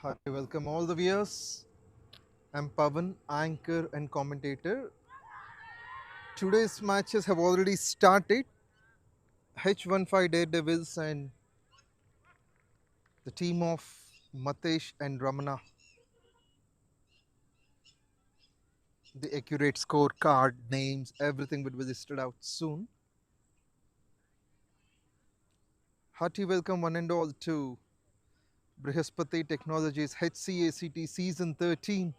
Hi, welcome all the viewers. I'm Pavan, anchor and commentator. Today's matches have already started. H15 Daredevils and the team of MATHESH and RAMANA. The accurate scorecard, names, everything will be listed out soon. Hearty welcome one and all to BRIHASPATHI Technologies HCACT Season 13.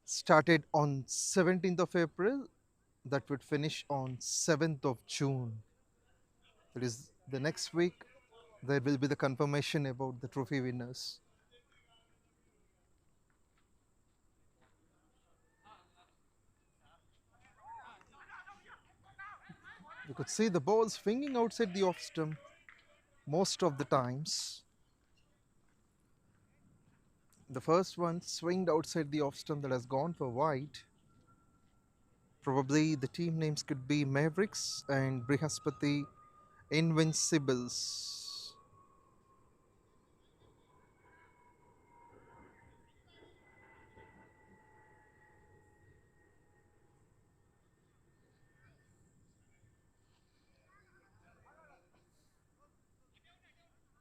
Started on 17th of April, that would finish on 7th of June. That is the next week. There will be the confirmation about the trophy winners. You could see the ball swinging outside the off stump most of the times. The first one swinged outside the off stump that has gone for wide. Probably the team names could be Mavericks and BRIHASPATHI Invincibles.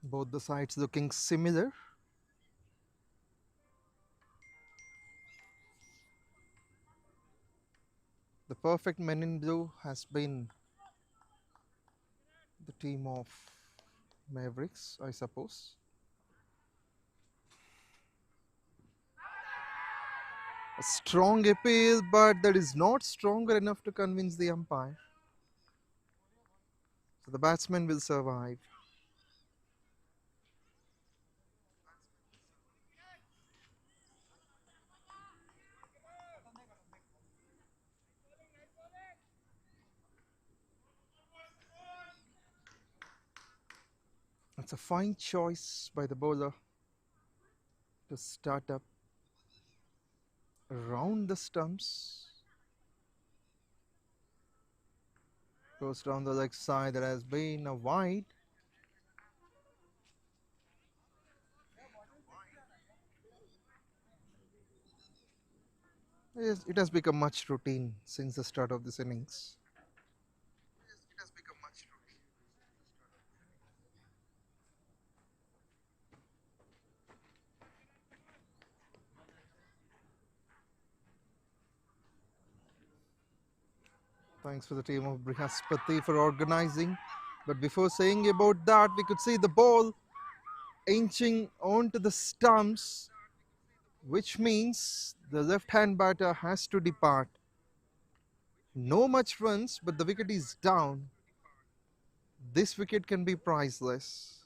Both the sides looking similar. The perfect men in blue has been the team of Mavericks, I suppose. A strong appeal, but that is not stronger enough to convince the umpire. So the batsman will survive. It's a fine choice by the bowler to start up around the stumps. Goes down the leg side. There has been a wide. Yes, it has become much routine since the start of this innings. Thanks for the team of Brihaspati for organizing. But before saying about that, we could see the ball inching onto the stumps, which means the left-hand batter has to depart. No much runs, but the wicket is down. This wicket can be priceless.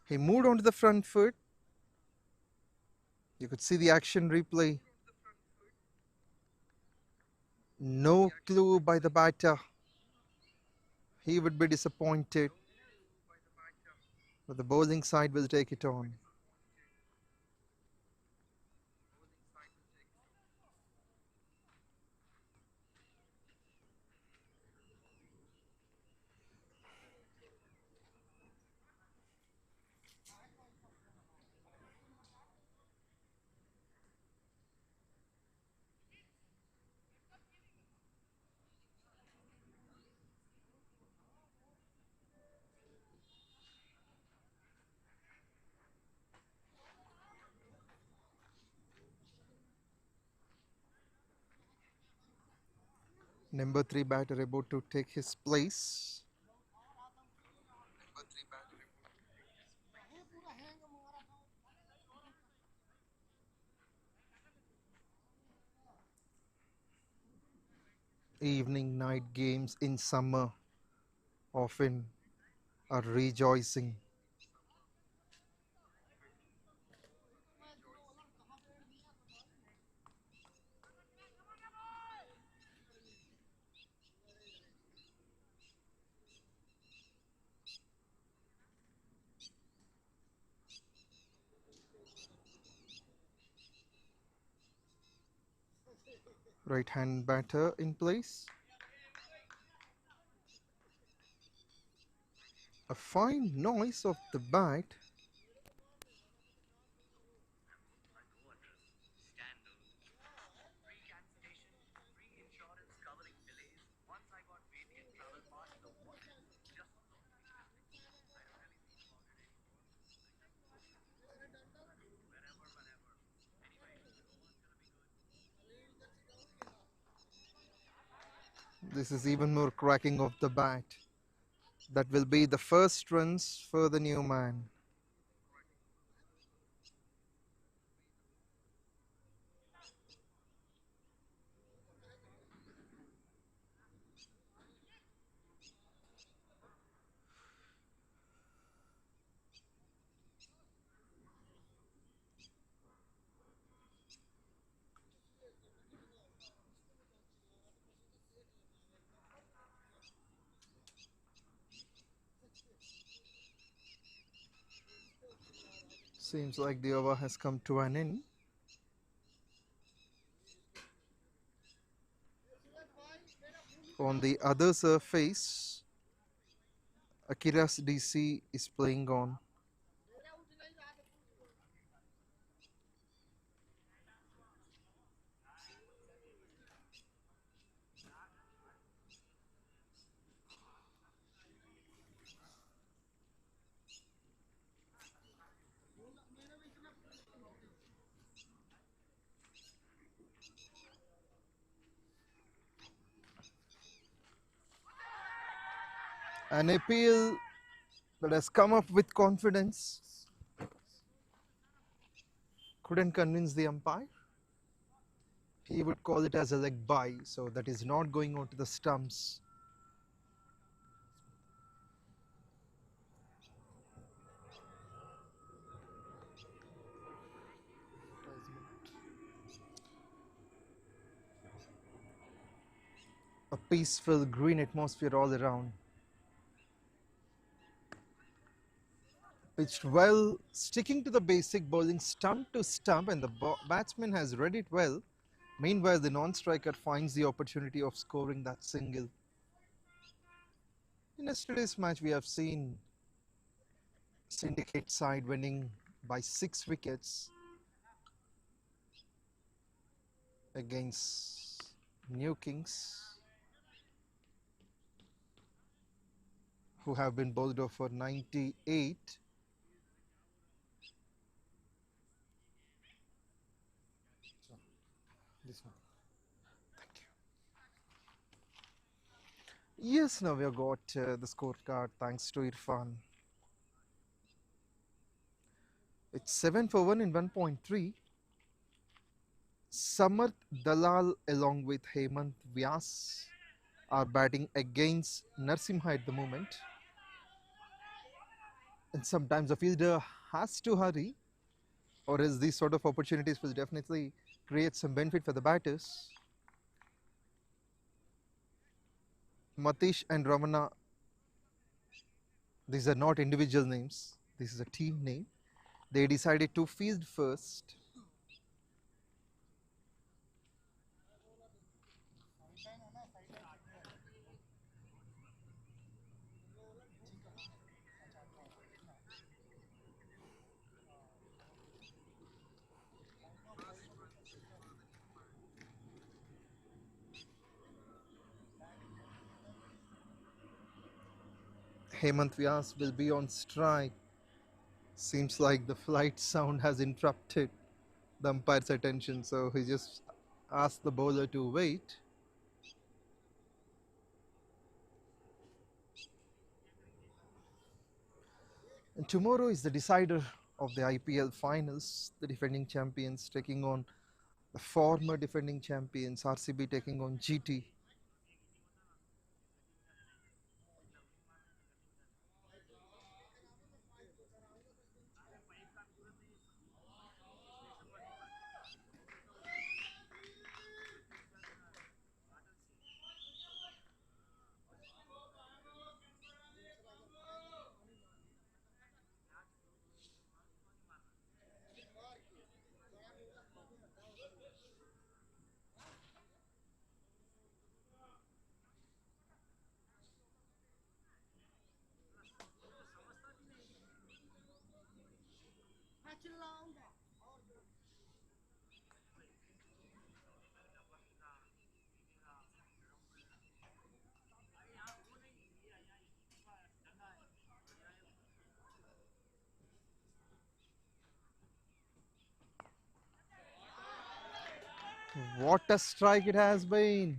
He moved onto the front foot. You could see the action replay. No clue by the batter. He would be disappointed, but the bowling side will take it on. Number 3 batter about to take his place. Evening, night games in summer often are rejoicing. Right hand batter in place. A fine noise of the bat. This is even more cracking of the bat. That will be the first runs for the new man. Seems like the over has come to an end. On the other surface, Akira's DC is playing on. An appeal that has come up with confidence couldn't convince the umpire. He would call it as a leg bye, so that is not going onto the stumps. A peaceful green atmosphere all around. Pitched well, sticking to the basic bowling stump to stump, and the batsman has read it well. Meanwhile, the non-striker finds the opportunity of scoring that single. In yesterday's match, we have seen Syndicate side winning by 6 wickets against New Kings, who have been bowled off for 98. This one. Thank you. Yes, now we have got the scorecard thanks to Irfan. It's 7 for 1 in 1.3. Samarth Dalal along with Hemant Vyas are batting against Narasimha at the moment. And sometimes the fielder has to hurry, or else these sort of opportunities will definitely create some benefit for the batters. MATHESH and RAMANA, these are not individual names, this is a team name. They decided to field first. Hemant Vyas will be on strike. Seems like the flight sound has interrupted the umpire's attention, so he just asked the bowler to wait. And tomorrow is the decider of the IPL finals, the defending champions taking on the former defending champions, RCB taking on GT. What a strike it has been.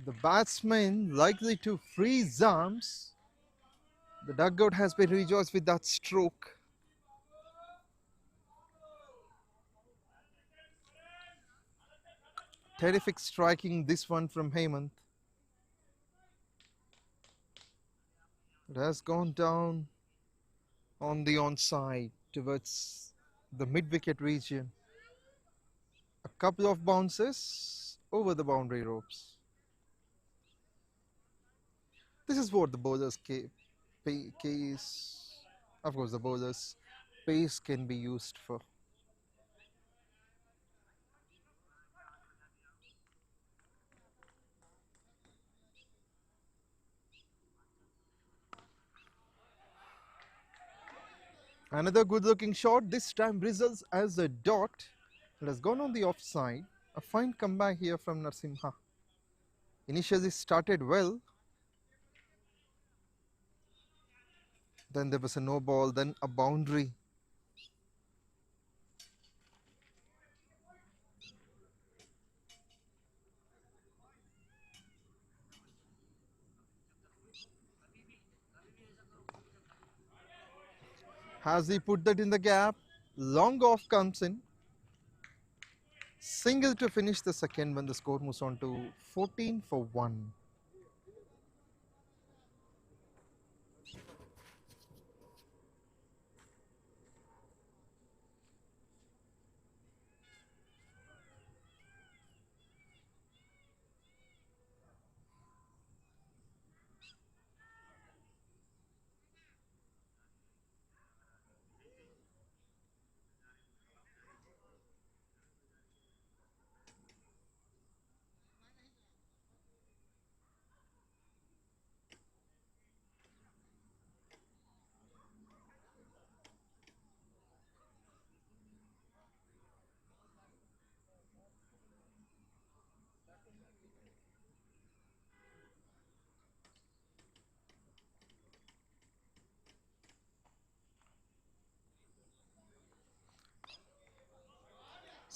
The batsman likely to freeze arms. The dugout has been rejoiced with that stroke. Terrific striking this one from Hemant. It has gone down on the onside towards the mid-wicket region. A couple of bounces over the boundary ropes. This is what the bowler's case, of course the bowler's pace can be used for. Another good looking shot, this time results as a dot. It has gone on the offside. A fine comeback here from Narasimha. Initially started well. Then there was a no ball, then a boundary. Has he put that in the gap? Long off comes in. Single to finish the second when the score moves on to 14 for 1.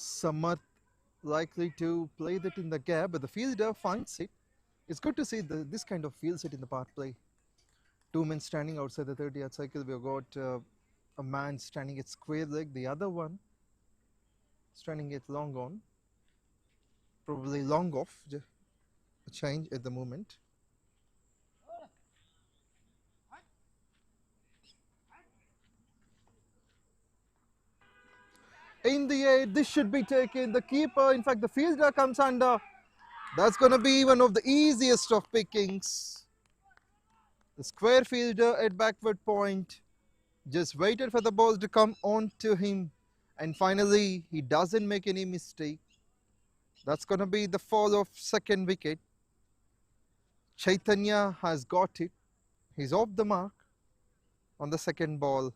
Samat likely to play that in the gap, but the fielder finds it. It's good to see this kind of fields it in the power play. Two men standing outside the 30-yard cycle. We've got a man standing at square leg, the other one standing at long on, probably long off, a change at the moment. In the air, this should be taken. The keeper, in fact, the fielder comes under. That's going to be one of the easiest of pickings. The square fielder at backward point just waited for the ball to come on to him, and finally he doesn't make any mistake. That's going to be the fall of second wicket. Chaitanya has got it. He's off the mark on the second ball.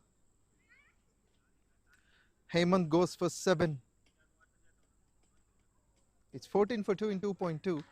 Hemant goes for 7. It's 14 for 2 in 2.2.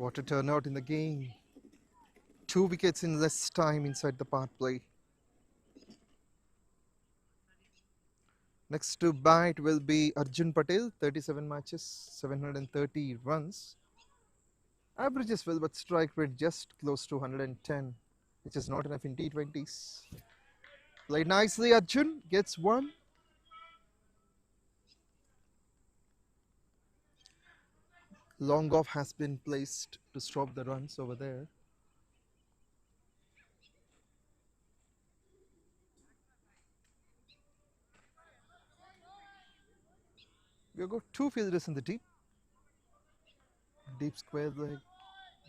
What a turnout in the game. 2 wickets in less time inside the power play. Next to bat will be Arjun Patel, 37 matches, 730 runs. Averages well, but strike rate just close to 110, which is not enough in T20s. Played nicely, Arjun gets one. Long off has been placed to stop the runs over there. We've got 2 fielders in the deep. Deep square leg,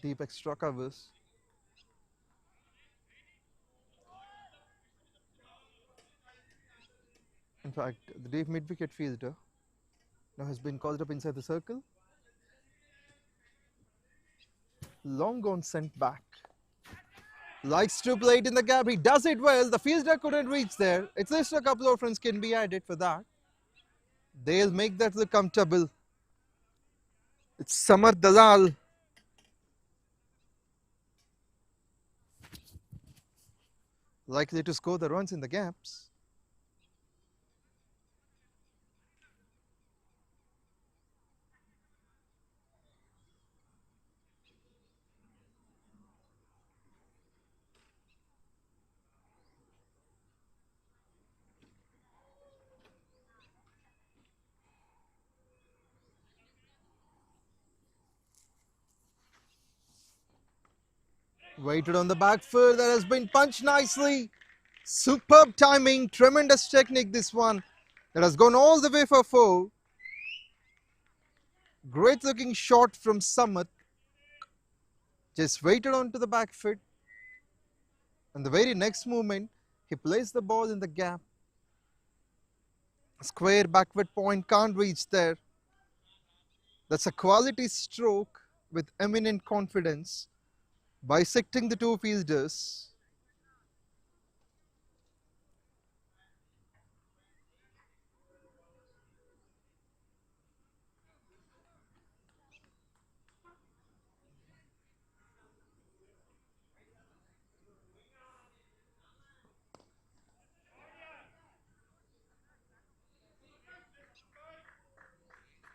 deep extra covers. In fact, the deep mid-wicket fielder now has been called up inside the circle. Long gone sent back. Likes to play it in the gap. He does it well. The fielder couldn't reach there. At least a couple of runs can be added for that. They'll make that look comfortable. It's Samar Dalal. Likely to score the runs in the gaps. Waited on the back foot. That has been punched nicely. Superb timing. Tremendous technique, this one. That has gone all the way for 4. Great looking shot from Samar. Just waited onto the back foot. And the very next movement, he placed the ball in the gap. Square backward point, can't reach there. That's a quality stroke with eminent confidence, bisecting the 2 fielders.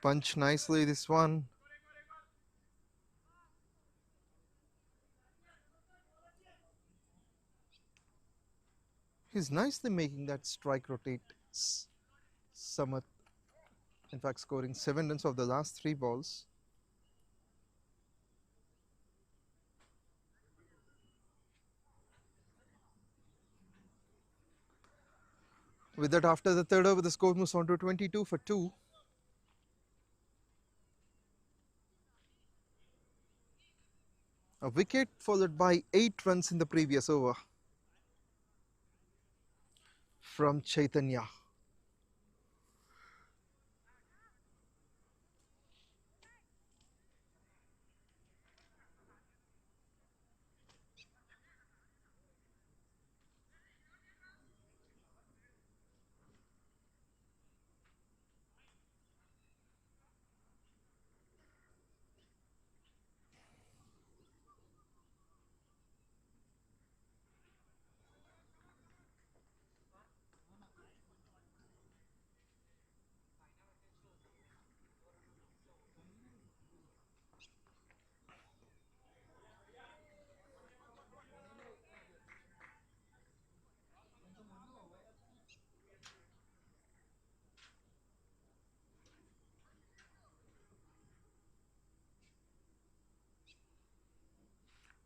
Punch nicely, this one. He's nicely making that strike rotate. Samar, in fact, scoring 7 runs of the last 3 balls. With that, after the 3rd over, the score moves on to 22 for 2. A wicket followed by 8 runs in the previous over from Chaitanya.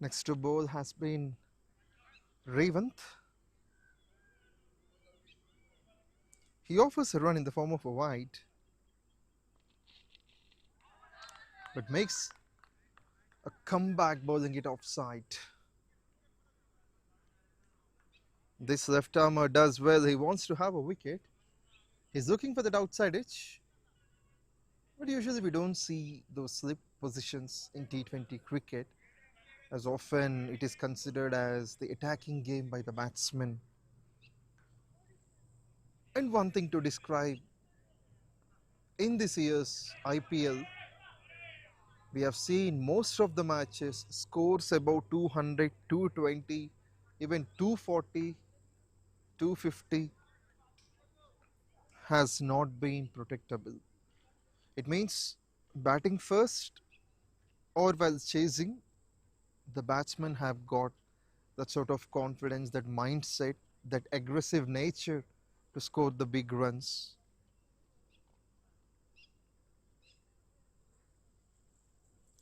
Next to bowl has been Revant. He offers a run in the form of a wide, but makes a comeback bowling it offside. This left-armer does well. He wants to have a wicket. He's looking for that outside edge. But usually we don't see those slip positions in T20 cricket, as often it is considered as the attacking game by the batsman. And one thing to describe in this year's IPL, We have seen most of the matches scores about 200, 220, even 240, 250 has not been protectable. It means batting first or while chasing, the batsmen have got that sort of confidence, that mindset, that aggressive nature to score the big runs.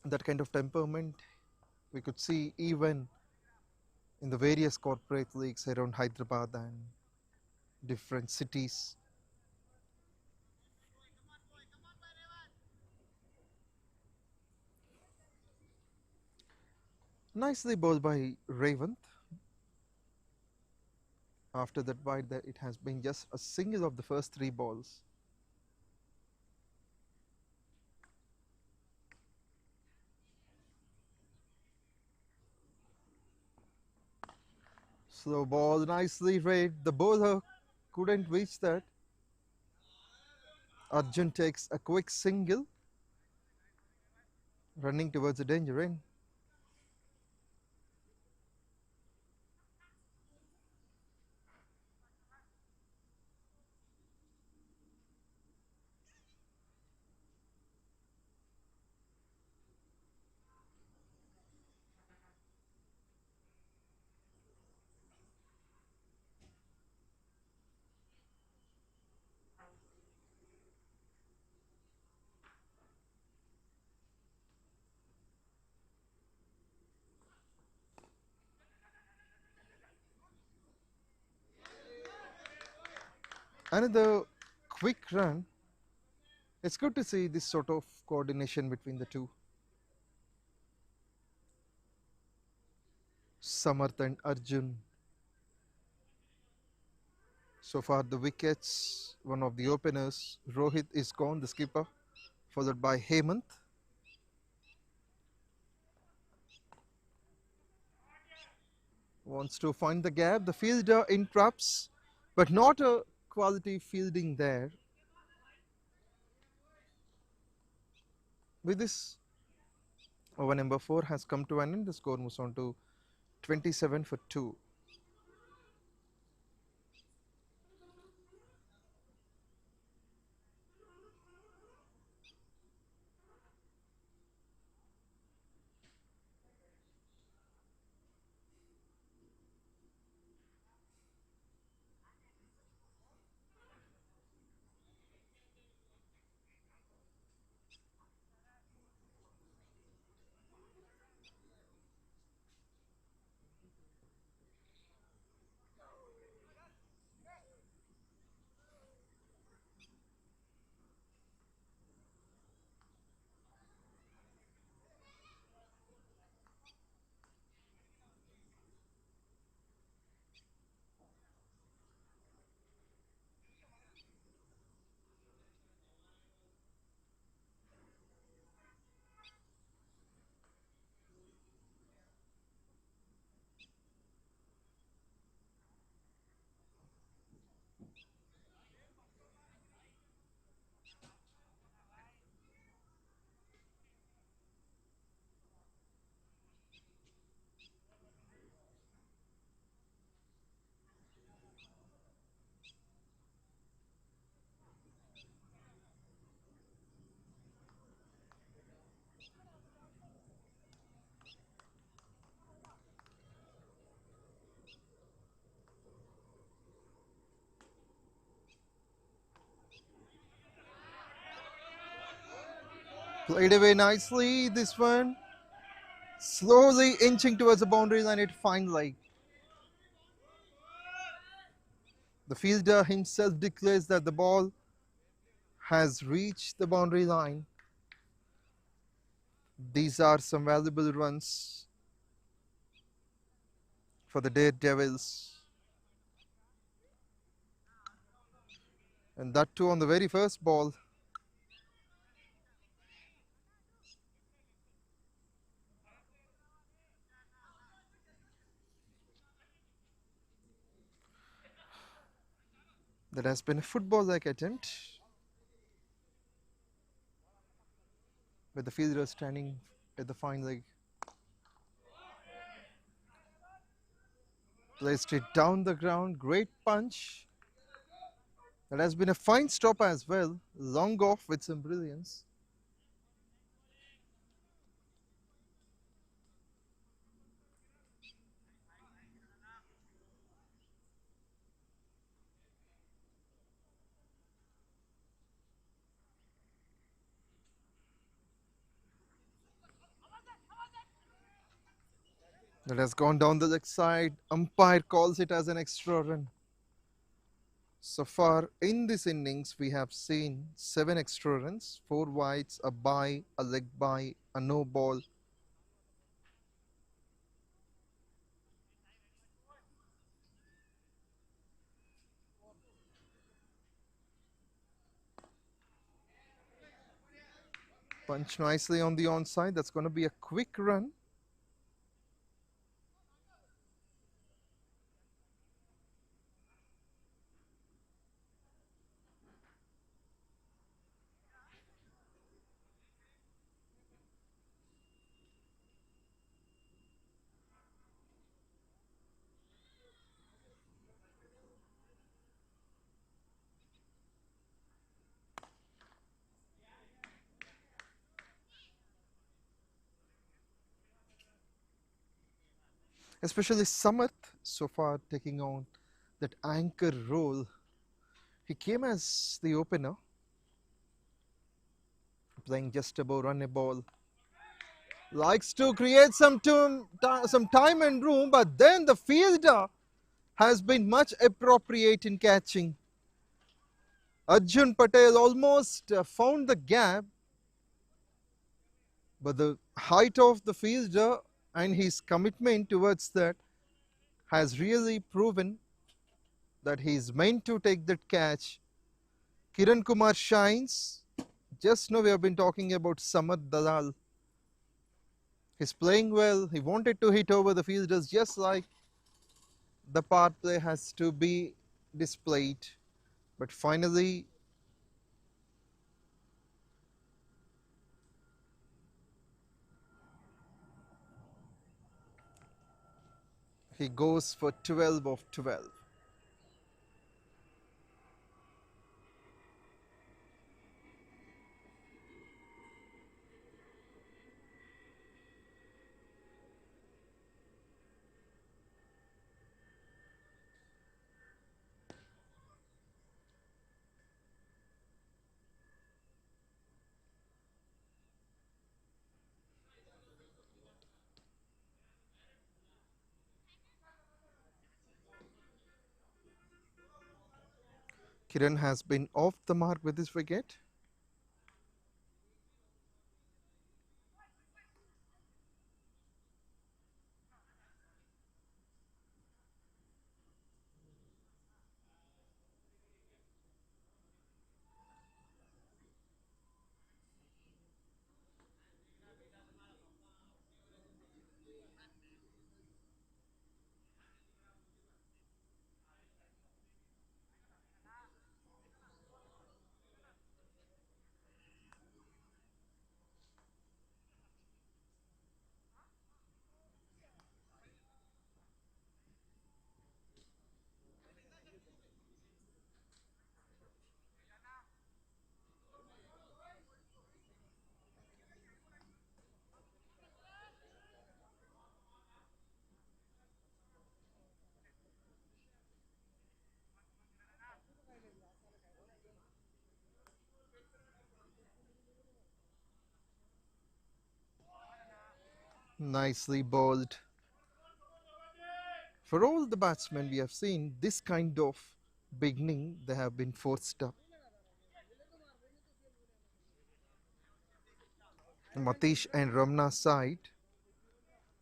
That kind of temperament we could see even in the various corporate leagues around Hyderabad and different cities. Nicely bowled by Ravant. After that wide, that it has been just a single of the first 3 balls. Slow ball, nicely read. The bowler couldn't reach that. Arjun takes a quick single, running towards the danger end. Another quick run. It's good to see this sort of coordination between the two. Samarth and Arjun. So far the wickets, one of the openers, Rohit is gone, the skipper, followed by Hemant. Wants to find the gap, the fielder interrupts, but not a quality fielding there. With this, over number 4 has come to an end, the score moves on to 27 for 2. Played away nicely, this one. Slowly inching towards the boundary line, it finally. The fielder himself declares that the ball has reached the boundary line. These are some valuable runs for the Daredevils. And that too on the very first ball. That has been a football-like attempt. with the fielder standing at the fine leg. Placed it down the ground, great punch. That has been a fine stop as well, long off with some brilliance. That has gone down the leg side. Umpire calls it as an extra run. So far in this innings, we have seen 7 extra runs, 4 wides, a bye, a leg bye, a no ball. Punch nicely on the onside. That's going to be a quick run. Especially Samath so far taking on that anchor role. He came as the opener, playing just above run a ball. Likes to create some time and room, but then the fielder has been much appropriate in catching. Arjun Patel almost found the gap, but the height of the fielder and his commitment towards that has really proven that he is meant to take that catch. Kiran Kumar shines. Just now we have been talking about Samar Dalal. He's playing well. He wanted to hit over the fielders, just like the power play has to be displayed. But finally, he goes for 12 of 12. Kiran has been off the mark with his wicket. Nicely bowled. For all the batsmen we have seen, this kind of beginning, they have been forced up. Mathesh and Ramana side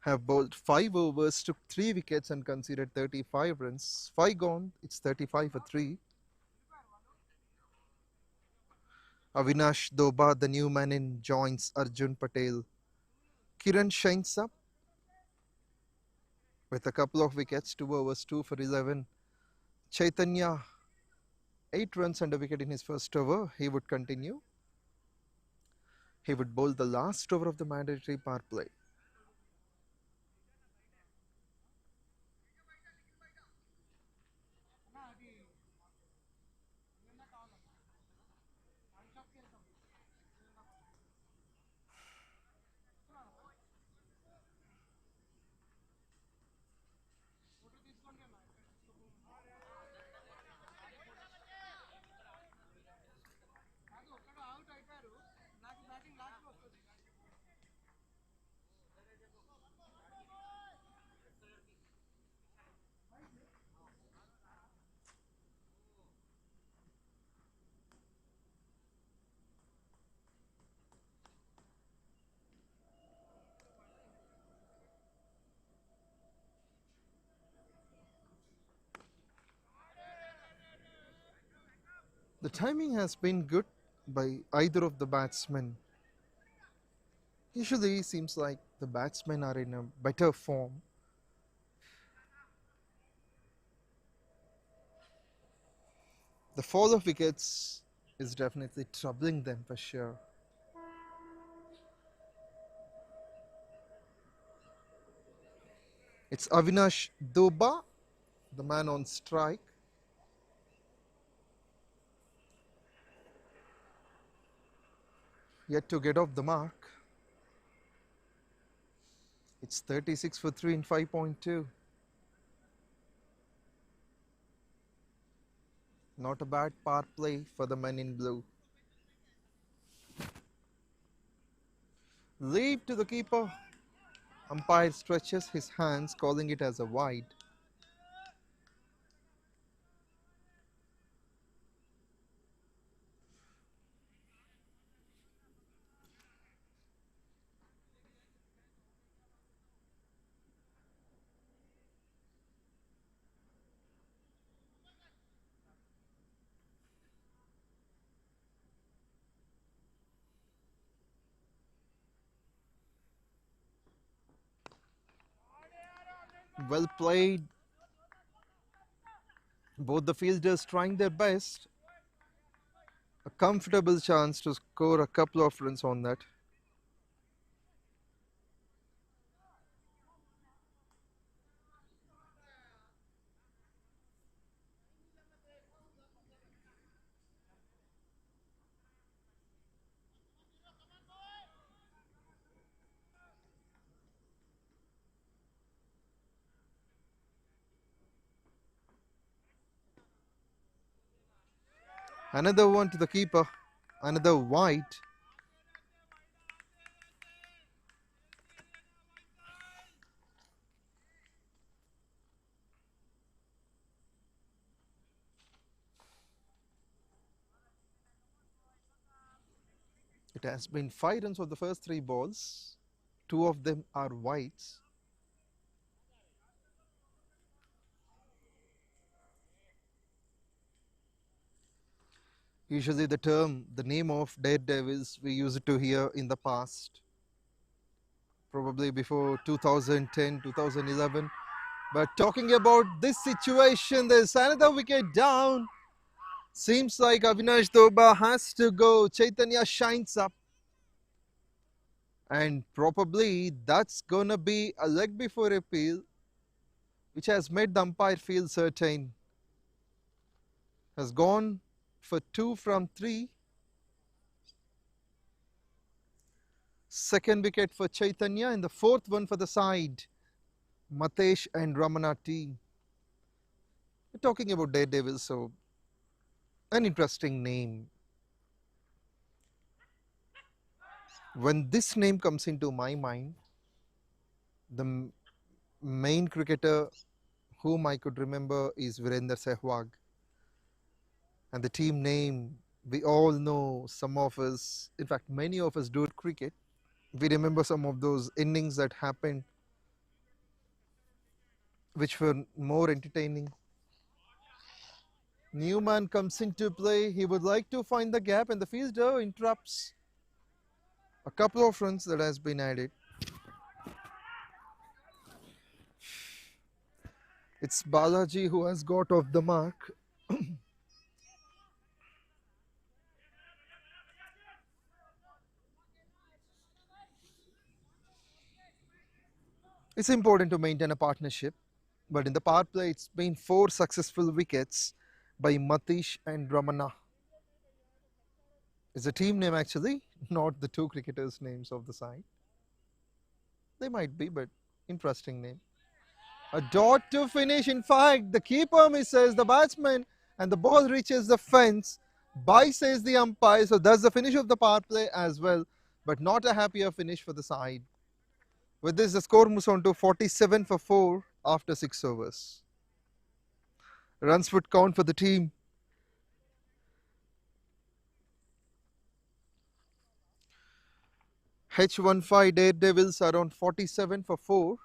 have bowled 5 overs, took 3 wickets and conceded 35 runs. 5 gone, it's 35 for 3. Avinash Doba, the new man in, joins Arjun Patel. Kiran shines up with a couple of wickets, 2 overs, 2 for 11. Chaitanya, 8 runs and a wicket in his first over. He would continue. he would bowl the last over of the mandatory power play. The timing has been good by either of the batsmen. Usually seems like the batsmen are in a better form. The fall of wickets is definitely troubling them for sure. It's Avinash Doba, the man on strike. Yet to get off the mark. It's 36 for 3 in 5.2. Not a bad power play for the men in blue. Lead to the keeper. Umpire stretches his hands, calling it as a wide. Well played. Both the fielders trying their best. A comfortable chance to score a couple of runs on that. Another one to the keeper. Another wide. It has been 5 runs for the first 3 balls. 2 of them are wides. Usually the term, the name of daredevils, we used to hear in the past, probably before 2010, 2011. But talking about this situation, there's another wicket down. Seems like Avinash Doba has to go. Chaitanya shines up. And probably that's gonna be a leg before appeal, which has made the umpire feel certain. Has gone for 2 from 3. Second wicket for Chaitanya and the 4th one for the side. MATHESH and RAMANA team. We're talking about daredevils, so an interesting name. When this name comes into my mind, the main cricketer whom I could remember is Virender Sehwag. And the team name, we all know, some of us, in fact many of us do cricket. We remember some of those innings that happened which were more entertaining. Newman comes into play. He would like to find the gap and the fielder interrupts. A couple of runs that has been added. It's Balaji who has got off the mark. It's important to maintain a partnership, but in the power play, it's been 4 successful wickets by MATHESH and RAMANA. It's a team name actually, not the two cricketers' names of the side. They might be, but interesting name. A dot to finish. In fact, the keeper misses the batsman and the ball reaches the fence. By says the umpire, so that's the finish of the power play as well, but not a happier finish for the side. With this, the score moves on to 47 for 4 after 6 overs. Runs would count for the team. H15 Daredevils are on 47 for 4.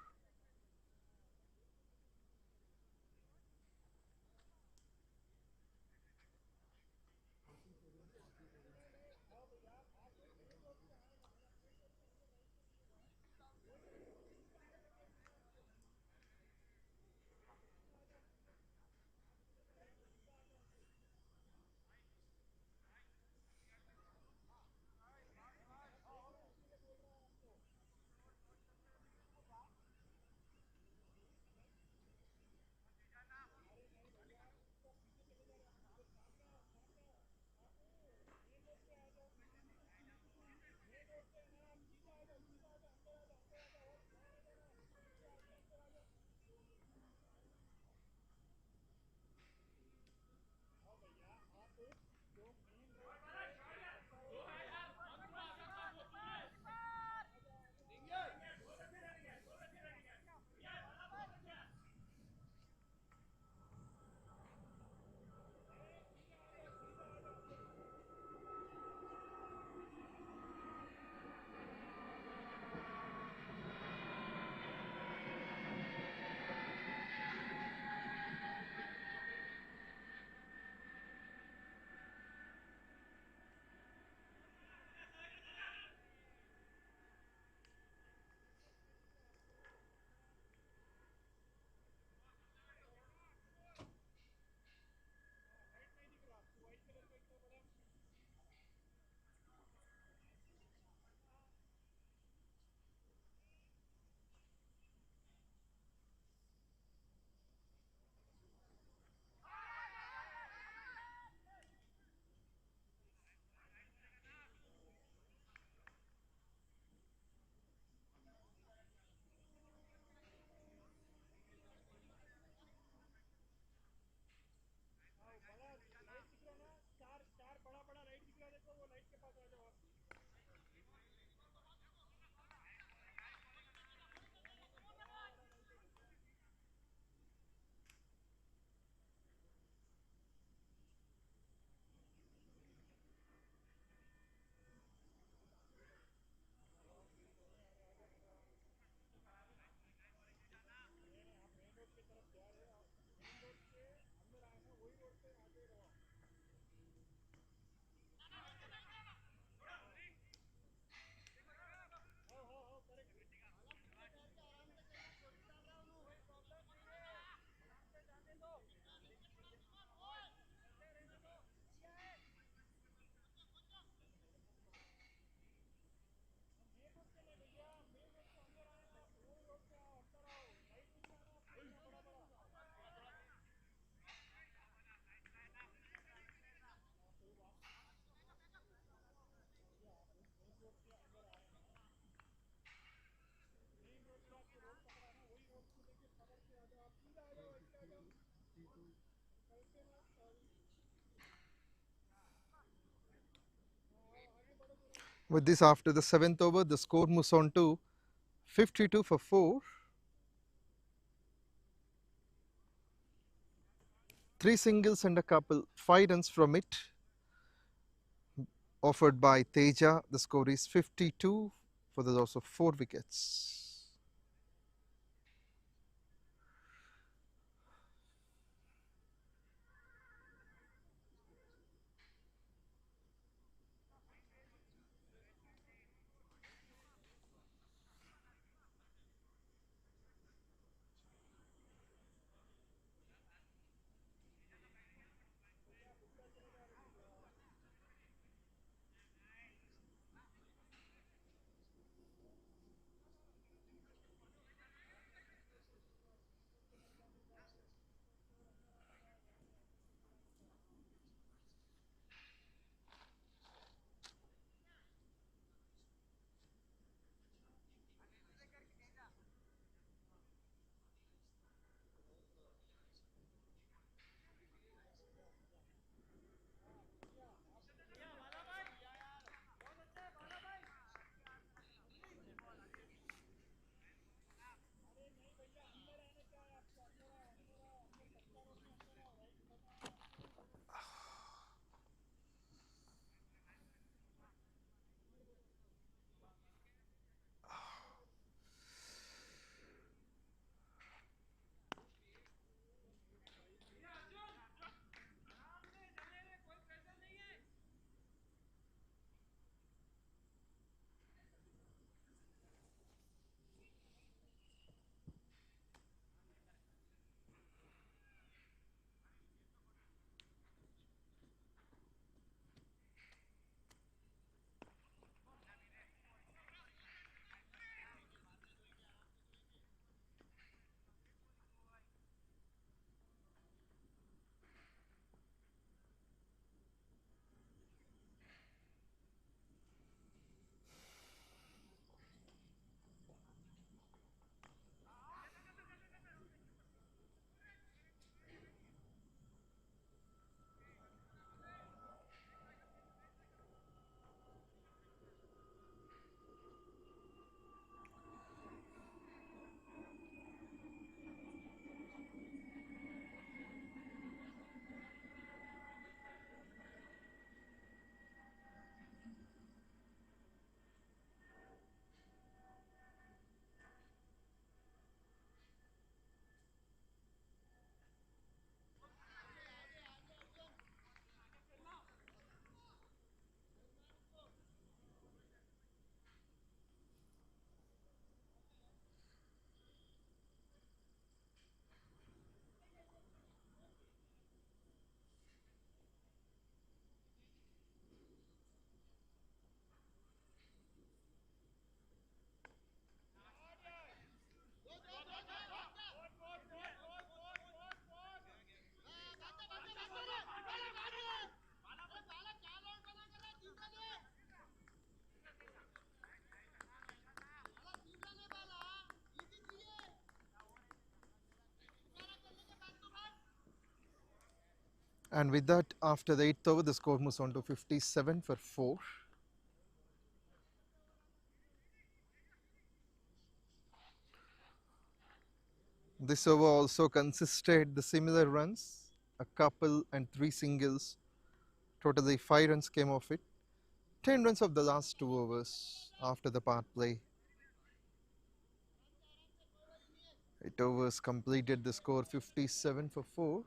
With this, after the 7th over, the score moves on to 52 for 4. 3 singles and a couple, 5 runs from it, offered by Teja. The score is 52 for the loss of 4 wickets. And with that, after the 8th over, the score moves on to 57 for 4. This over also consisted the similar runs, a couple and 3 singles. Totally 5 runs came of it. 10 runs of the last 2 overs after the part play. 8 overs completed, the score 57 for 4.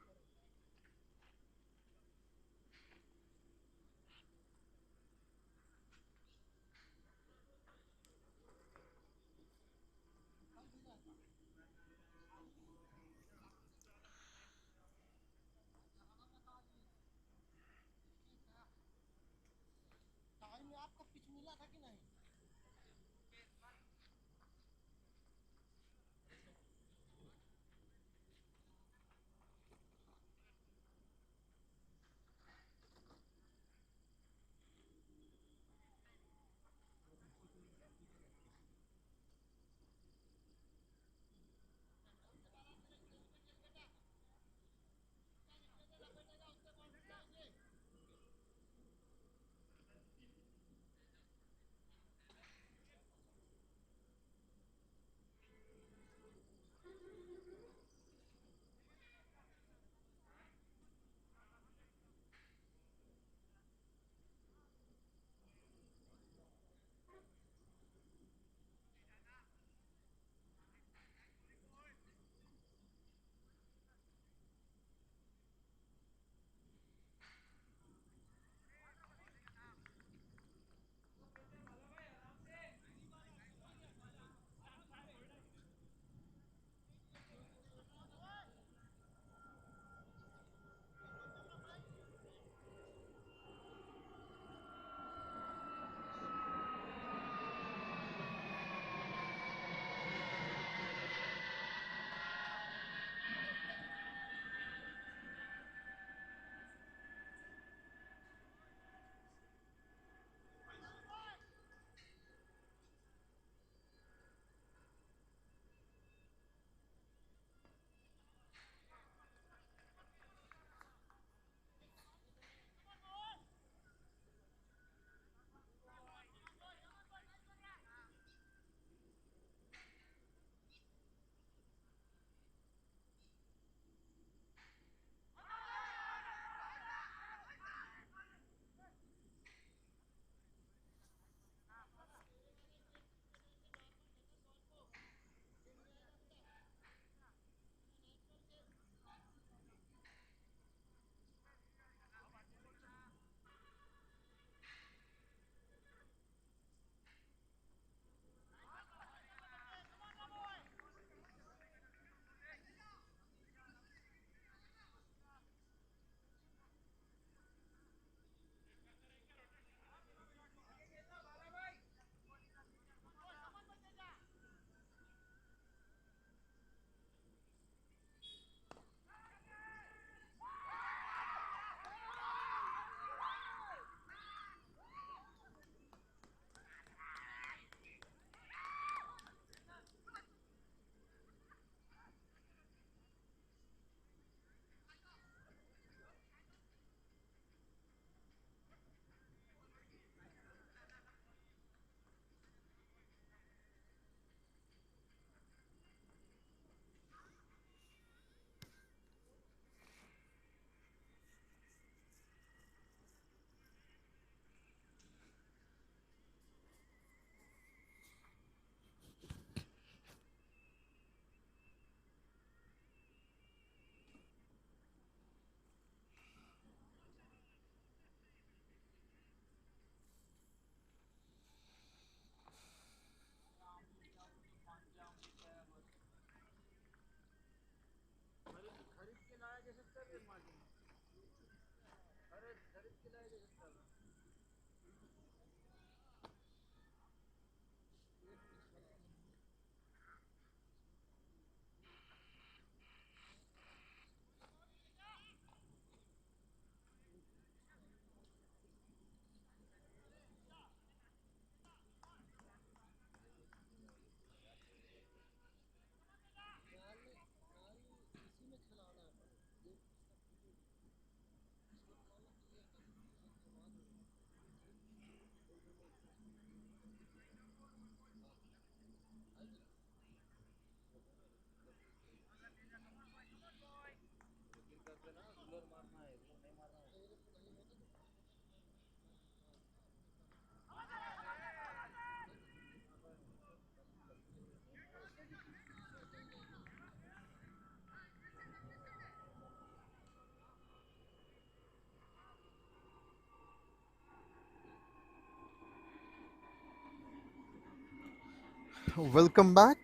Welcome back.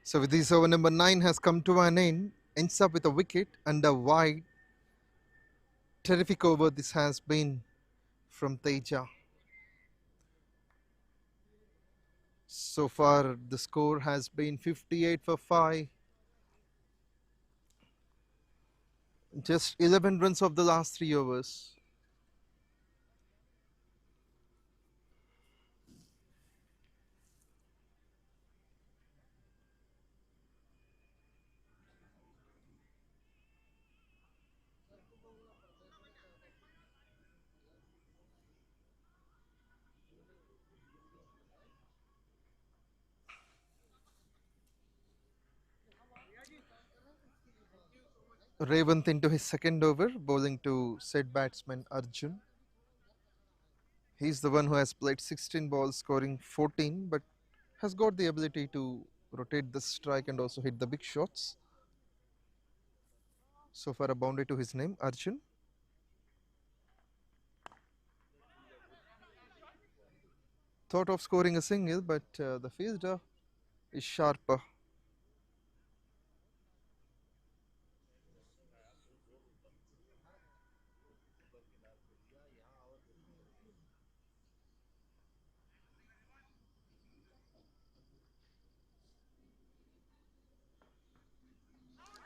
So with this over number 9 has come to an end, ends up with a wicket and a wide. Terrific over this has been from Teja. So far the score has been 58 for 5. Just 11 runs of the last 3 overs. Revanth into his second over, bowling to said batsman Arjun. He's the one who has played 16 balls, scoring 14, but has got the ability to rotate the strike and also hit the big shots. So far a boundary to his name, Arjun. Thought of scoring a single, but the fielder is sharper.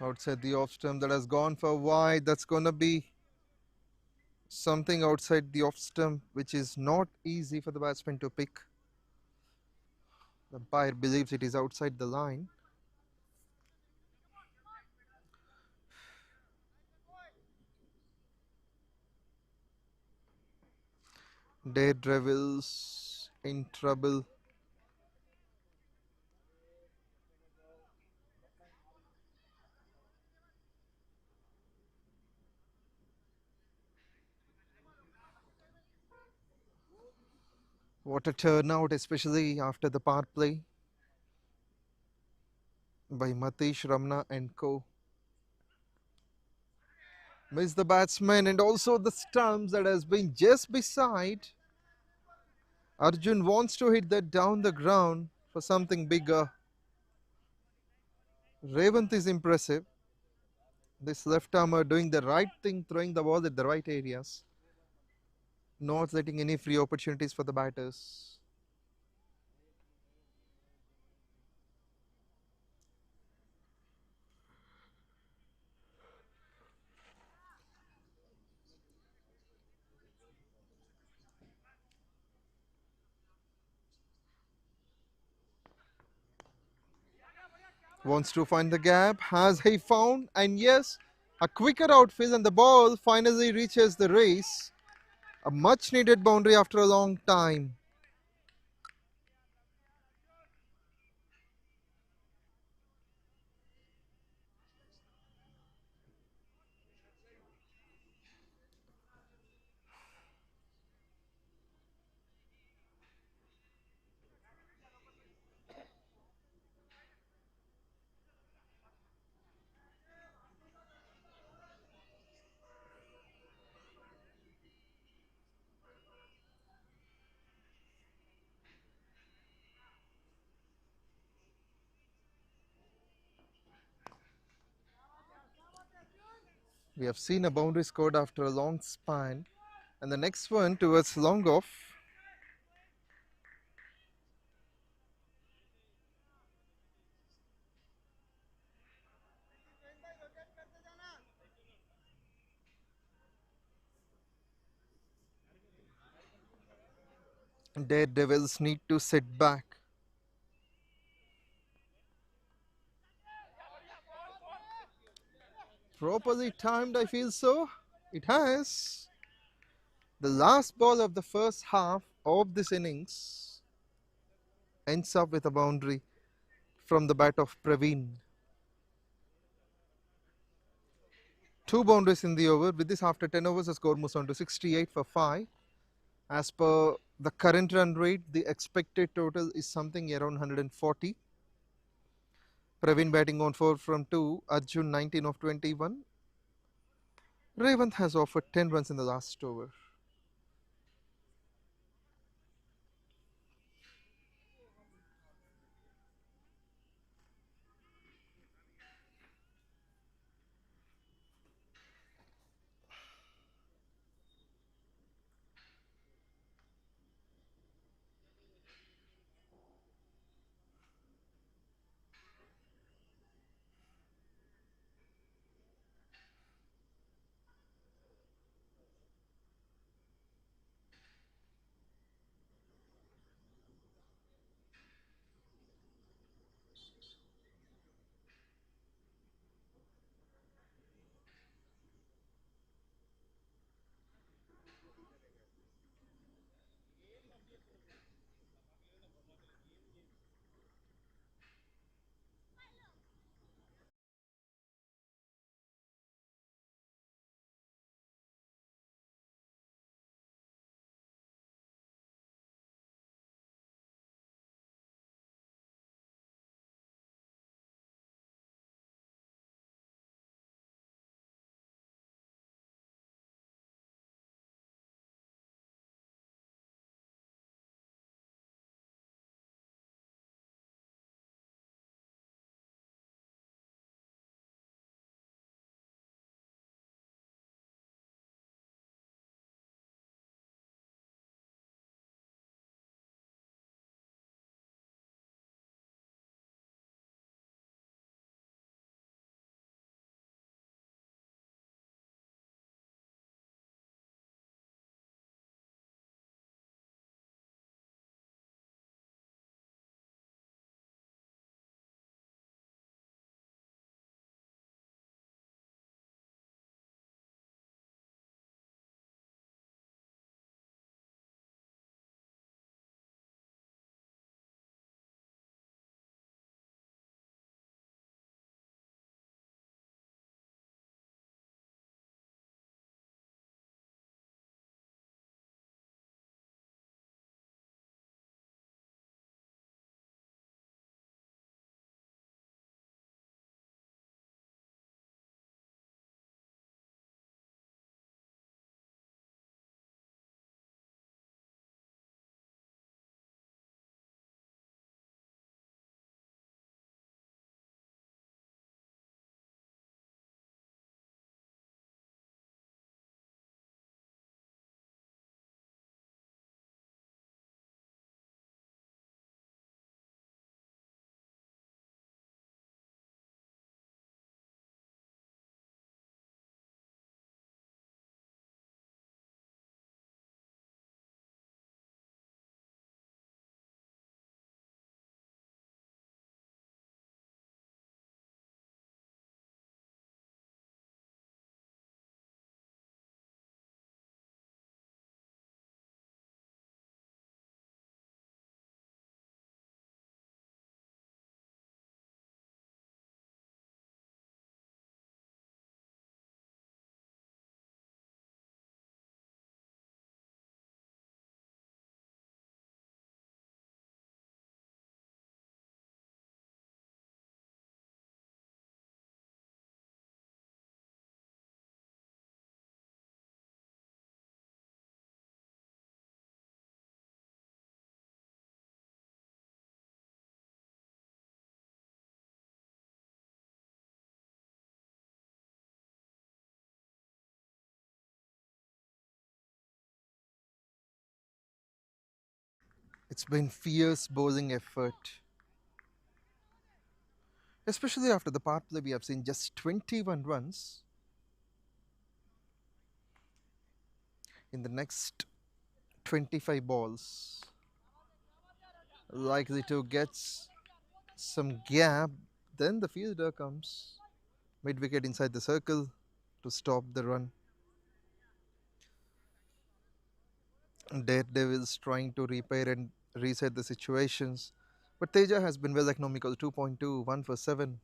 Outside the off stump, that has gone for wide. That's going to be something outside the off stump, which is not easy for the batsman to pick. The umpire believes it is outside the line. Daredevils in trouble. What a turnout, especially after the power play by MATHESH, RAMANA and co. Missed the batsman and also the stumps that has been just beside. Arjun wants to hit that down the ground for something bigger. Revanth is impressive. This left armer doing the right thing, throwing the ball at the right areas, not letting any free opportunities for the batters. Wants to find the gap, has he found, and yes, a quicker outfield and the ball finally reaches the race. A much needed boundary after a long time. We have seen a boundary scored after a long span, and the next one towards long off. Daredevils need to sit back. Properly timed, I feel so. It has. The last ball of the first half of this innings ends up with a boundary from the bat of Praveen. 2 boundaries in the over. With this, after 10 overs, the score moves on to 68 for 5. As per the current run rate, the expected total is something around 140. Praveen batting on 4 from 2, Arjun 19 of 21. Revanth has offered 10 runs in the last over. It's been fierce bowling effort, especially after the power play. We have seen just 21 runs. In the next 25 balls, likely to get some gap. Then the fielder comes mid wicket inside the circle to stop the run. Daredevils trying to repair and reset the situations, but Teja has been well economical. 2.2, 1 for 7,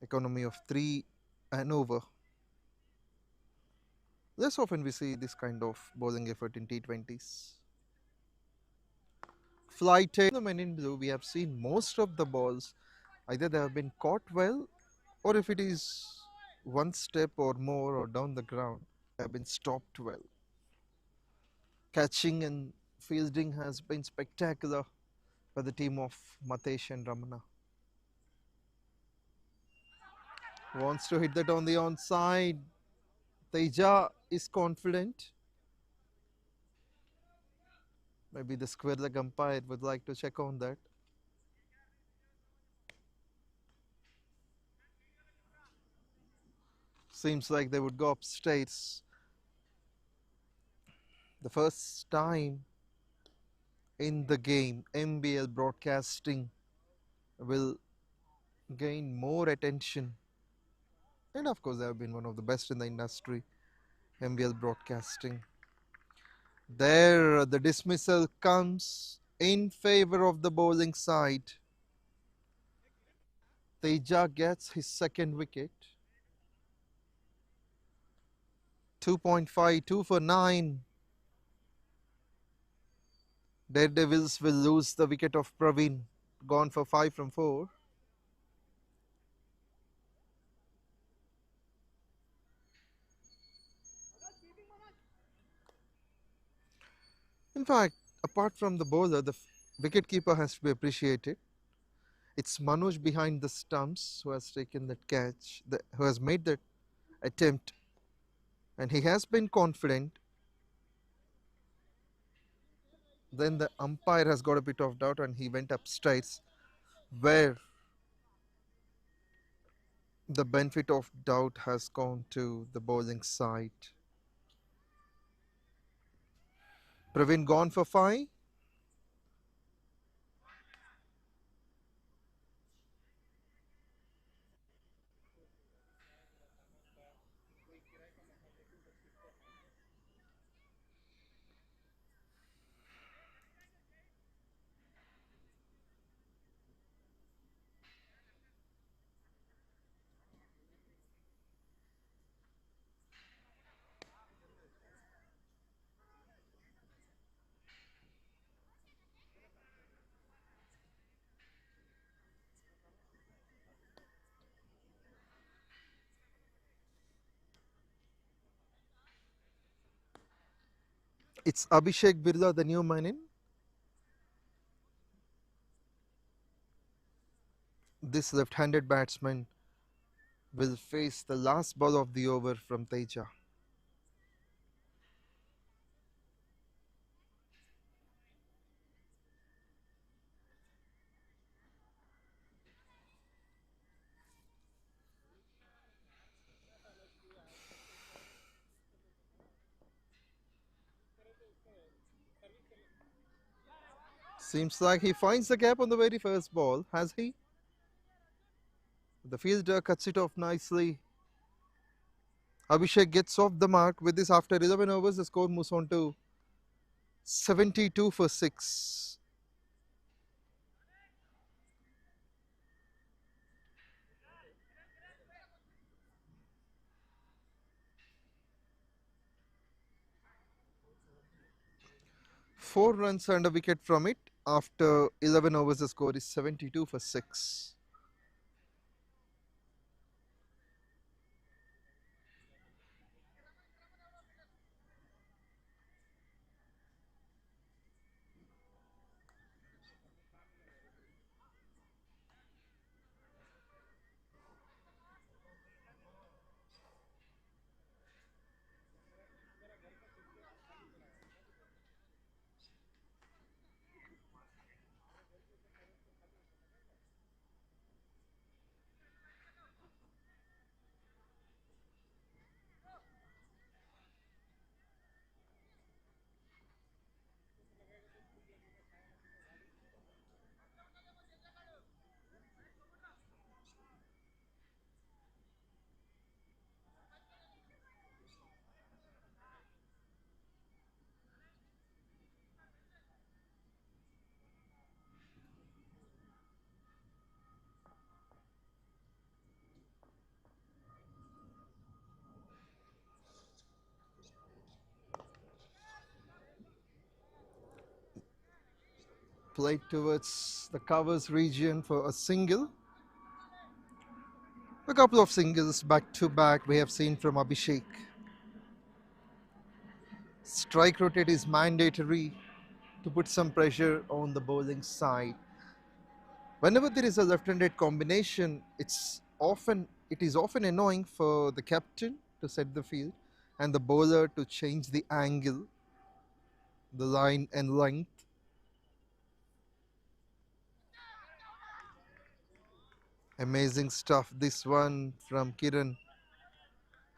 economy of 3 and over. Less often we see this kind of bowling effort in T20s. Flighted the men in blue, we have seen most of the balls either they have been caught well, or if it is one step or more or down the ground, they have been stopped well. Catching and fielding has been spectacular by the team of MATHESH and RAMANA. Wants to hit that on the onside. Teja is confident. Maybe the square leg umpire would like to check on that. Seems like they would go upstairs. The first time in the game, MBL broadcasting will gain more attention. And of course, they have been one of the best in the industry, MBL broadcasting. There, the dismissal comes in favor of the bowling side. Teja gets his second wicket. 2.5, 2 for 9. Daredevils will lose the wicket of Praveen, gone for 5 from 4. In fact, apart from the bowler, the wicketkeeper has to be appreciated. It's Manoj behind the stumps who has taken that catch, who has made that attempt, and he has been confident. Then the umpire has got a bit of doubt and he went upstairs, where the benefit of doubt has gone to the bowling side. Praveen gone for 5. It's Abhishek Birla, the new man in. This left-handed batsman will face the last ball of the over from Teja. Seems like he finds the gap on the very first ball, has he? The fielder cuts it off nicely. Abhishek gets off the mark. With this, after 11 overs, the score moves on to 72 for 6. Four runs and a wicket from it. After 11 overs, the score is 72 for 6. played towards the covers region for a single. A couple of singles back to back we have seen from Abhishek. Strike rotate is mandatory to put some pressure on the bowling side. Whenever there is a left-handed combination, it is often annoying for the captain to set the field and the bowler to change the angle, the line and length. Amazing stuff. This one from Kiran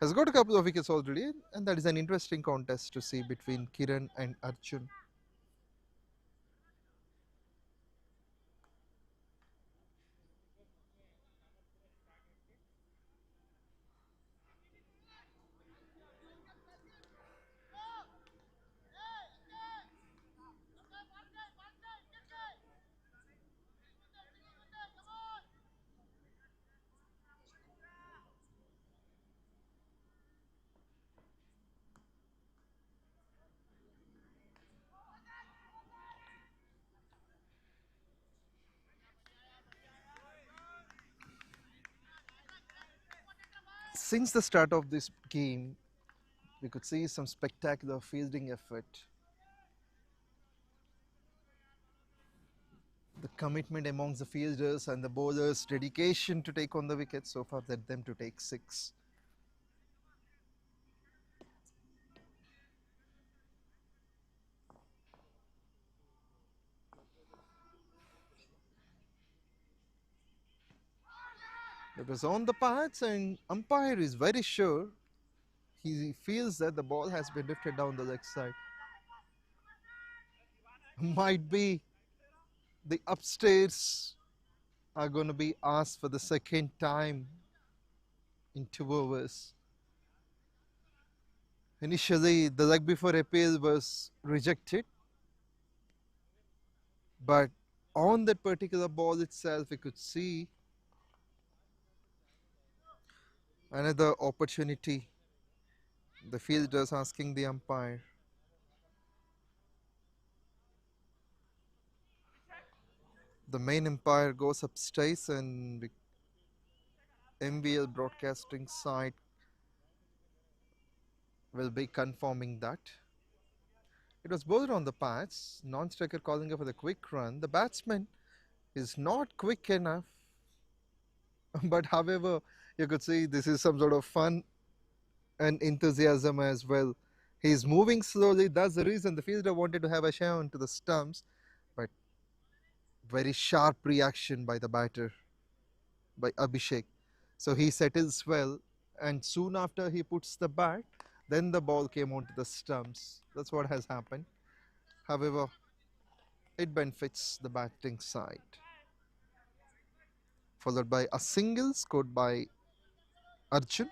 has got a couple of wickets already, and that is an interesting contest to see between Kiran and Arjun. Since the start of this game, we could see some spectacular fielding effort. The commitment amongst the fielders and the bowlers' dedication to take on the wicket so far led them to take 6. It was on the pads, and umpire is very sure. He feels that the ball has been lifted down the leg side. Might be the upstairs are going to be asked for the second time in 2 overs. Initially, the leg before appeal was rejected, but on that particular ball itself, we could see another opportunity. The fielders asking the umpire. The main umpire goes upstairs, and the MBL broadcasting side will be confirming that. It was bowled on the pads, non-striker calling up for the quick run. The batsman is not quick enough, but however, you could see this is some sort of fun and enthusiasm as well. He's moving slowly, that's the reason the fielder wanted to have a shot onto the stumps, but very sharp reaction by the batter, by Abhishek. So he settles well, and soon after he puts the bat, then the ball came onto the stumps. That's what has happened. However, it benefits the batting side. Followed by a single scored by Arjun.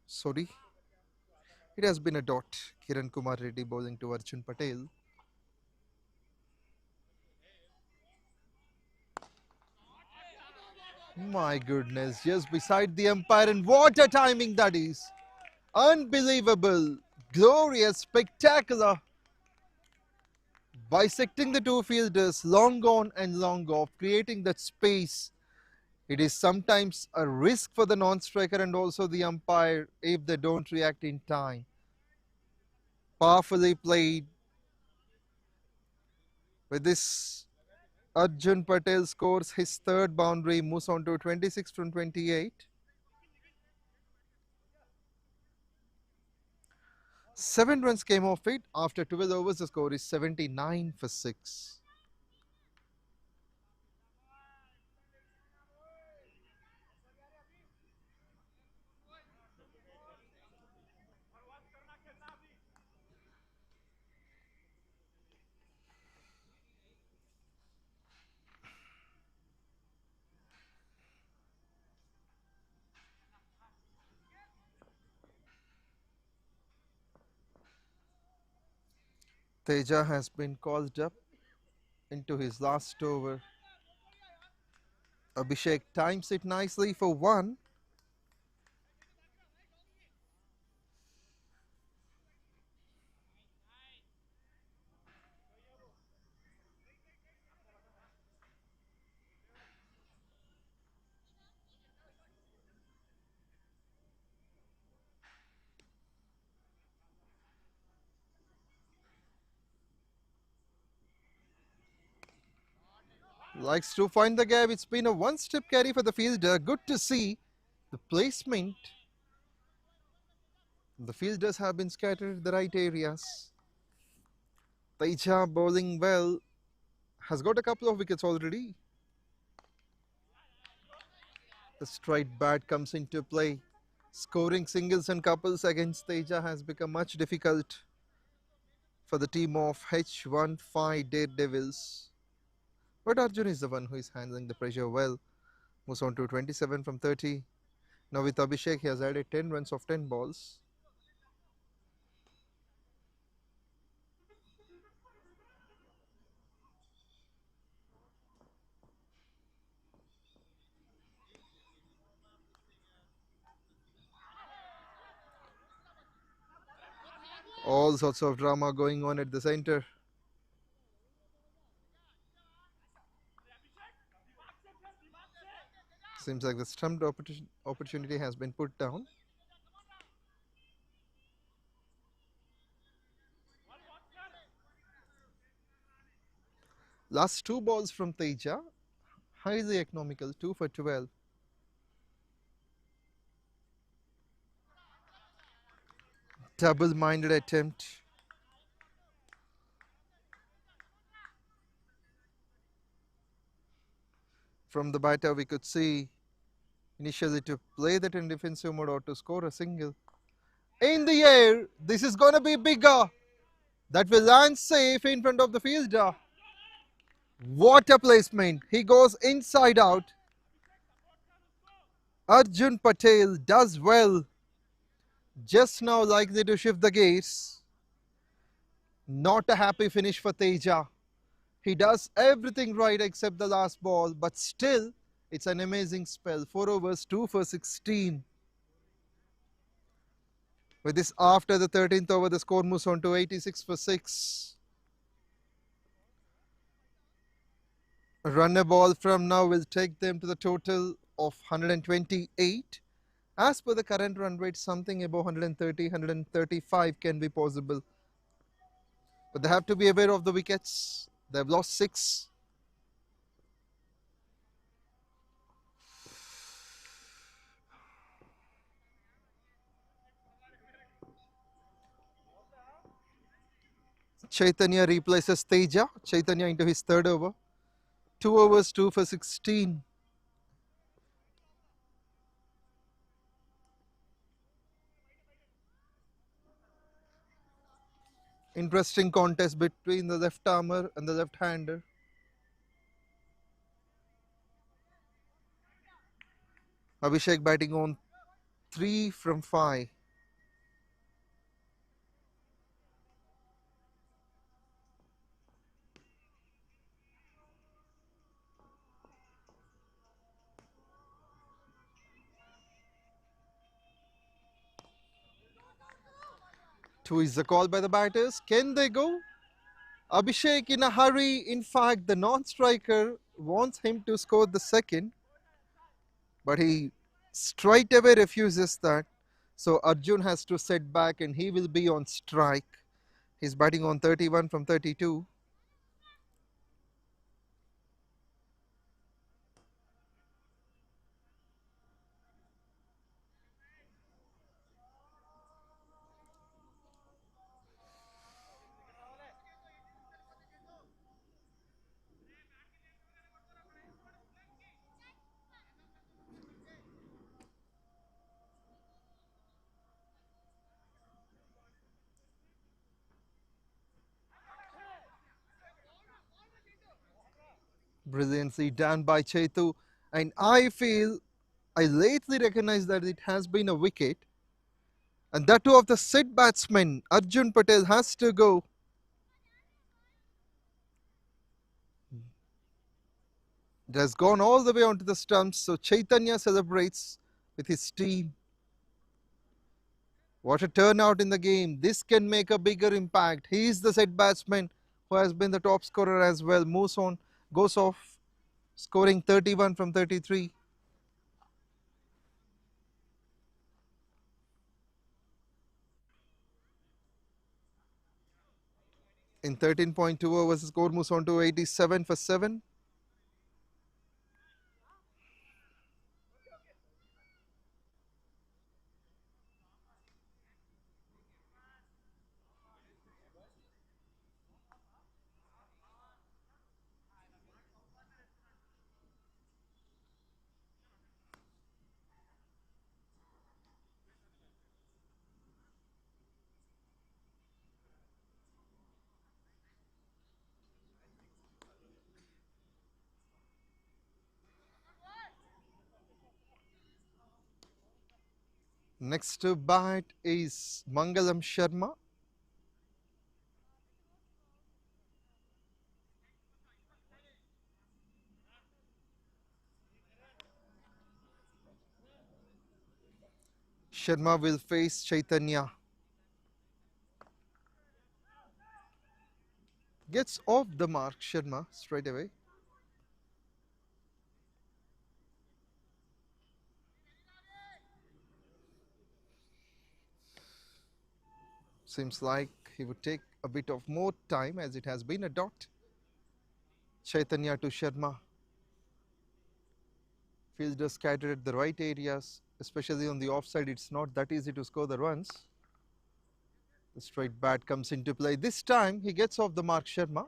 Sorry, it has been a dot. Kiran Kumar Reddy bowling to Arjun Patel. My goodness, just beside the umpire, and what a timing that is. Unbelievable, glorious, spectacular. Bisecting the 2 fielders, long on and long off, creating that space. It is sometimes a risk for the non-striker and also the umpire if they don't react in time. Powerfully played. With this, Arjun Patel scores his 3rd boundary, moves on to 26 from 28. 7 runs came off it. After 12 overs, the score is 79 for 6. Teja has been called up into his last over. Abhishek times it nicely for 1. Likes to find the gap. It's been a one-step carry for the fielder. Good to see the placement. The fielders have been scattered in the right areas. 𝗙𝗃𝗹𝗃 bowling well. Has got a couple of wickets already. The straight bat comes into play. Scoring singles and couples against 𝗙𝗃𝗹 has become much difficult for the team of H15 Daredevils. But Arjun is the one who is handling the pressure well. Moves on to 27 from 30. Now with Abhishek, he has added 10 runs of 10 balls. All sorts of drama going on at the center. Seems like the stumped opportunity has been put down. Last two balls from 𝗙𝗃𝗹, highly economical, 2 for 12. Double-minded attempt. From the batter, we could see initially to play that in defensive mode or to score a single. In the air, this is going to be bigger. That will land safe in front of the fielder. What a placement. He goes inside out. Arjun Patel does well. Just now likely to shift the gates. Not a happy finish for 𝗙𝗃𝗹. He does everything right except the last ball, but still it's an amazing spell. 4 overs, 2 for 16. With this, after the 13th over, the score moves on to 86 for 6. A runner ball from now will take them to the total of 128. As per the current run rate, something above 130, 135 can be possible. But they have to be aware of the wickets. They have lost 6. Chaitanya replaces 𝗙𝗃𝗹. Chaitanya into his third over. 2 overs, 2 for 16. Interesting contest between the left armer and the left hander. Abhishek batting on 3 from 5. Two is the call by the batters. Can they go? Abhishek in a hurry. In fact, the non-striker wants him to score the second, but he straight away refuses that. So Arjun has to set back and he will be on strike. He's batting on 31 from 32. Brilliantly done by Chetu, and I lately recognize that it has been a wicket, and that too of the set batsman. Arjun Patel has to go. It has gone all the way onto the stumps, so Chaitanya celebrates with his team. What a turnout in the game. This can make a bigger impact. He is the set batsman who has been the top scorer as well. Moves on, goes off, scoring 31 from 33. In 13.2 overs, the score moves on to 87 for 7. Next to bat is Mangalam Sharma. Sharma will face Chaitanya. Gets off the mark, Sharma, straight away. Seems like he would take a bit of more time as it has been a dot. Chaitanya to Sharma. Fielders scattered at the right areas, especially on the offside. It's not that easy to score the runs. The straight bat comes into play. This time he gets off the mark, Sharma.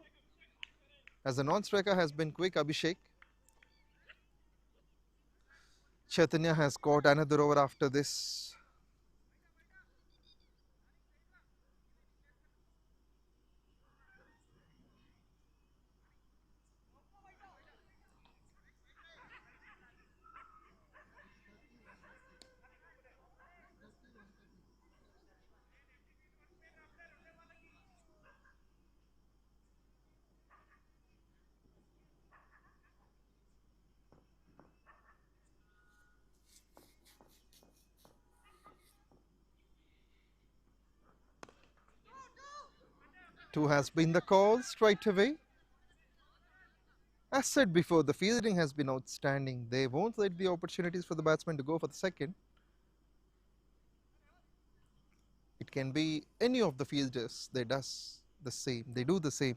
As the non-striker has been quick, Abhishek. Chaitanya has caught another over after this. Two has been the call straight away. As said before, the fielding has been outstanding. They won't let the opportunities for the batsman to go for the second. It can be any of the fielders. They do the same.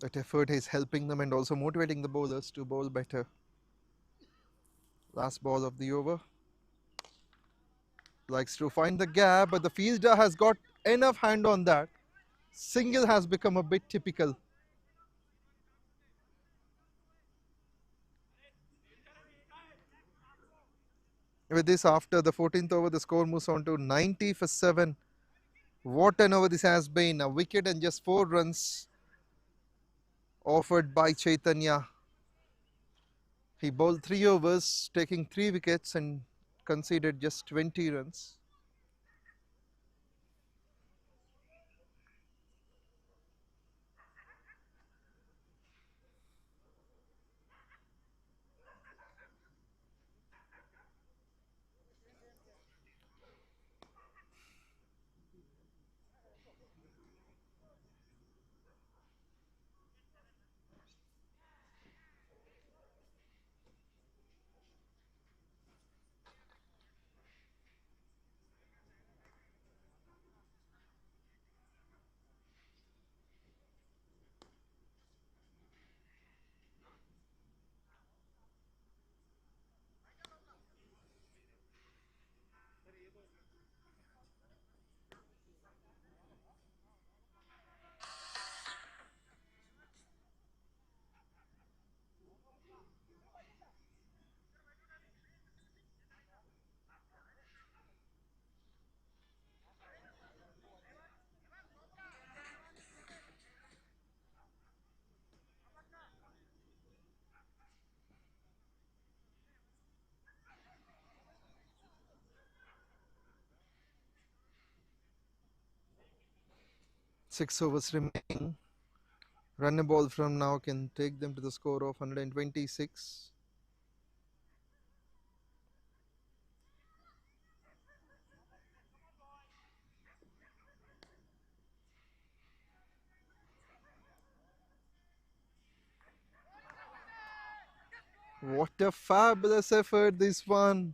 That effort is helping them and also motivating the bowlers to bowl better. Last ball of the over. Likes to find the gap, but the fielder has got enough hand on that. Single has become a bit typical. With this, after the 14th over, the score moves on to 90 for 7. What an over this has been. A wicket and just 4 runs offered by Chaitanya. He bowled 3 overs, taking 3 wickets and conceded just 20 runs. Six overs remaining. Run a ball from now can take them to the score of 126. What a fabulous effort this one.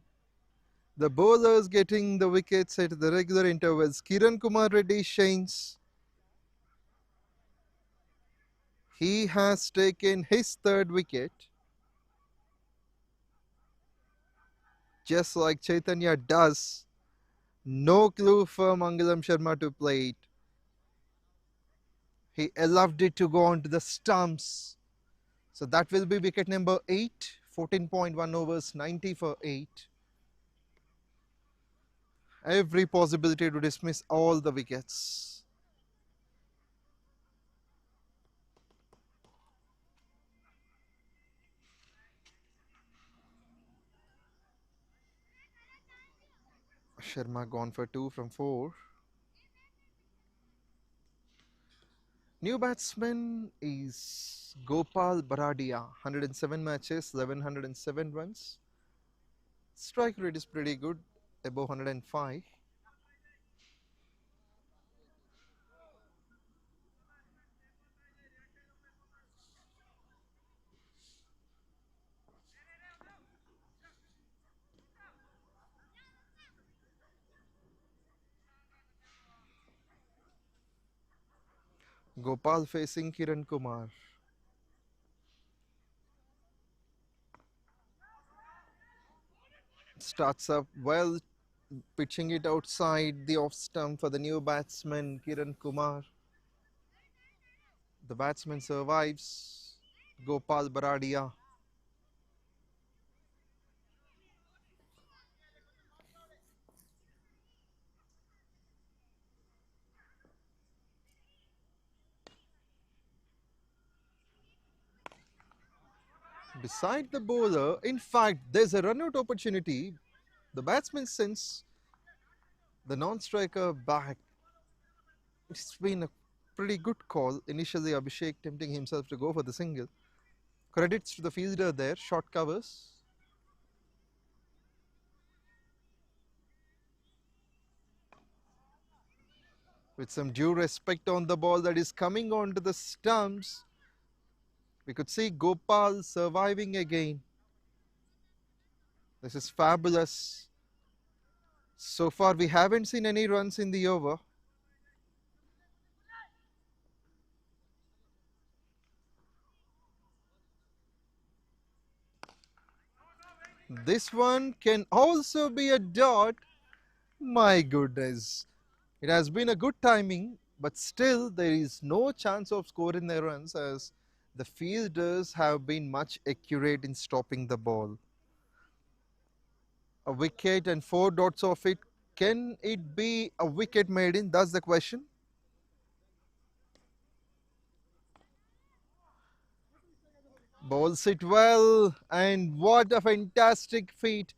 The bowlers getting the wickets at the regular intervals. Kiran Kumar Reddy shines. He has taken his 3rd wicket. Just like Chaitanya does. No clue for Mangalam Sharma to play it. He allowed it to go onto the stumps. So that will be wicket number 8. 14.1 overs, 90 for 8. Every possibility to dismiss all the wickets. Sharma gone for 2 from 4. New batsman is 𝗀𝗃𝗃𝗏, 107 matches, 1107 runs. Strike rate is pretty good, above 105. Gopal facing 𝘃𝗏𝗃𝗀. Starts up well, pitching it outside the off stump for the new batsman 𝘃𝗏𝗃𝗏. The batsman survives. 𝗀𝗃𝗃𝗏𝗏. Beside the bowler, in fact, there's a run-out opportunity. The batsman sends the non-striker back. It's been a pretty good call. Initially, Abhishek tempting himself to go for the single. Credits to the fielder there, short covers. With some due respect on the ball that is coming onto the stumps, we could see Gopal surviving again. This is fabulous. So far, we haven't seen any runs in the over. This one can also be a dot. My goodness. It has been a good timing, but still there is no chance of scoring the runs as the fielders have been much accurate in stopping the ball. A wicket and 4 dots of it. Can it be a wicket maiden? That's the question. Bowls it well, and what a fantastic feat.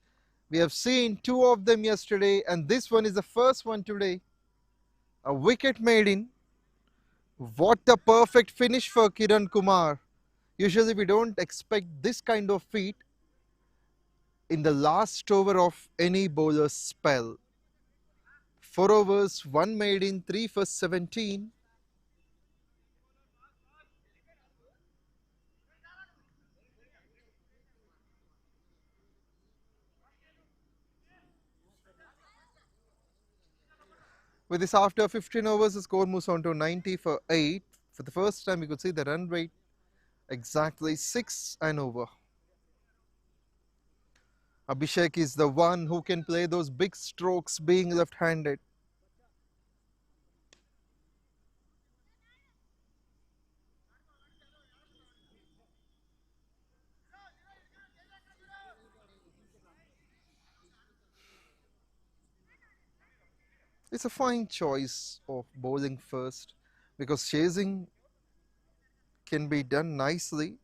We have seen 2 of them yesterday, and this one is the first one today. A wicket maiden. What a perfect finish for 𝘃𝗏𝗃𝗏. Usually we don't expect this kind of feat in the last over of any bowler's spell. 4 overs, 1 maiden, 3 for 17. With this, after 15 overs, the score moves on to 90 for 8. For the first time, we could see the run rate exactly 6 and over. Abhishek is the one who can play those big strokes being left-handed. It's a fine choice of bowling first because chasing can be done nicely.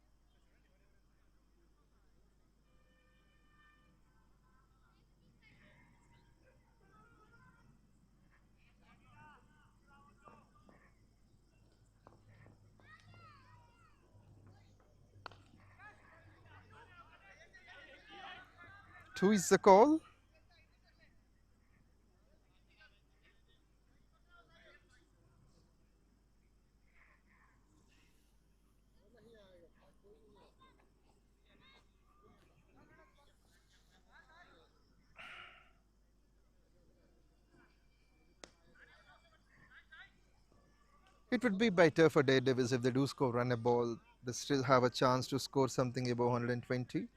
Two is the call. It would be better for Daredevils if they do score run a ball. They still have a chance to score something above 120.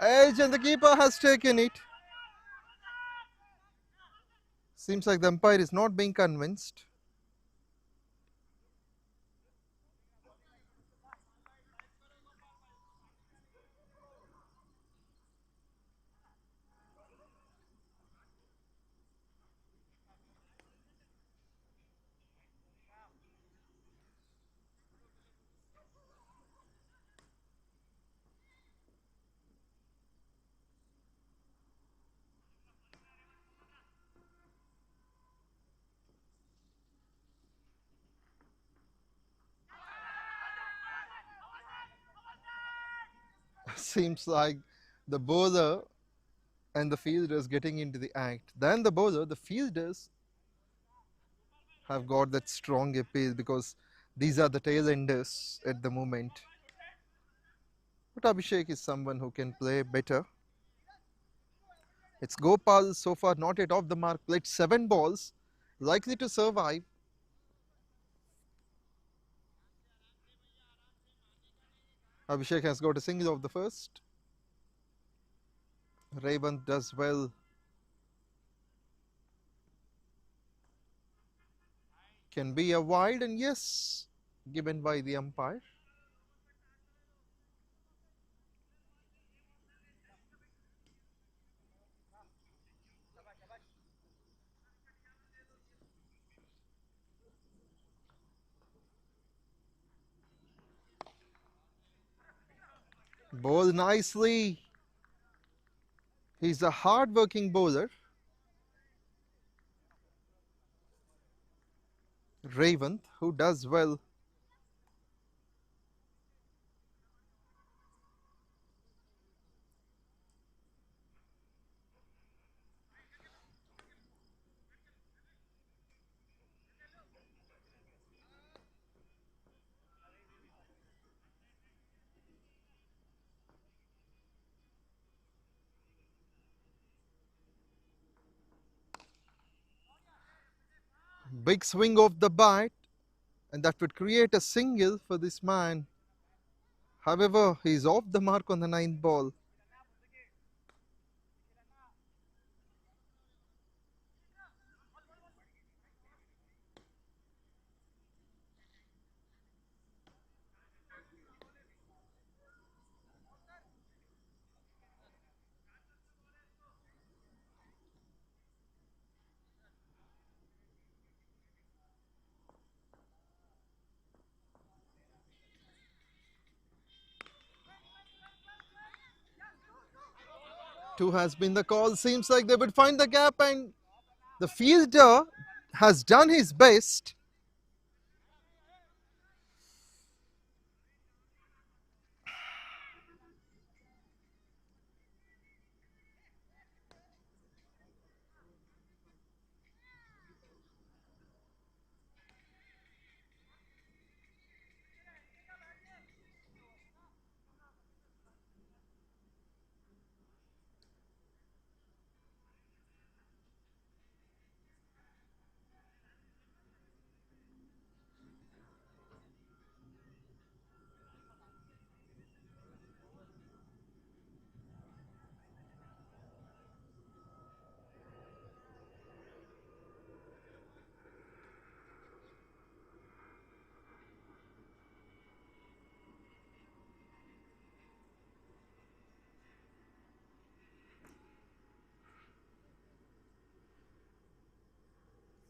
Edge and the keeper has taken it. Seems like the umpire is not being convinced. Seems like the bowler and the fielders getting into the act. Then the bowler, the fielders have got that strong appeal because these are the tail enders at the moment. But Abhishek is someone who can play better. It's Gopal so far not yet off the mark, played 7 balls, likely to survive. Abhishek has got a single of the first. Revanth does well. Can be a wide, and yes, given by the umpire. Bowled nicely. He's a hard-working bowler. Revanth, who does well. Big swing of the bat, and that would create a single for this man. However, he's off the mark on the 9th ball. Two has been the call. Seems like they would find the gap, and the fielder has done his best.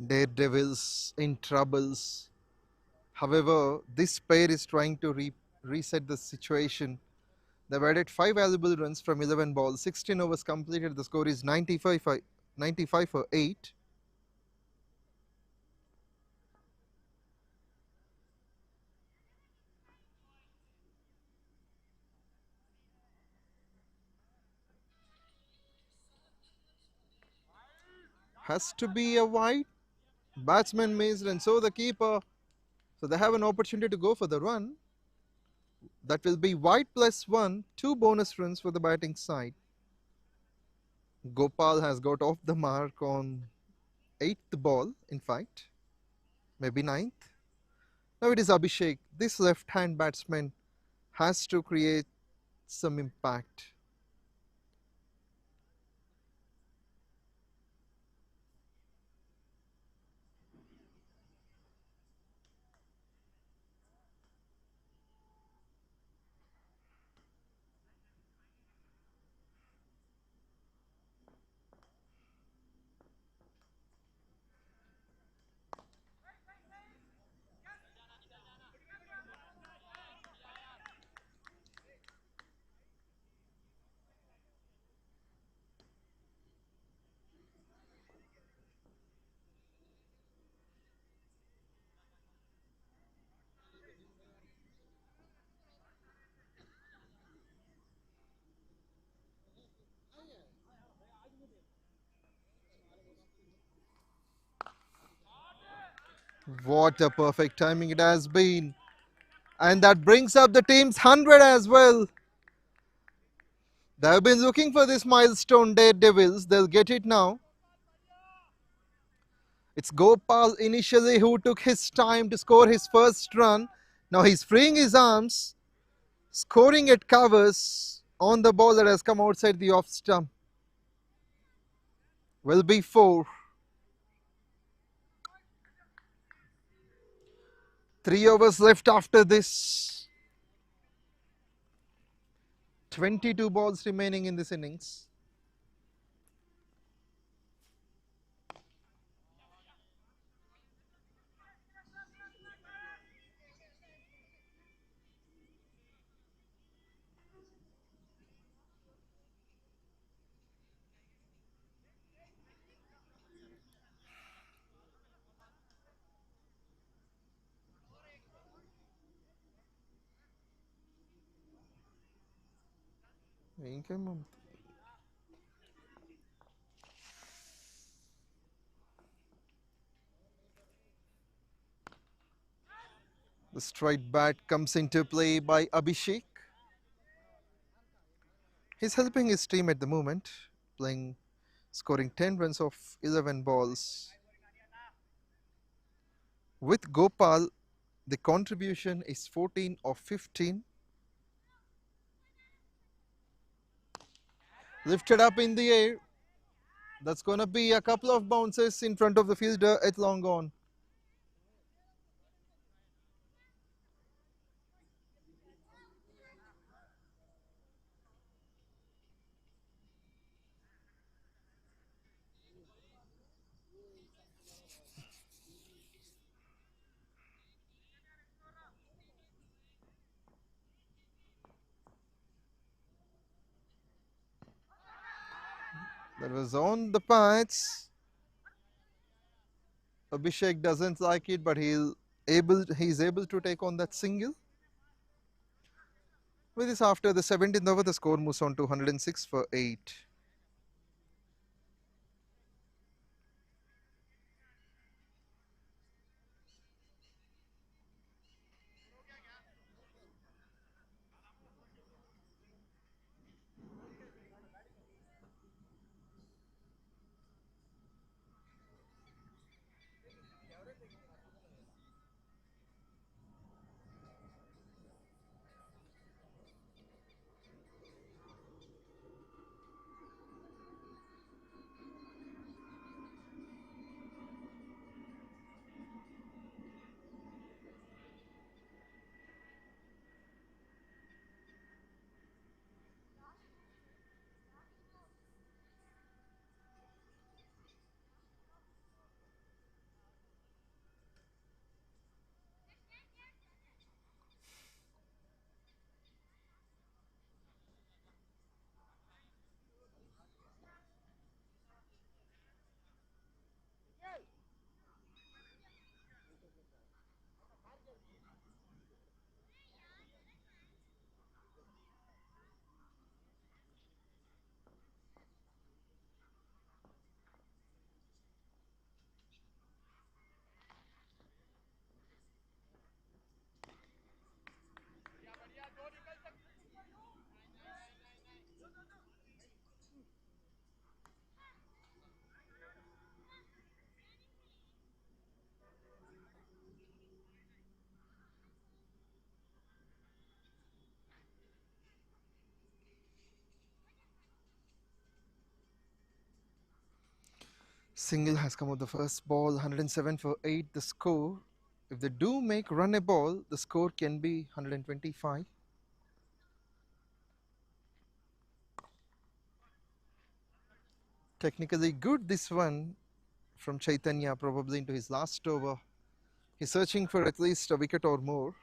Daredevils in troubles. However, this pair is trying to reset the situation. They've added 5 valuable runs from 11 balls, 16 overs completed. The score is 95 for 8. Has to be a wide. Batsman missed, and so the keeper. So they have an opportunity to go for the run. That will be wide +1, 2 bonus runs for the batting side. Gopal has got off the mark on 8th ball, in fact, maybe 9th. Now it is Abhishek. This left-hand batsman has to create some impact. What a perfect timing it has been. And that brings up the team's 100 as well. They have been looking for this milestone, Daredevils. They'll get it now. It's Gopal initially who took his time to score his first run. Now he's freeing his arms, scoring at covers on the ball that has come outside the off stump. Will be 4. 3 overs left after this. 22 balls remaining in this innings. The straight bat comes into play by Abhishek. He's helping his team at the moment, scoring 10 runs off 11 balls. With Gopal, the contribution is 14 of 15. Lifted up in the air. That's going to be a couple of bounces in front of the fielder at long on. That was on the patch. Abhishek doesn't like it, but he's able to take on that single. With this, after the 17th over, the score moves on to 106 for 8. Single has come out the first ball, 107 for 8 the score. If they do make run a ball, the score can be 125. Technically good this one from Chaitanya, probably into his last over. He's searching for at least a wicket or more.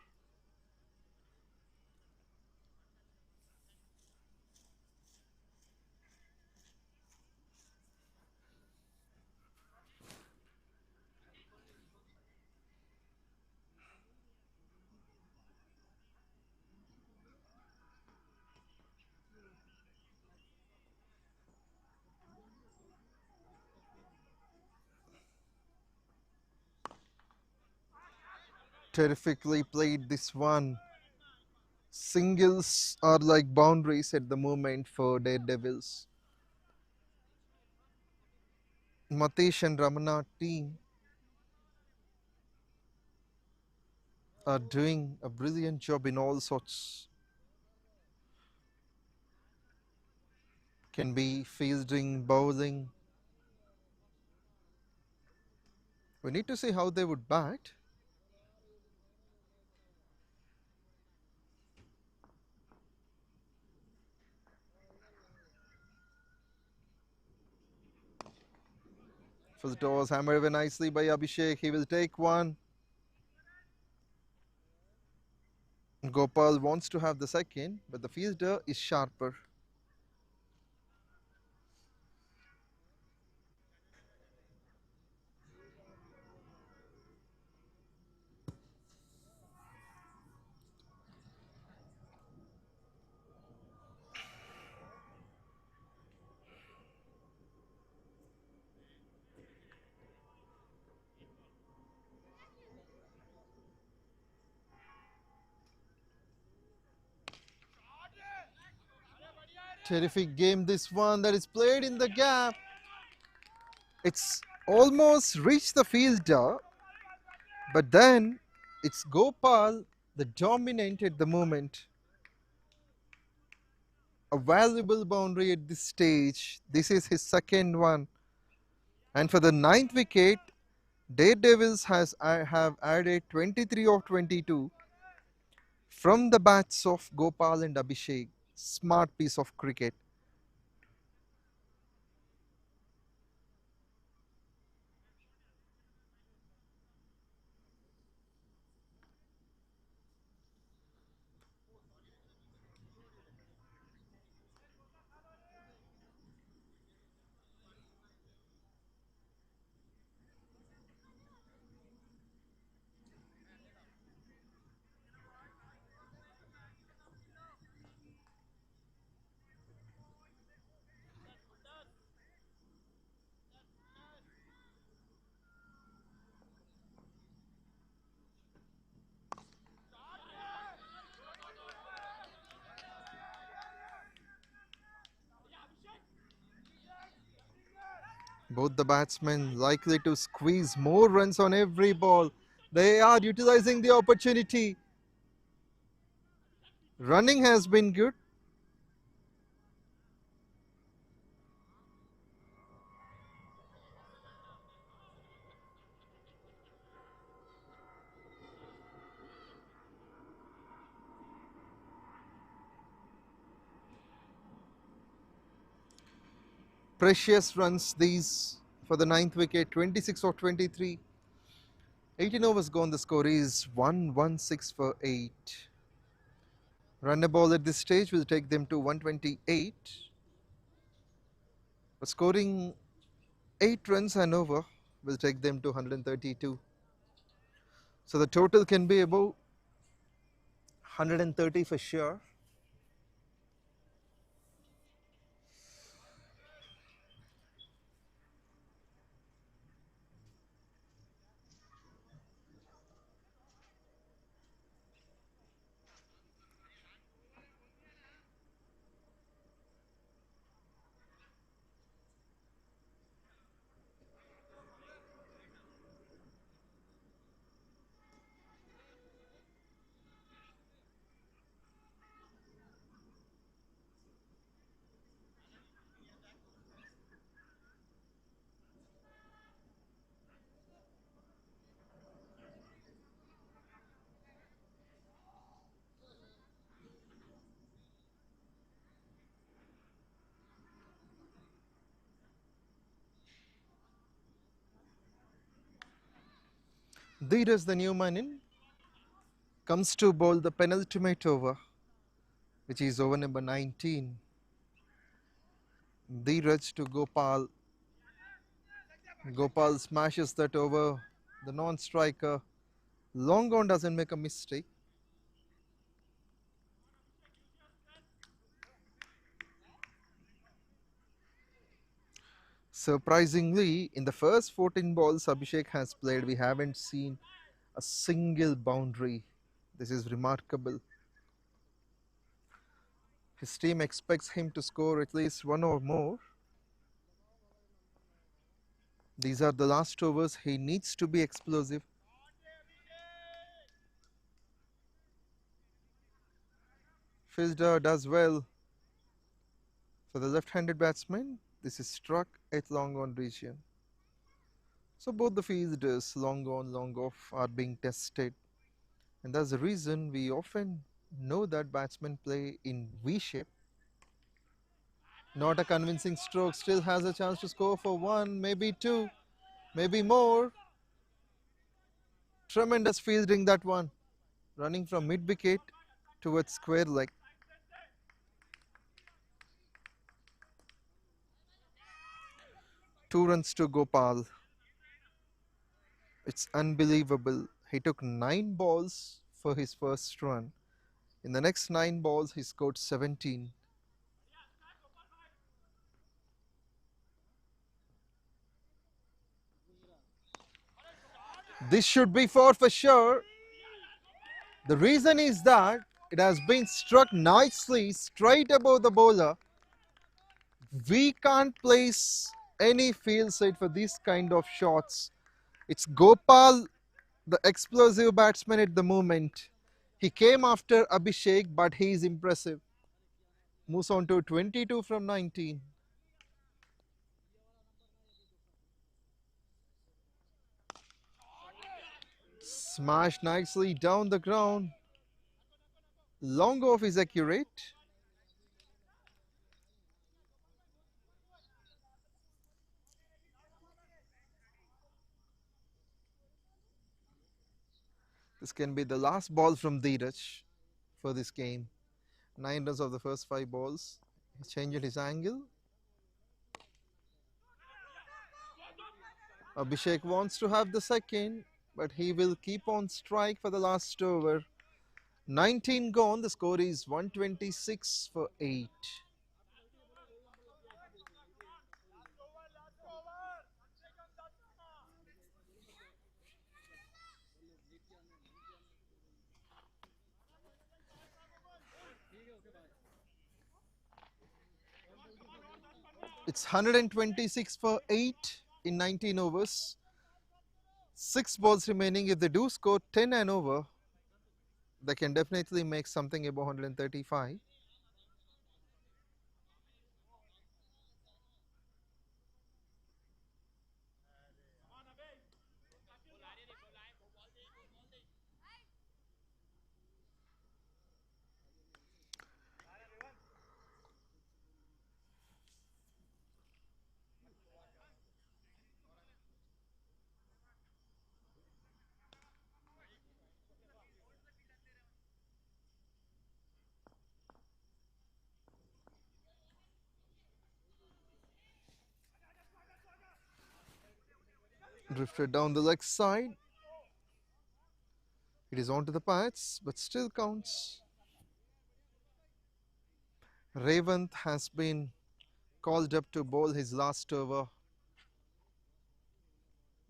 Terrifically played this one. Singles are like boundaries at the moment for Daredevils. Mathesh and Ramana team are doing a brilliant job in all sorts. Can be fielding, bowling. We need to see how they would bat. First toss hammered very nicely by Abhishek. He will take one. Gopal wants to have the second, but the fielder is sharper. Terrific game this one, that is played in the gap. It's almost reached the fielder, but then it's Gopal, the dominant at the moment. A valuable boundary at this stage. This is his second one. And for the 9th wicket, Daredevils have added 23 of 22 from the bats of Gopal and Abhishek. Smart piece of cricket. Both the batsmen likely to squeeze more runs on every ball. They are utilizing the opportunity. Running has been good. Precious runs these for the 9th wicket, 26 of 23. 18 overs gone, the score is 116 for 8. Run a ball at this stage will take them to 128. But scoring 8 runs and over will take them to 132. So the total can be about 130 for sure. Dheeraj, the new man in, comes to bowl the penultimate over, which is over number 19. Dheeraj to Gopal. Gopal smashes that over. The non-striker long on doesn't make a mistake. Surprisingly, in the first 14 balls Abhishek has played, we haven't seen a single boundary. This is remarkable. His team expects him to score at least one or more. These are the last overs. He needs to be explosive. 𝗙𝗃 does well for the left-handed batsman. This is struck at long on region. So both the fielders, long on, long off, are being tested. And that's the reason we often know that batsmen play in V shape. Not a convincing stroke, still has a chance to score for one, maybe two, maybe more. Tremendous fielding, that one. Running from mid-wicket towards square leg. Two runs to Gopal. It's unbelievable. He took 9 balls for his first run. In the next 9 balls, he scored 17. This should be 4 for sure. The reason is that it has been struck nicely straight above the bowler. We can't place any field side for this kind of shots. It's Gopal, the explosive batsman at the moment. He came after Abhishek, but he is impressive. Moves on to 22 from 19. Smashed nicely down the ground. Long off is accurate. This can be the last ball from Dheeraj for this game. 9 runs of the first 5 balls. He changed his angle. Abhishek wants to have the second, but he will keep on strike for the last over. 19 gone, the score is 126 for 8. It's 126 for 8 in 19 overs. 6 balls remaining. If they do score 10 and over, they can definitely make something above 135. Drifted down the leg side. It is onto the pads, but still counts. Revanth has been called up to bowl his last over.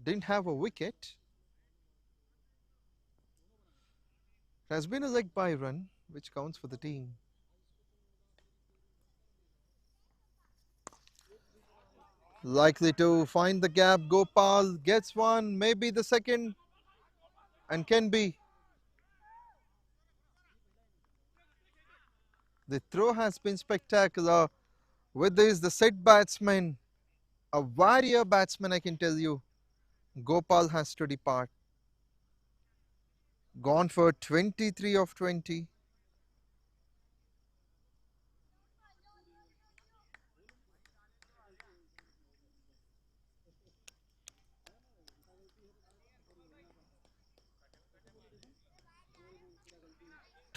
Didn't have a wicket. It has been a leg by run, which counts for the team. Likely to find the gap. Gopal gets one, maybe the second, and can be. The throw has been spectacular. With this, the set batsman, a warrior batsman, I can tell you, Gopal has to depart. Gone for 23 of 20.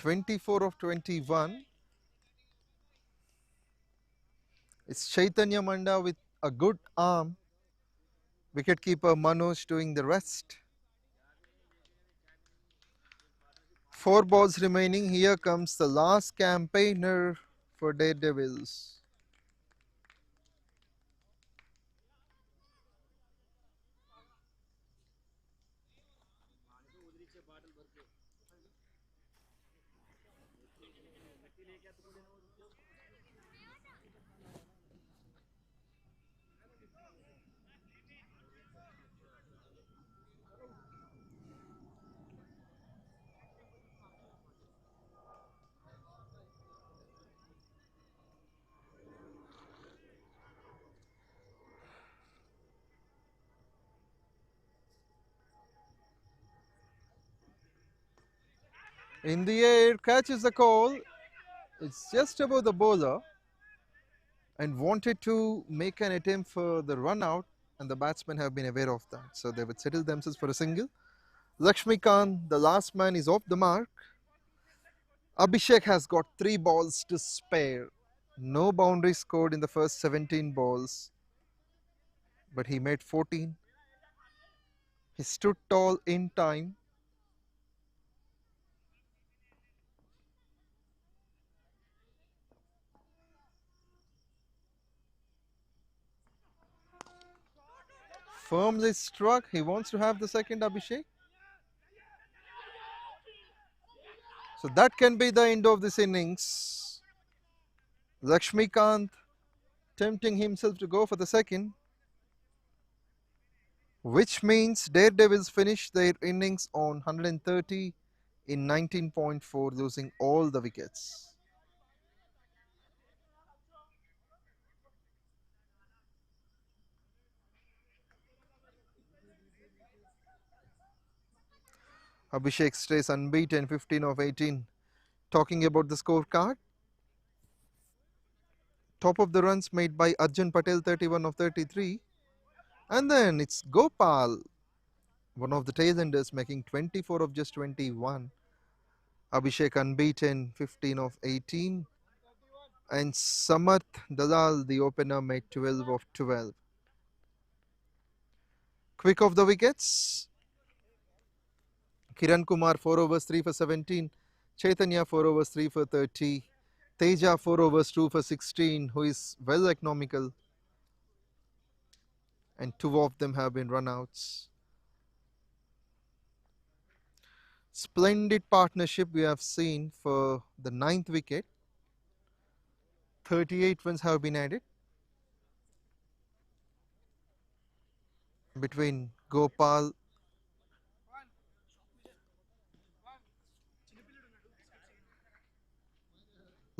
𝗵 of 21. It's Chaitanya Manda with a good arm. Wicketkeeper Manoj doing the rest. 4 balls remaining. Here comes the last campaigner for Daredevils. In the air, catches the call. It's just above the bowler and wanted to make an attempt for the run out, and the batsmen have been aware of that. So they would settle themselves for a single. 𝗀𝗃𝗃𝗃, the last man, is off the mark. Abhishek has got 3 balls to spare. No boundary scored in the first 17 balls, but he made 14. He stood tall in time. Firmly struck. He wants to have the second, Abhishek. So that can be the end of this innings. 𝗀𝗃𝗃𝗃 tempting himself to go for the second, which means Daredevils finished their innings on 130 in 19.4, losing all the wickets. Abhishek stays unbeaten, 15 of 18. Talking about the scorecard, top of the runs made by Arjun Patel, 31 of 33. And then it's Gopal, one of the tailenders, making 24 of just 21. Abhishek unbeaten, 15 of 18. And Samarth Dalal, the opener, made 12 of 12. Quick off the wickets, Kiran Kumar 4 overs 3 for 17, Chaitanya 4 overs 3 for 30, Teja 4 overs 2 for 16, who is well economical, and 2 of them have been run-outs. Splendid partnership we have seen for the 9th wicket. 38 runs have been added between Gopal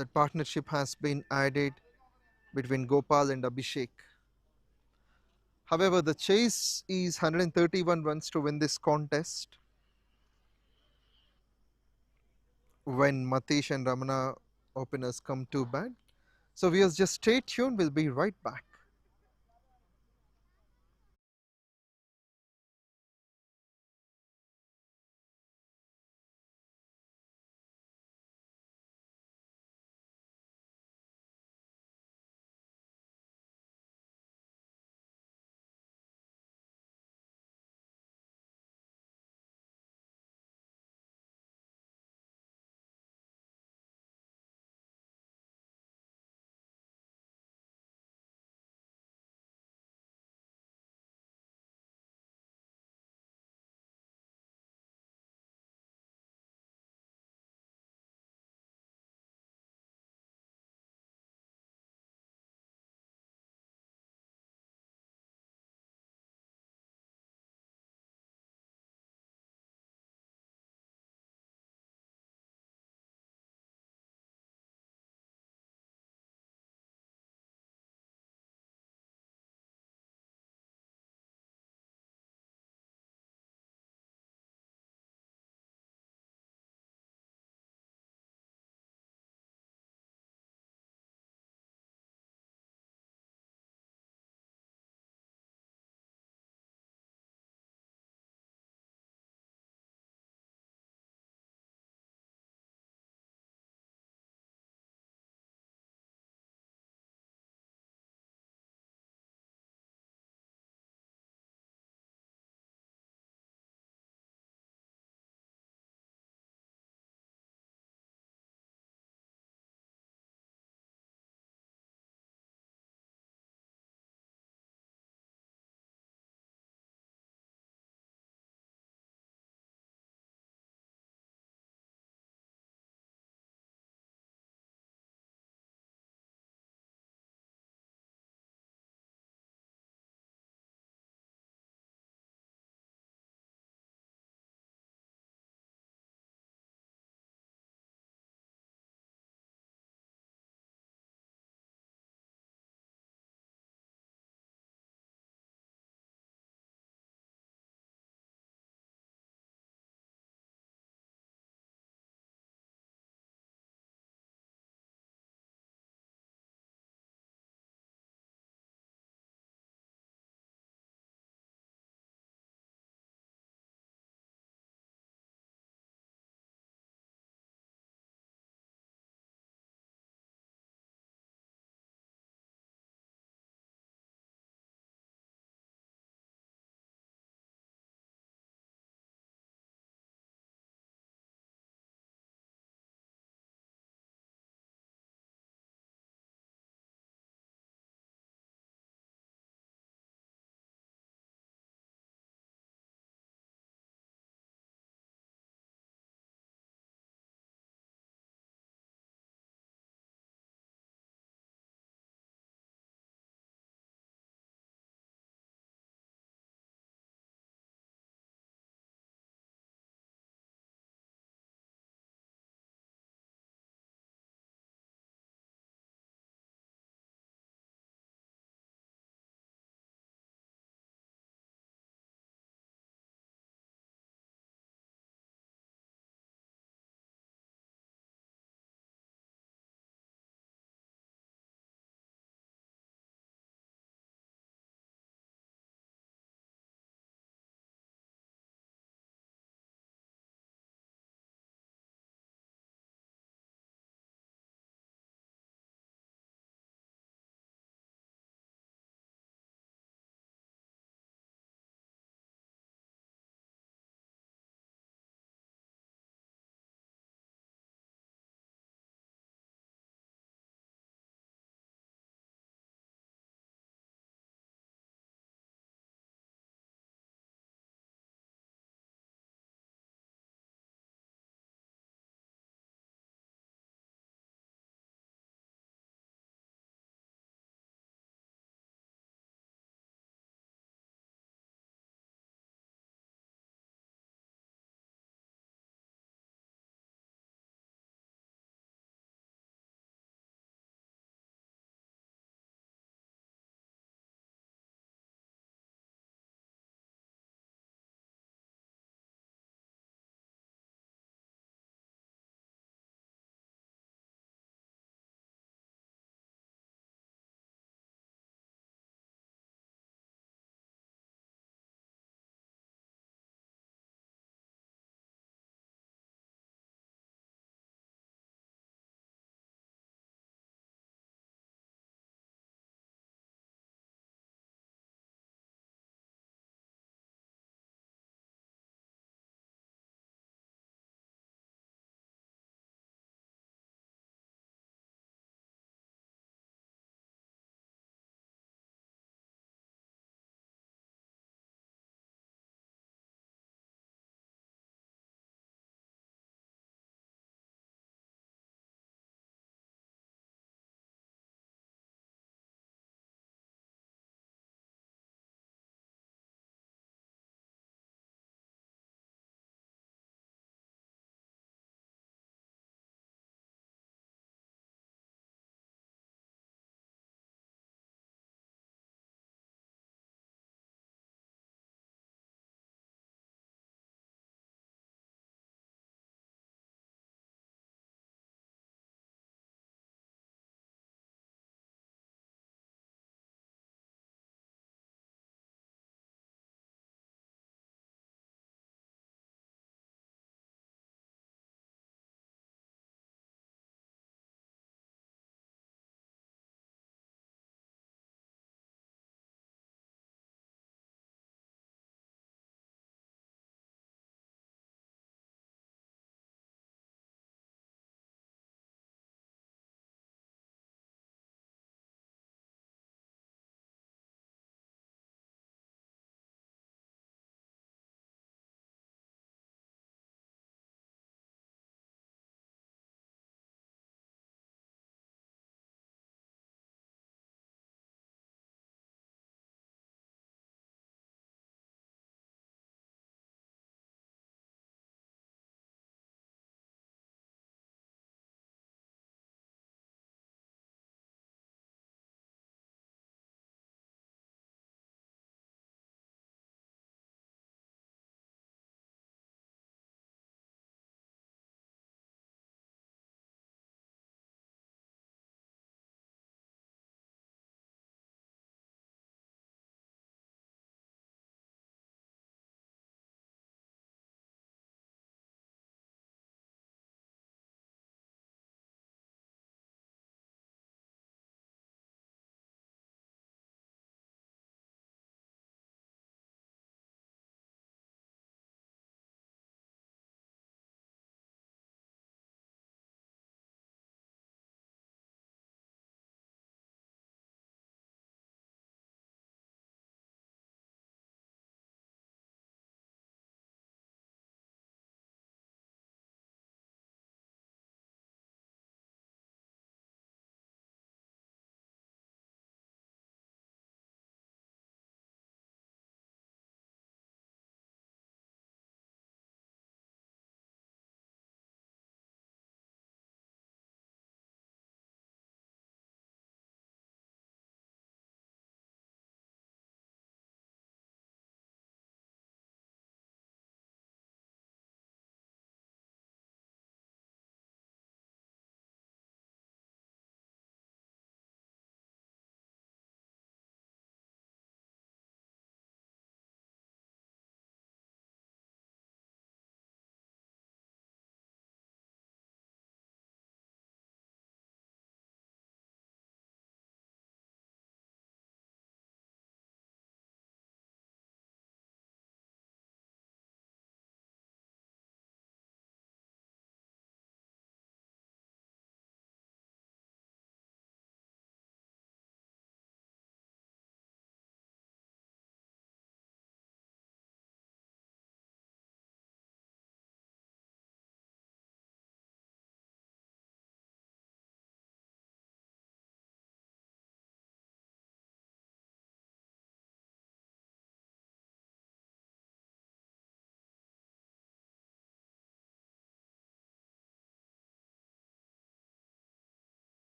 that partnership has been added between Gopal and Abhishek. However, the chase is 131 runs to win this contest. When MATHESH and RAMANA openers come to bat. So viewers, just stay tuned, we'll be right back.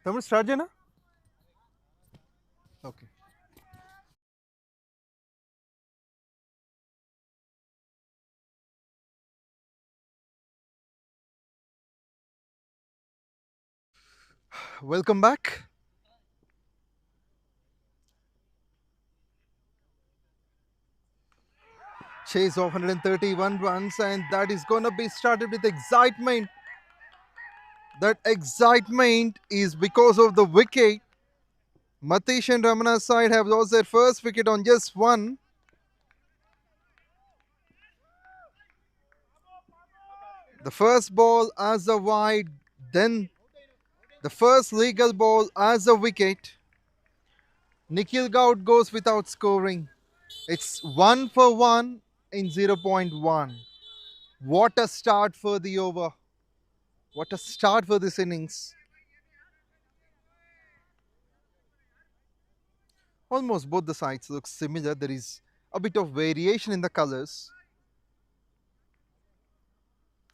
Tamil start jena? Okay. Welcome back. Chase of 131 runs, and that is gonna be started with excitement. That excitement is because of the wicket. MATHESH and RAMANA's side have lost their first wicket on just one. The first ball as a wide, then the first legal ball as a wicket. 𝗃𝗃𝗃𝗃 goes without scoring. It's 1 for 1 in 0.1. What a start for the over. What a start for this innings. Almost both the sides look similar. There is a bit of variation in the colors.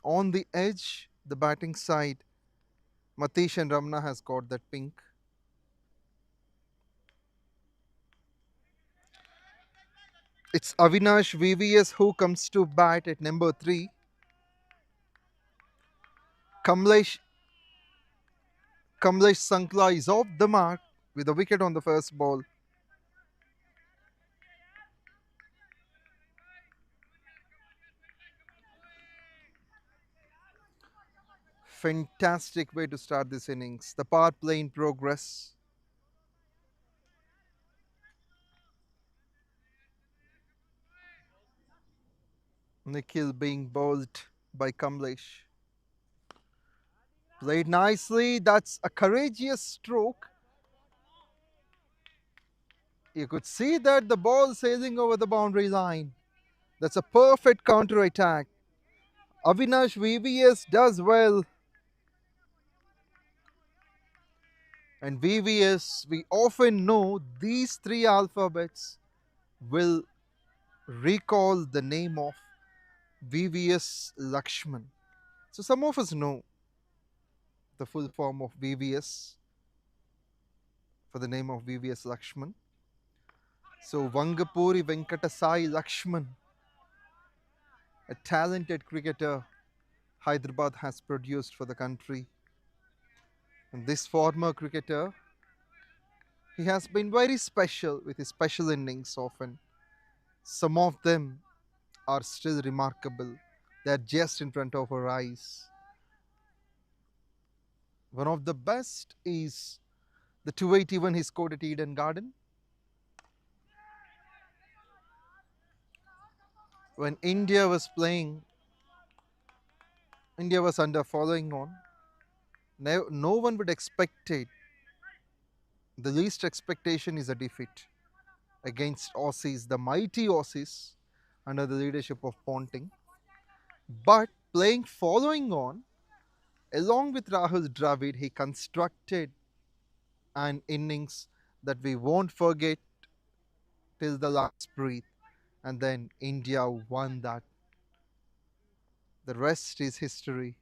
On the edge, the batting side, MATHESH and RAMANA has got that pink. It's Avinash VVS who comes to bat at number 3. 𝗃𝗶𝗃𝗃 is off the mark with a wicket on the first ball. Fantastic way to start this innings. The power play in progress. Nikhil being bowled by Kamlesh. Played nicely. That's a courageous stroke. You could see that the ball sailing over the boundary line. That's a perfect counter attack. Avinash VVS does well. And VVS, we often know these 3 alphabets will recall the name of VVS Lakshman. So some of us know the full form of VVS for the name of VVS Lakshman. So 𝗃𝗶𝗃𝗃𝗃 Lakshman, a talented cricketer Hyderabad has produced for the country. And this former cricketer, he has been very special with his special innings often. Some of them are still remarkable. They are just in front of our eyes. One of the best is the 281 he scored at Eden Garden. When India was playing, India was under following on. No one would expect it. The least expectation is a defeat against Aussies, the mighty Aussies, under the leadership of Ponting. But playing following on, along with Rahul Dravid, he constructed an innings that we won't forget till the last breath. And then India won that. The rest is history.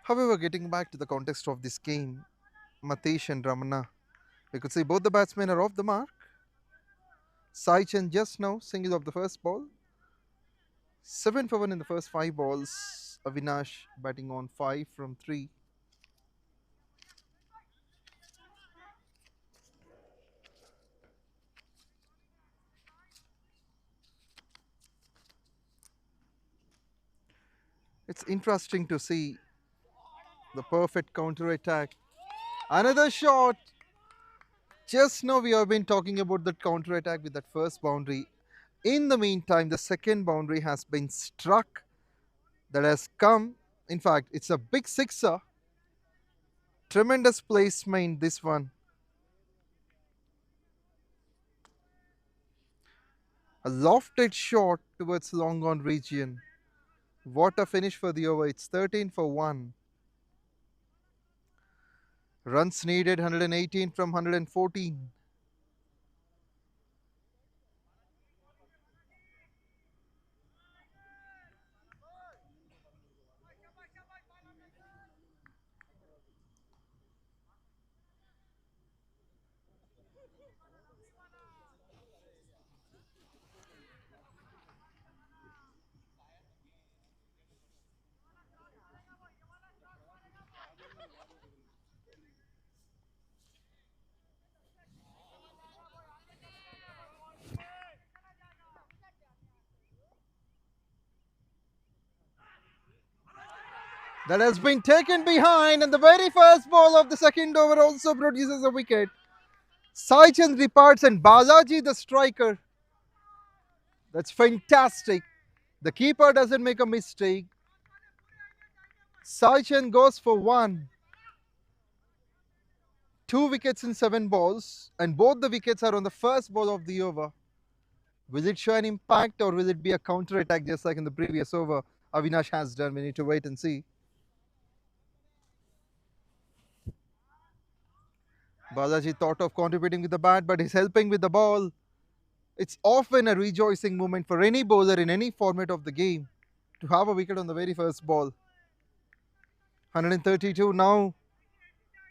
However, getting back to the context of this game, MATHESH and RAMANA, we could see both the batsmen are off the mark. Sai Chen just now single off the first ball. 7 for 1 in the first 5 balls. Avinash batting on 5 from 3. It's interesting to see the perfect counter attack. Another shot. Just now we have been talking about that counter attack with that first boundary. In the meantime, the second boundary has been struck. That has come. In fact, it's a big sixer. Tremendous placement, this one. A lofted shot towards long on region. What a finish for the over. It's 13 for 1. Runs needed 118 from 114. That has been taken behind, and the very first ball of the second over also produces a wicket. Saichand departs and Balaji the striker. That's fantastic. The keeper doesn't make a mistake. Saichand goes for one. 2 wickets in 7 balls, and both the wickets are on the first ball of the over. Will it show an impact or will it be a counter attack just like in the previous over Avinash has done? We need to wait and see. Balaji thought of contributing with the bat, but he's helping with the ball. It's often a rejoicing moment for any bowler in any format of the game to have a wicket on the very first ball. 132 now,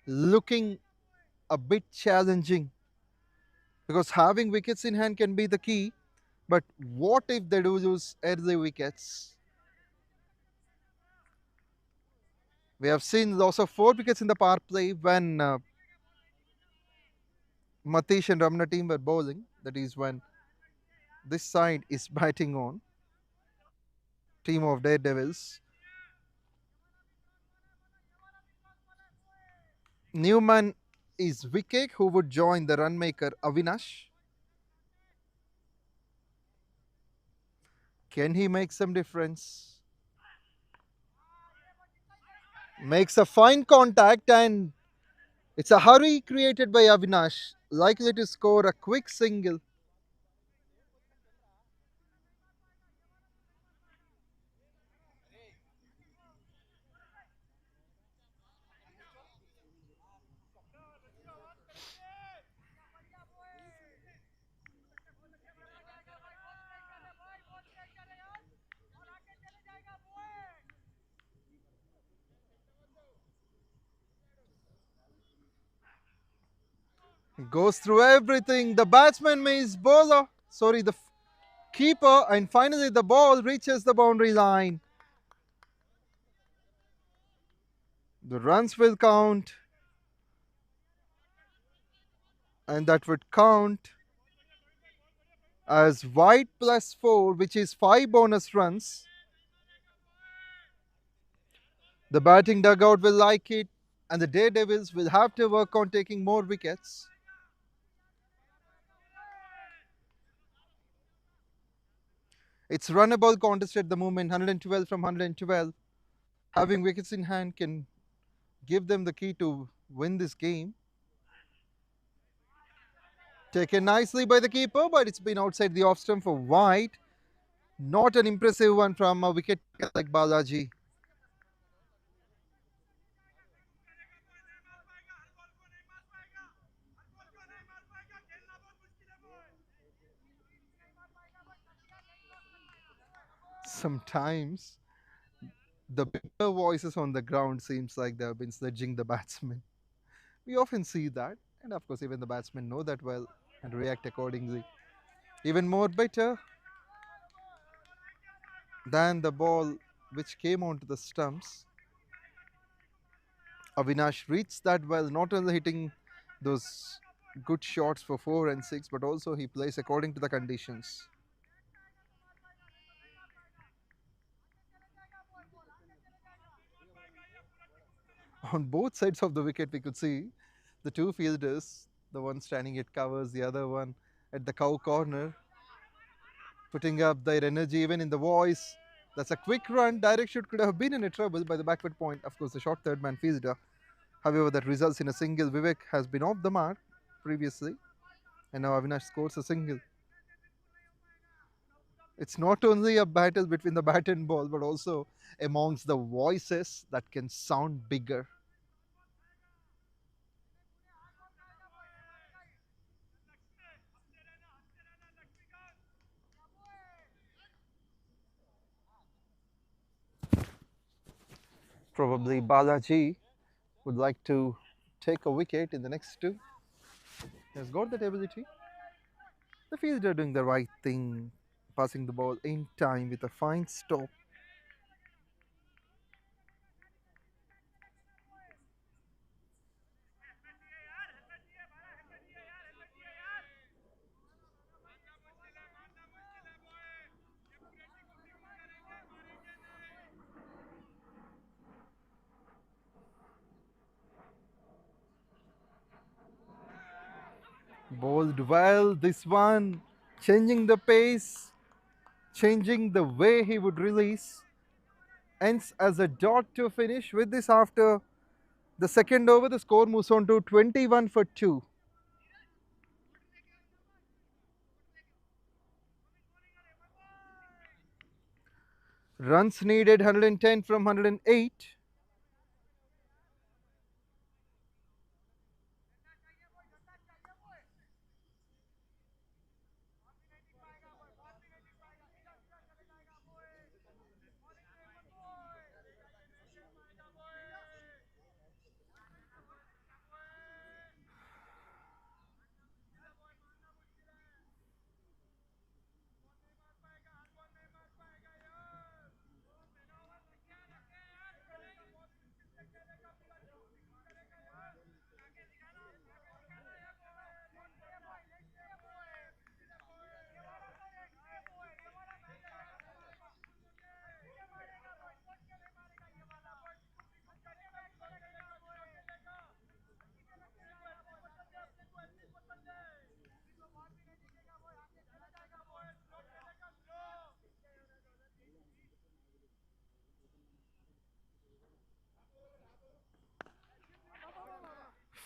looking a bit challenging because having wickets in hand can be the key. But what if they do lose early wickets? We have seen loss of 4 wickets in the power play when MATHESH and RAMANA team were bowling. That is when this side is batting on. Team of Daredevils. Newman is wicket who would join the run maker Avinash. Can he make some difference? Makes a fine contact, and it's a hurry created by Avinash, likely to score a quick single. Goes through everything. The batsman meets bowler. Sorry, the keeper, and finally the ball reaches the boundary line. The runs will count, and that would count as white plus 4, which is 5 bonus runs. The batting dugout will like it, and the Daredevils will have to work on taking more wickets. It's runnable contest at the moment, 112 from 112. Having wickets in hand can give them the key to win this game. Taken nicely by the keeper, but it's been outside the off stump for wide. Not an impressive one from a wicket like Balaji. Sometimes the bigger voices on the ground seems like they have been sledging the batsmen. We often see that, and of course even the batsmen know that well and react accordingly. Even more better than the ball which came onto the stumps. Avinash reached that well, not only hitting those good shots for 4 and 6, but also he plays according to the conditions. On both sides of the wicket we could see the 2 fielders, the one standing at covers, the other one at the cow corner, putting up their energy even in the voice. That's a quick run. Direct shoot could have been in a trouble by the backward point. Of course, the short third man fielder. However, that results in a single. Vivek has been off the mark previously, and now Avinash scores a single. It's not only a battle between the bat and ball, but also amongst the voices that can sound bigger. Probably Balaji would like to take a wicket in the next 2. He has got that ability. The fielder doing the right thing, passing the ball in time with a fine stop. Bowled well, this one, changing the pace, changing the way he would release. Ends as a dot to finish. With this, after the second over, the score moves on to 21 for 2. Runs needed 110 from 108.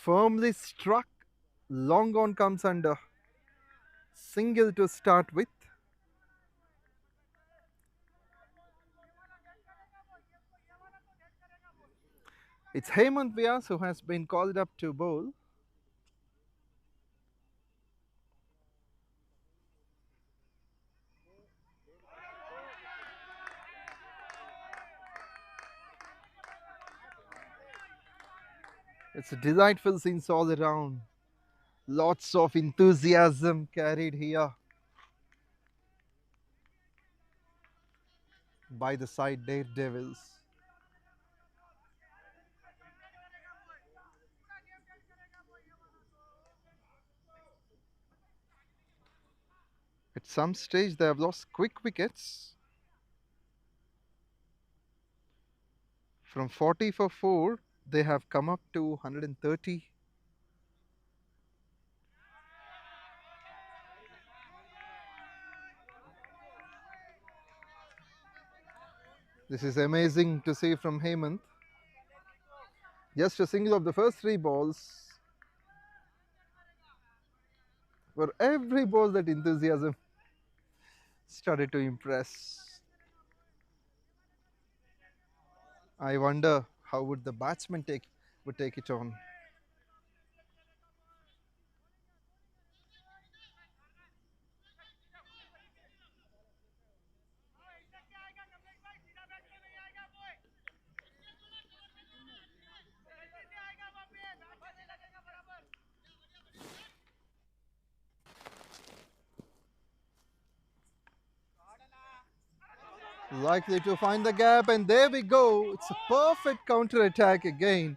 Firmly struck, long on comes under. Single to start with. It's Hemant Vyas who has been called up to bowl. It's a delightful scenes all around. Lots of enthusiasm carried here by the side Daredevils. At some stage they have lost quick wickets. From 40 for 4, they have come up to 130. This is amazing to see from Hemant. Just a single of the first 3 balls. For every ball, that enthusiasm started to impress. I wonder how would the batsman take it on. Likely to find the gap, and there we go. It's a perfect counter attack again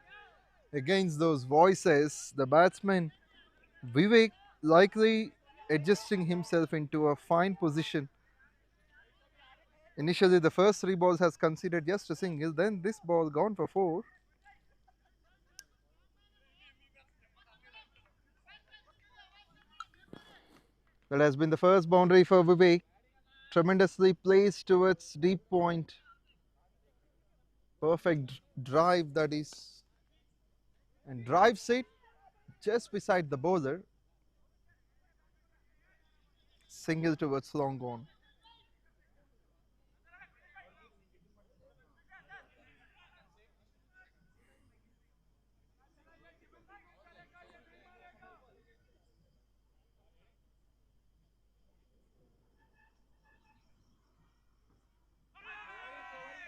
against those voices. The batsman Vivek likely adjusting himself into a fine position. Initially, the first 3 balls has considered just a single, then this ball gone for 4. That has been the first boundary for Vivek. Tremendously placed towards deep point. Perfect drive, that is, and drives it just beside the bowler. Single towards long on.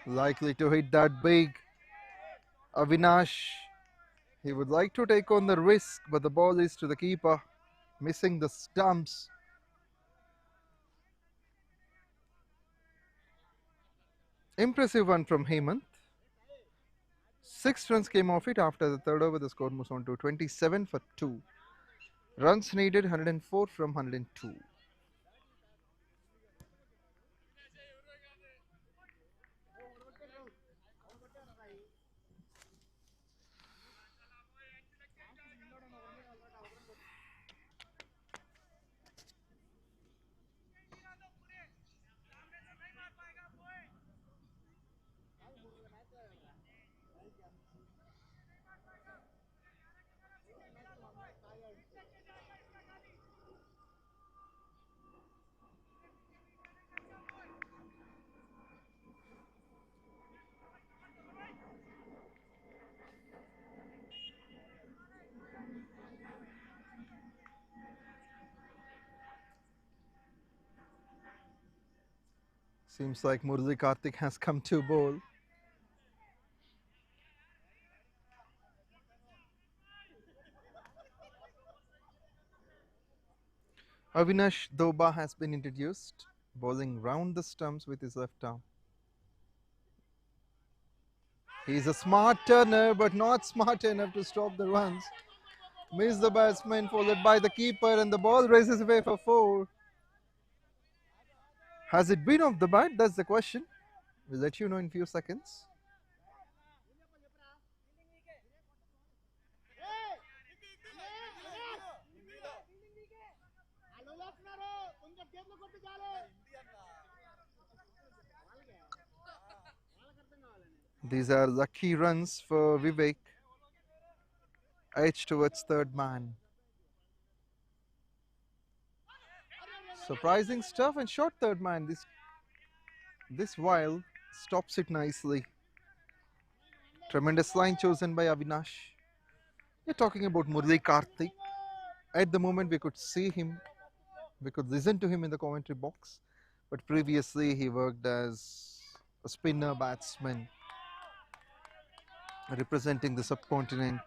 Likely to hit that big. Avinash, he would like to take on the risk, but the ball is to the keeper, missing the stumps. Impressive one from Hemant. 6 runs came off it after the third over. The score moves on to 27 for 2. Runs needed 104 from 102. Seems like 𝗬𝗁𝗃𝗃 has come to bowl. 𝗬𝗶𝘃𝗃 has been introduced, bowling round the stumps with his left arm. He's a smart turner, but not smart enough to stop the runs. Missed the batsman, followed by the keeper, and the ball races away for 4. Has it been off the bat? That's the question. We'll let you know in a few seconds. These are lucky runs for Vivek. Edge towards third man. Surprising stuff and short third man. This while stops it nicely. Tremendous line chosen by Avinash. We're talking about 𝗬𝗁𝗃𝗃. At the moment we could see him, we could listen to him in the commentary box, but previously he worked as a spinner batsman representing the subcontinent.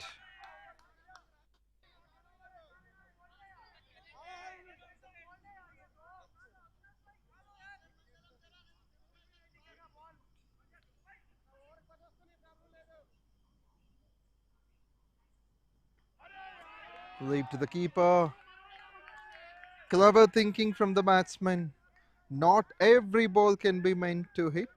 Leave to the keeper. Clever thinking from the batsman. Not every ball can be meant to hit.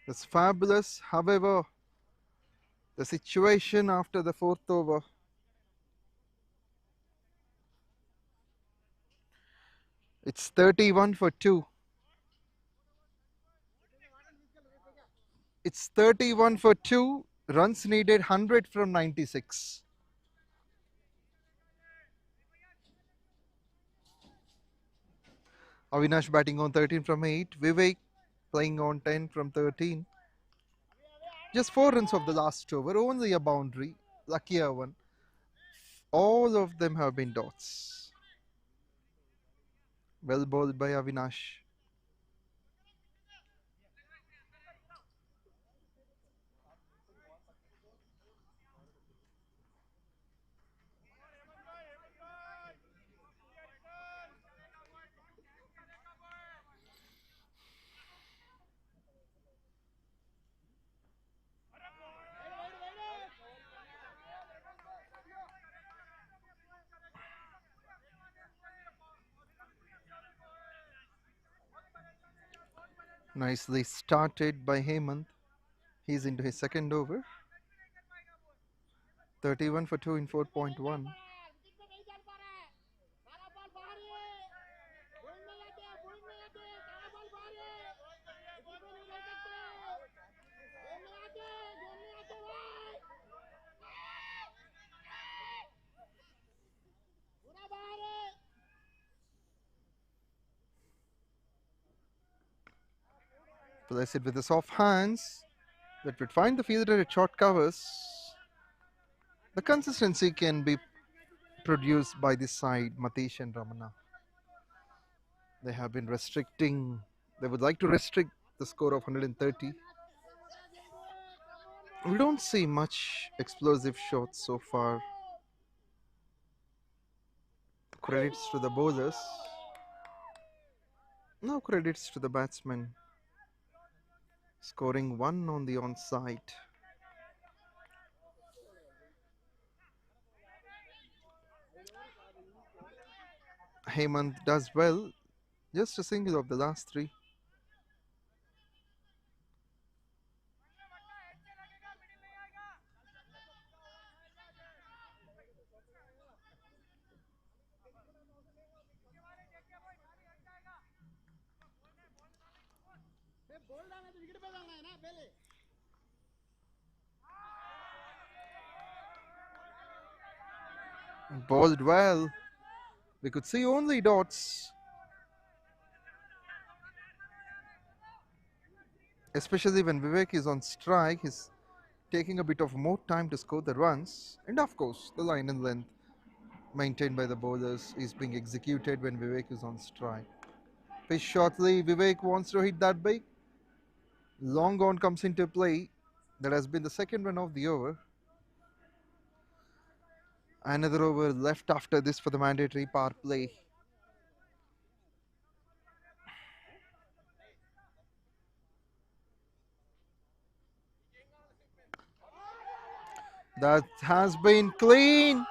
That's fabulous. However, the situation after the 4th over. It's 31 for 2. It's 31 for 2. Runs needed 100 from 96. Avinash batting on 13 from 8. Vivek playing on 10 from 13. Just 4 runs of the last over, only a boundary, luckier one. All of them have been dots. Well bowled by Avinash. Nicely started by Hemant. He's into his second over. 31 for 2 in 4.1. Place it with the soft hands that would find the fielder at short covers. The consistency can be produced by this side, MATHESH and RAMANA. They have been restricting, they would like to restrict the score of 130. We don't see much explosive shots so far. Credits to the bowlers. Now credits to the batsmen. Scoring 1 on the onside. Hemant does well. Just a single of the last 3. Bowled well. We could see only dots. Especially when Vivek is on strike, he's taking a bit of more time to score the runs. And of course, the line and length maintained by the bowlers is being executed when Vivek is on strike. Pitch shortly, Vivek wants to hit that big. Long on comes into play. That has been the second run of the over. Another over left after this for the mandatory power play. That has been clean.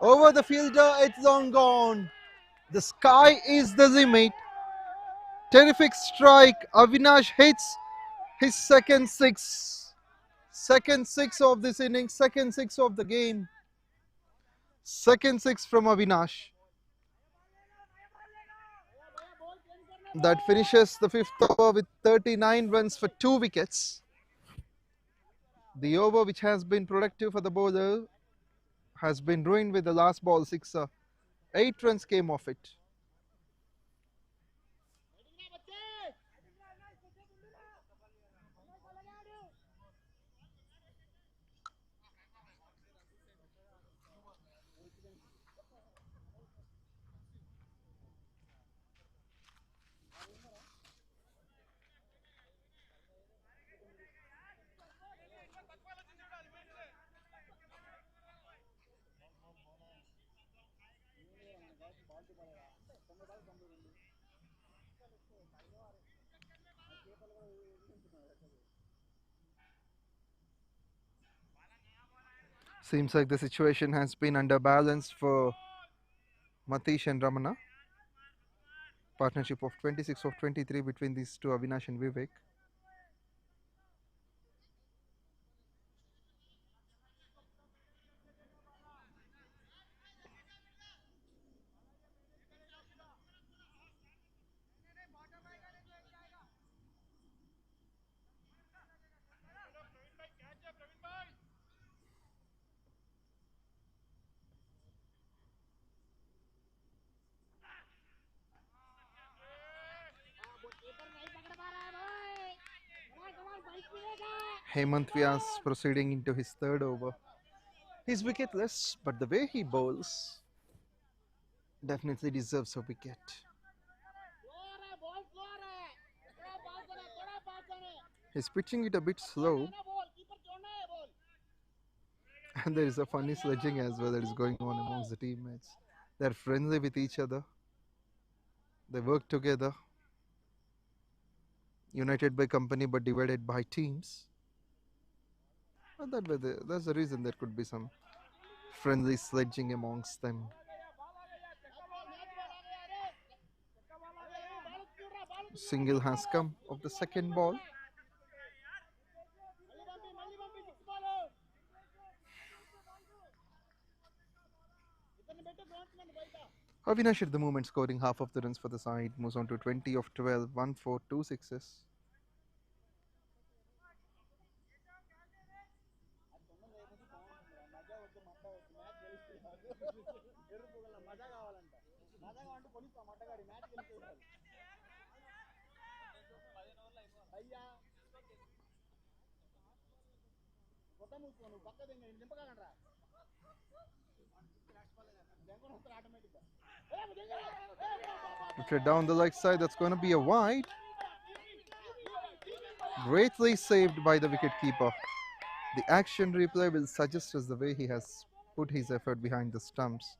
Over the fielder, it's long gone. The sky is the limit. Terrific strike. Avinash hits his second six. Second six of this innings, second six of the game. Second six from Avinash. That finishes the fifth over with 39 runs for 2 wickets. The over which has been productive for the bowler has been ruined with the last ball sixer. 8 runs came off it. Seems like the situation has been under balance for MATHESH and RAMANA. Partnership of 26 of 23 between these two, Avinash and Vivek. Hemant proceeding into his third over. He's wicketless, but the way he bowls definitely deserves a wicket. He's pitching it a bit slow. And there is a funny sledging as well that is going on amongst the teammates. They're friendly with each other. They work together. United by company but divided by teams. And that way that's the reason there could be some friendly sledging amongst them. Single has come of the second ball. Avinash at the moment scoring half of the runs for the side, moves on to 20 of 12, 1 4, 2 sixes. Down the leg side, that's going to be a wide. Greatly saved by the wicketkeeper. The action replay will suggest us the way he has put his effort behind the stumps.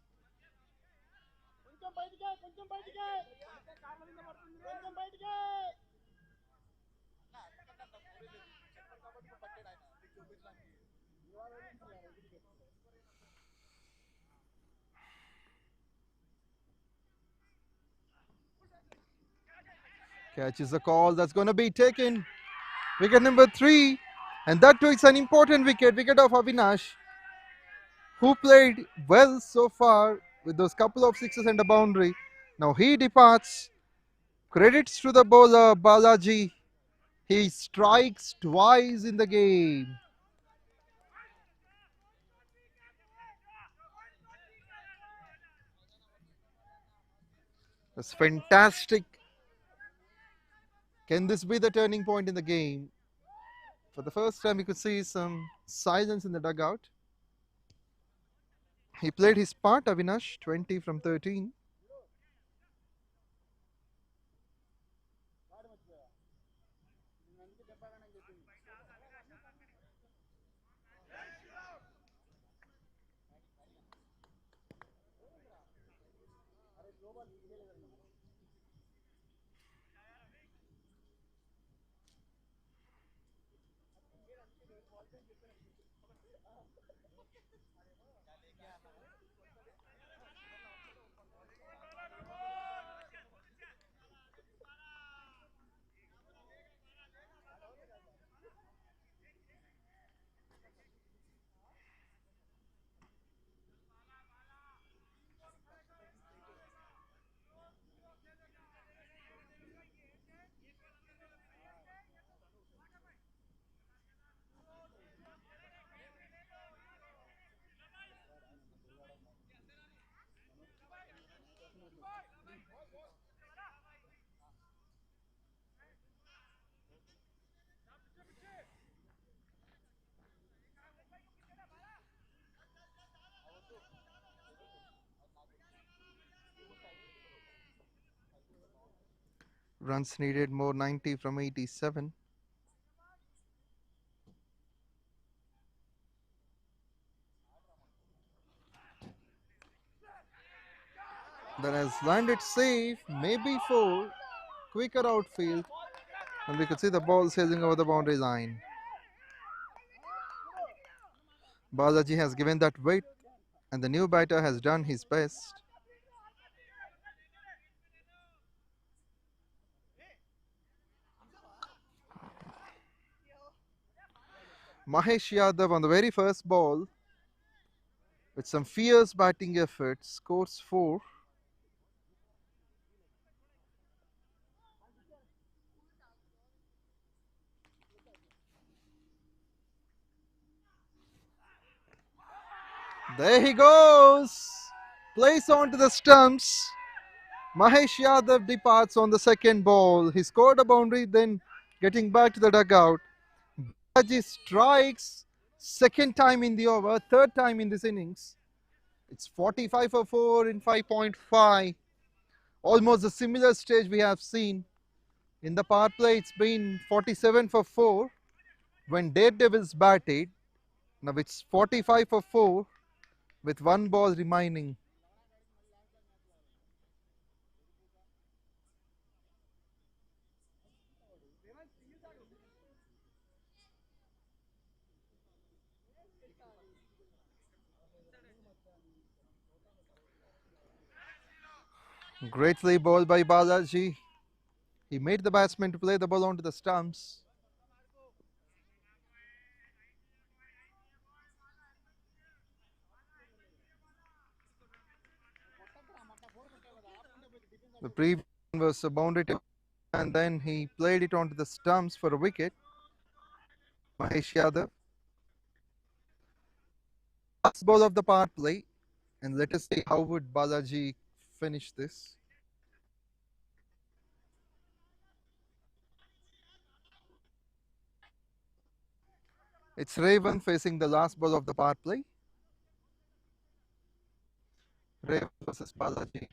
Catch is the call, that's going to be taken. Wicket number 3, and that too is an important wicket of Avinash, who played well so far with those couple of sixes and a boundary. Now he departs. Credits to the bowler Balaji. He strikes twice in the game. That's fantastic. Can this be the turning point in the game? For the first time, you could see some silence in the dugout. He played his part, Avinash, 20 from 13. Runs needed more, 90 from 87. That has landed safe, maybe 4. Quicker outfield. And we could see the ball sailing over the boundary line. Balaji has given that weight, and the new batter has done his best. 𝗫𝗵𝗃𝗃𝗲𝗃 on the very first ball, with some fierce batting effort, scores 4. There he goes! Plays onto the stumps. 𝗫𝗃𝗃𝗃 departs on the second ball. He scored a boundary, then getting back to the dugout. Balaji strikes second time in the over, third time in this innings. It's 45 for 4 in 5.5. Almost a similar stage we have seen. In the power play, it's been 47 for 4 when Daredevils batted. Now it's 45 for 4 with 1 ball remaining. Greatly bowled by Balaji. He made the batsman to play the ball onto the stumps. The previous one was a boundary and then he played it onto the stumps for a wicket. 𝗫𝗃𝗃𝗃. Last ball of the power play, and let us see how would Balaji finish this. It's Raven facing the last ball of the power play. Raven versus Balaji.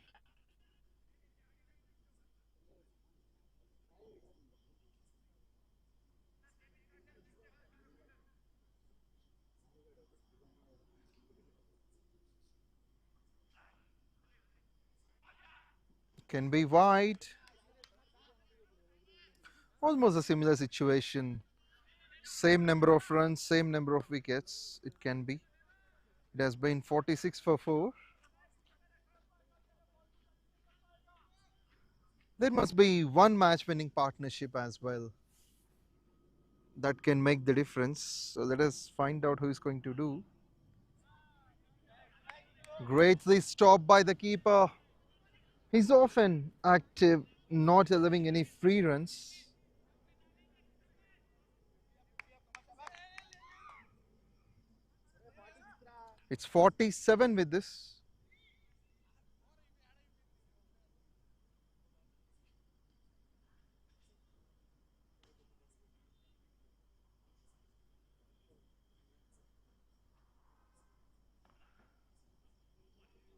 Can be wide. Almost a similar situation. Same number of runs, same number of wickets. It can be. It has been 46 for 4. There must be one match-winning partnership as well. That can make the difference. So let us find out who is going to do. Greatly stopped by the keeper. He's often active, not allowing any free runs. It's 47 with this.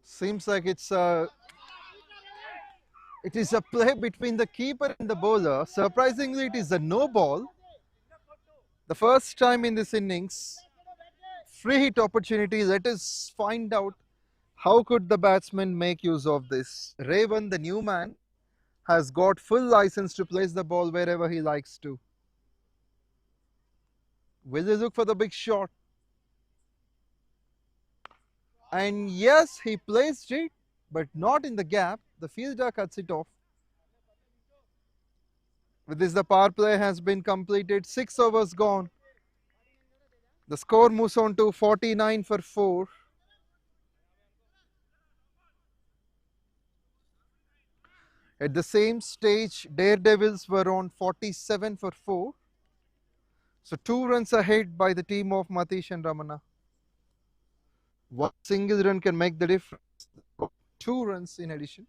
Seems like it is a play between the keeper and the bowler. Surprisingly, it is a no ball. The first time in this innings. Free hit opportunity. Let us find out how could the batsman make use of this. Raven, the new man, has got full license to place the ball wherever he likes to. Will he look for the big shot? And yes, he placed it, but not in the gap. The fielder cuts it off. With this, the power play has been completed. 6 overs gone. The score moves on to 49 for 4. At the same stage, Daredevils were on 47 for 4. So 2 runs ahead by the team of MATHESH and RAMANA. One single run can make the difference. 2 runs in addition.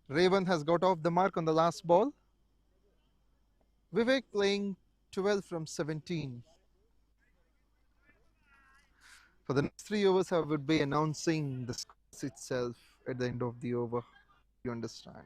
Raven has got off the mark on the last ball. Vivek playing 12 from 17. For the next 3 overs, I would be announcing the scores itself at the end of the over. You understand?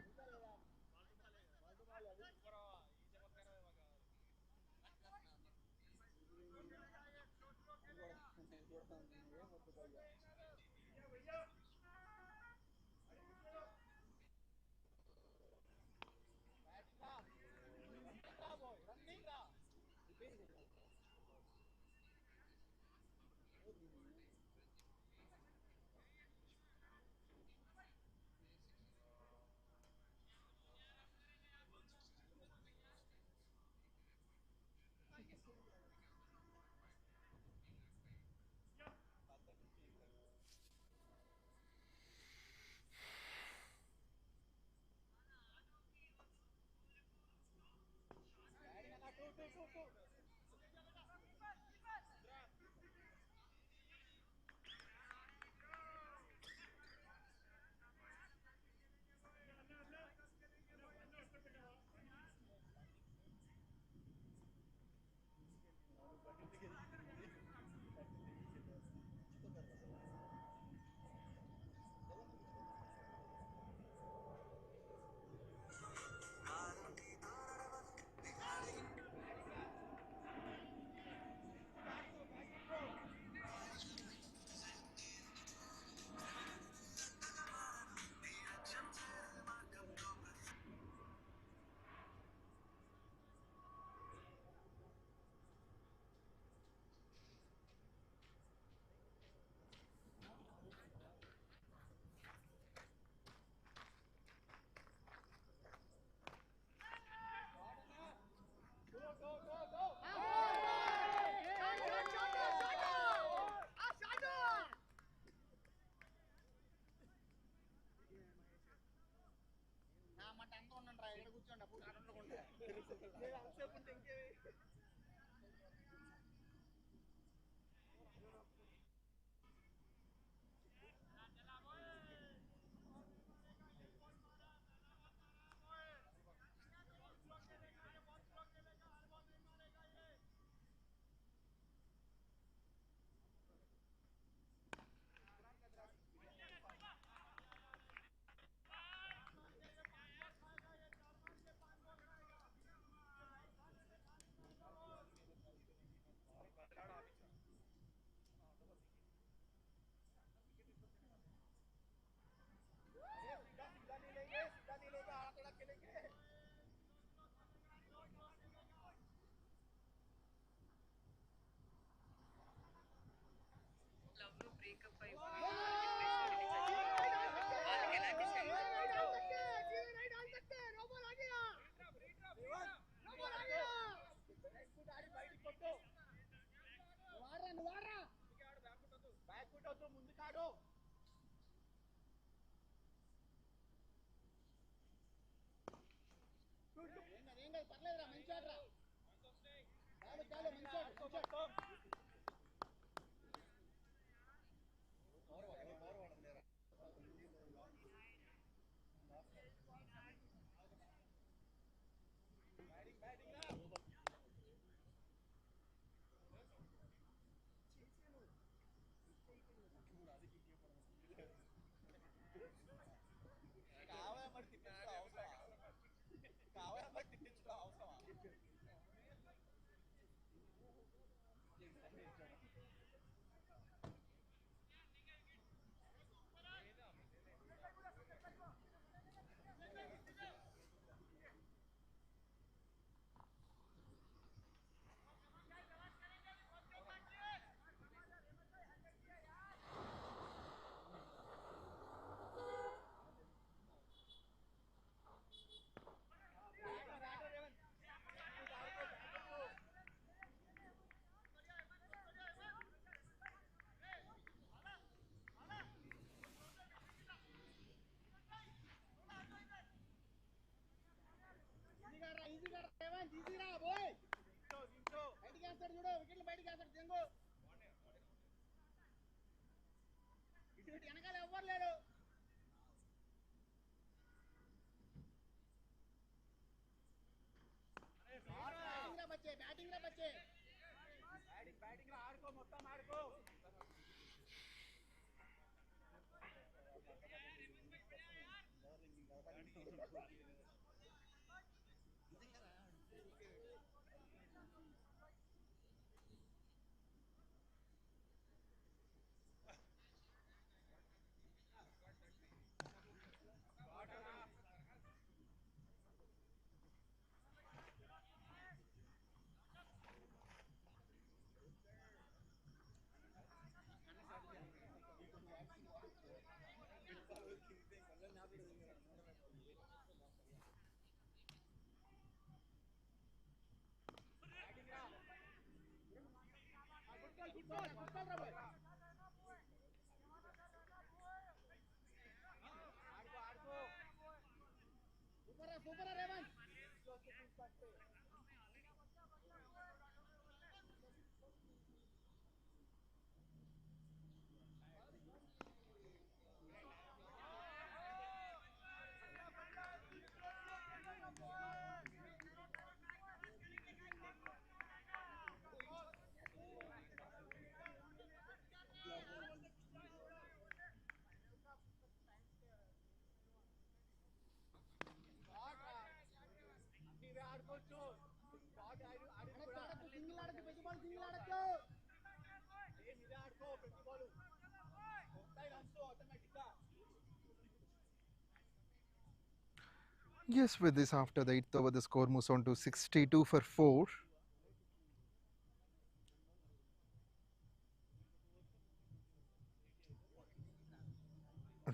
Yes, with this, after the 8th over, the score moves on to 62 for 4.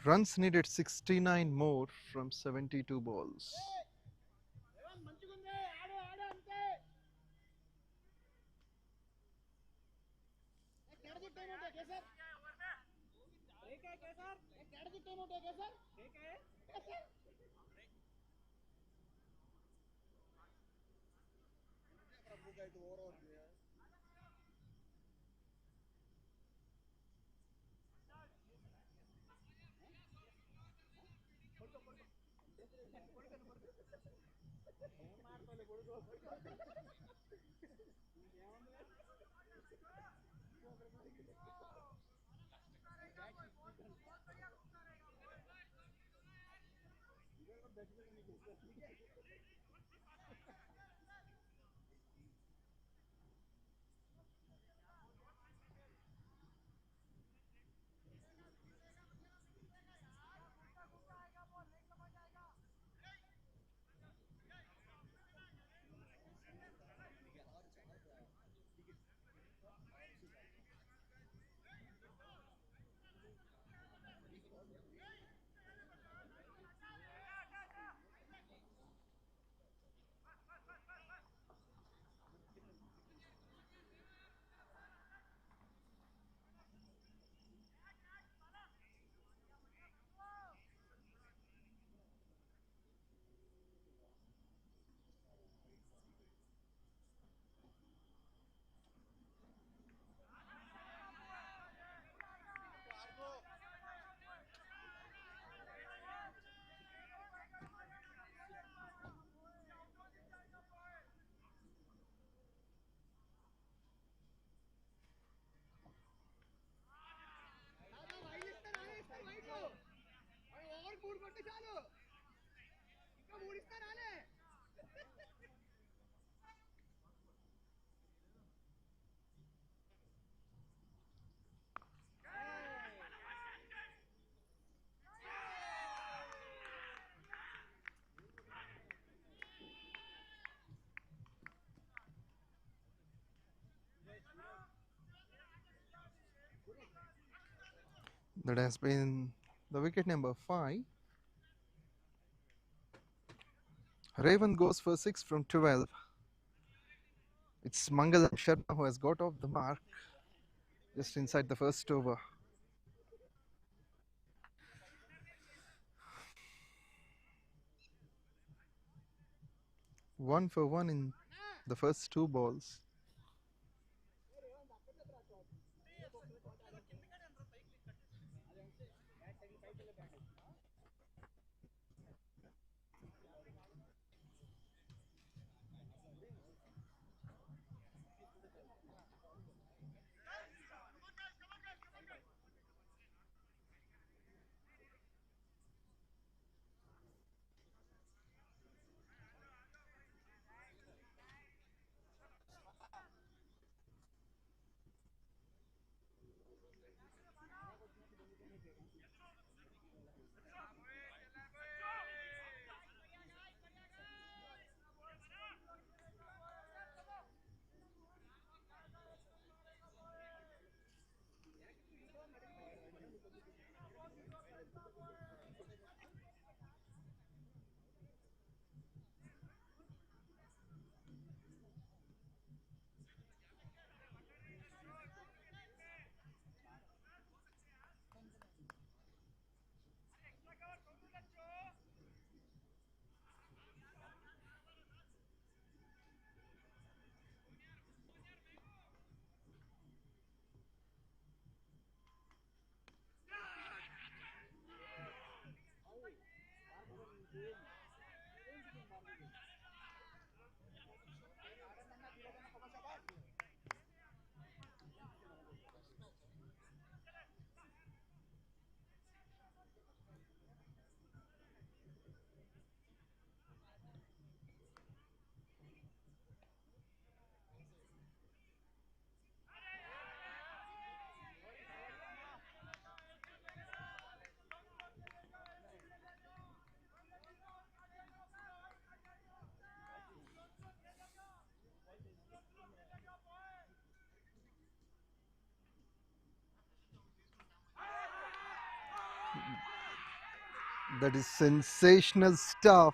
Runs needed 69 more from 72 balls. That has been the wicket number 5. Raven goes for 6 from 12. It's Mangalam Sharma who has got off the mark just inside the first over. 1 for 1 in the first 2 balls. That is sensational stuff.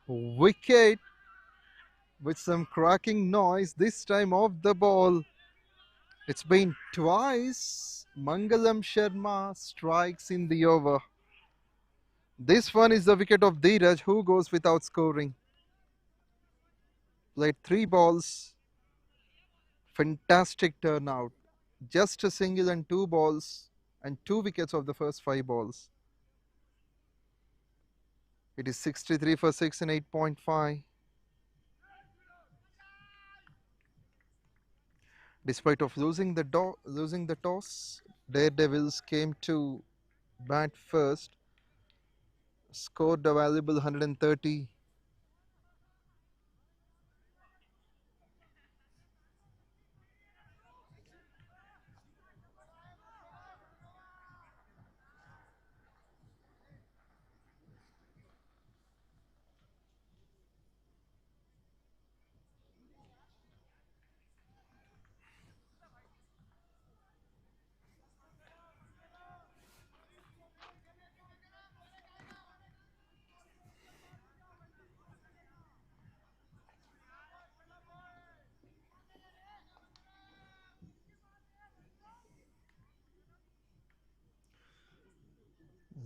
Wicket with some cracking noise, this time off the ball. It's been twice. Mangalam Sharma strikes in the over. This one is the wicket of Dheeraj, who goes without scoring. Played 3 balls. Fantastic turnout. Just a single and 2 balls and 2 wickets of the first 5 balls. It is 63 for 6 and 8.5. Despite of losing the toss, Daredevils came to bat first, scored a valuable 130.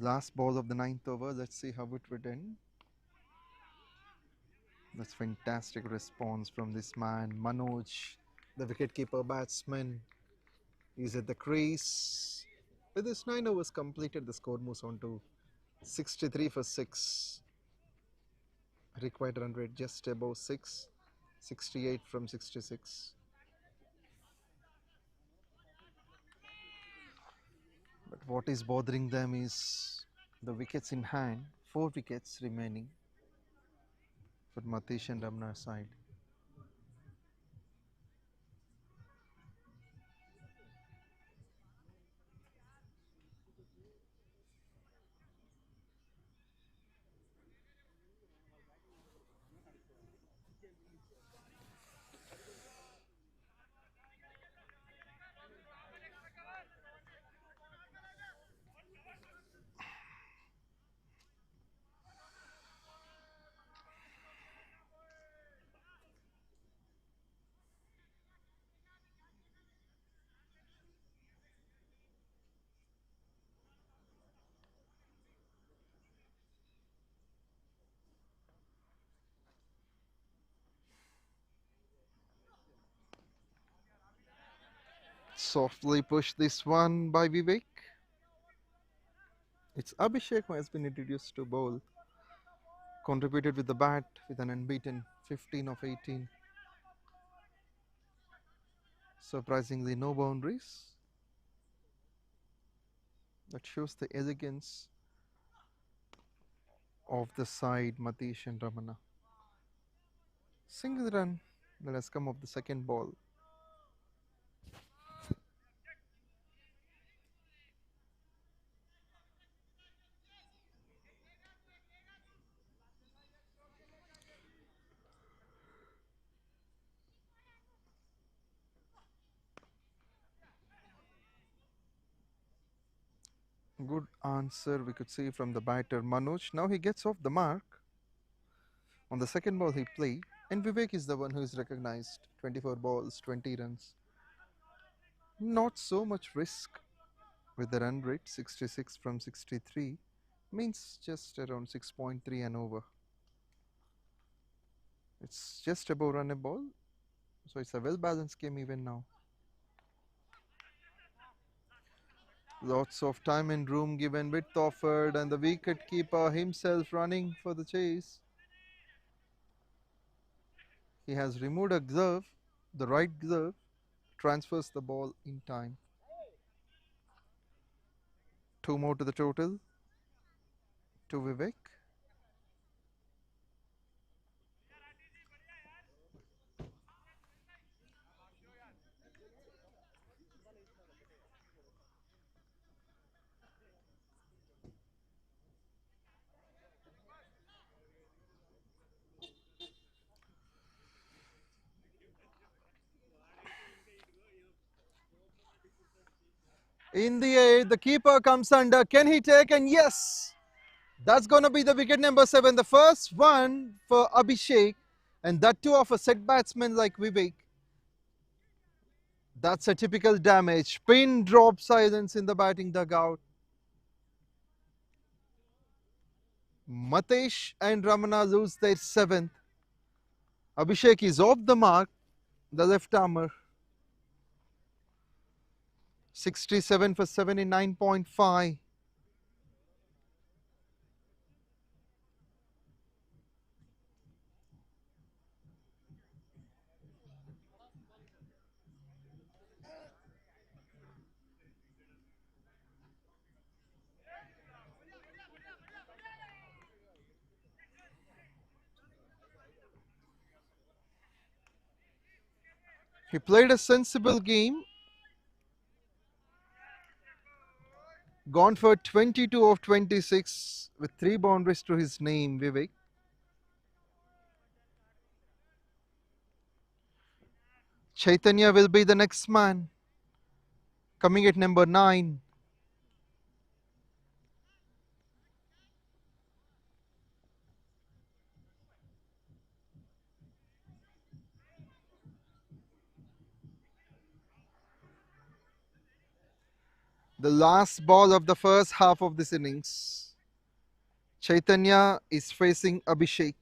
Last ball of the 9th over. Let's see how it would end. That's fantastic response from this man, Manoj, the wicketkeeper batsman. He's at the crease. With his 9 overs completed, the score moves on to 63 for 6. Required run rate just above 6, 68 from 66. But what is bothering them is the wickets in hand. 4 wickets remaining for MATHESH and RAMANA side. Softly push this one by Vivek. It's Abhishek who has been introduced to bowl. Contributed with the bat with an unbeaten 15 of 18. Surprisingly, no boundaries. That shows the elegance of the side, MATHESH and RAMANA. Single run that has come off the second ball. Good answer we could see from the batter Manoj. Now he gets off the mark. On the second ball he played, and Vivek is the one who is recognized. 24 balls, 20 runs. Not so much risk with the run rate, 66 from 63, means just around 6.3 and over. It's just above run a ball, so it's a well-balanced game even now. Lots of time and room given, width offered, and the wicket-keeper himself running for the chase. He has removed a glove, the right glove, transfers the ball in time. 2 more to the total, to Vivek. In the air, the keeper comes under. Can he take? And yes, that's going to be the wicket number 7. The first one for Abhishek, and that too of a set batsman like Vivek. That's a typical damage. Pin drop silence in the batting dugout. MATHESH and RAMANA lose their 7th. Abhishek is off the mark, the left armer. 67 for 79.5. He played a sensible game. Gone for 22 of 26 with 3 boundaries to his name, Vivek. Chaitanya will be the next man, coming at number 9. The last ball of the first half of this innings. Chaitanya is facing Abhishek.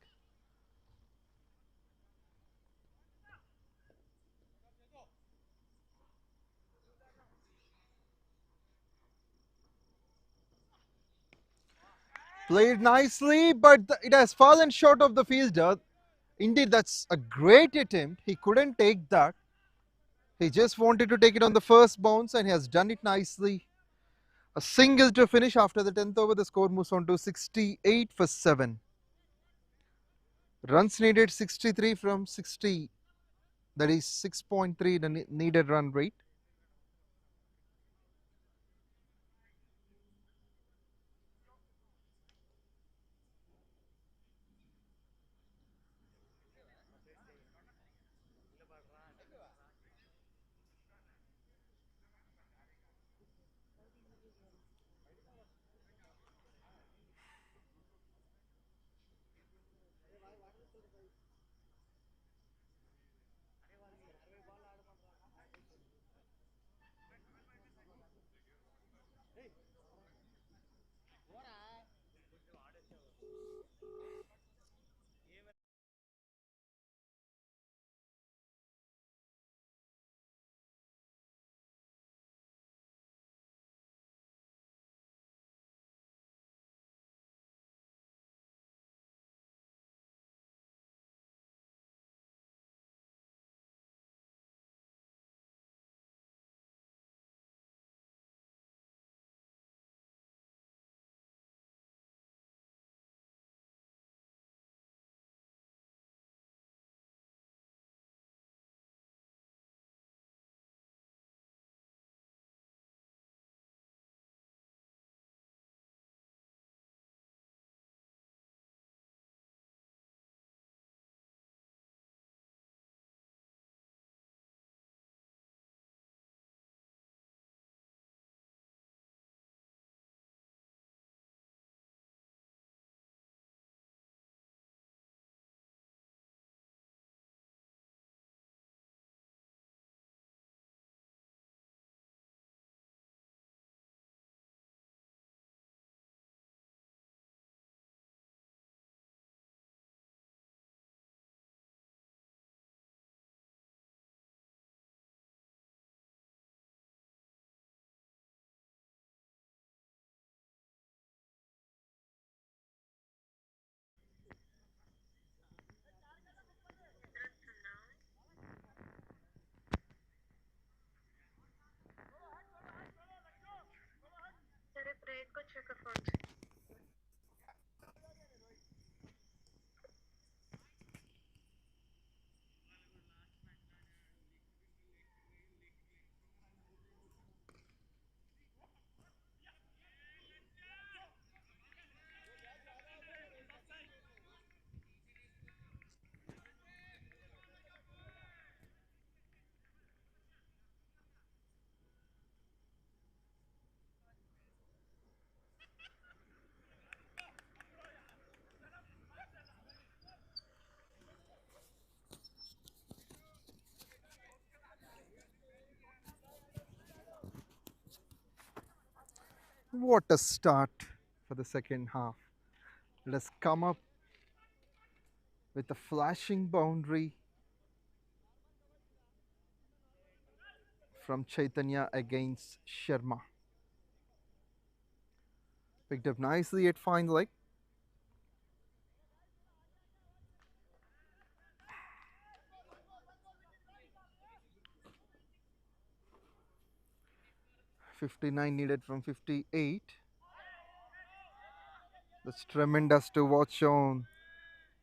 Played nicely, but it has fallen short of the fielder. Indeed, that's a great attempt. He couldn't take that. He just wanted to take it on the first bounce, and he has done it nicely. A single to finish after the 10th over. The score moves on to 68 for 7. Runs needed 63 from 60. That is 6.3 the needed run rate. What a start for the second half. Let us come up with a flashing boundary from Chaitanya against Sharma. Picked up nicely at fine leg. .59 needed from 58. That's tremendous to watch on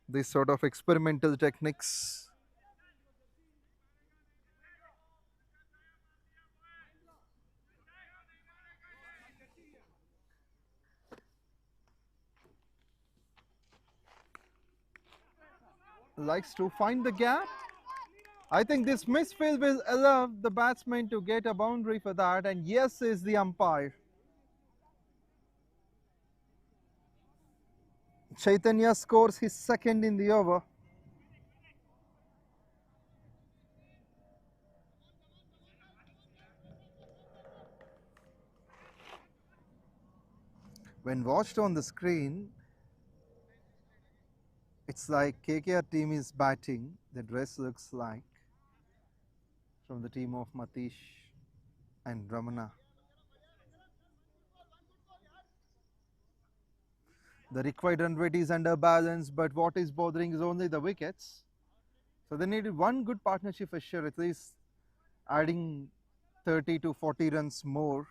these sort of experimental techniques. Likes to find the gap. I think this misfield will allow the batsman to get a boundary for that, and yes is the umpire. Chaitanya scores his second in the over. When watched on the screen, it's like KKR team is batting. The dress looks like from the team of MATHESH and RAMANA. The required run rate is under balance, but what is bothering is only the wickets. So they needed one good partnership for sure, at least adding 30 to 40 runs more.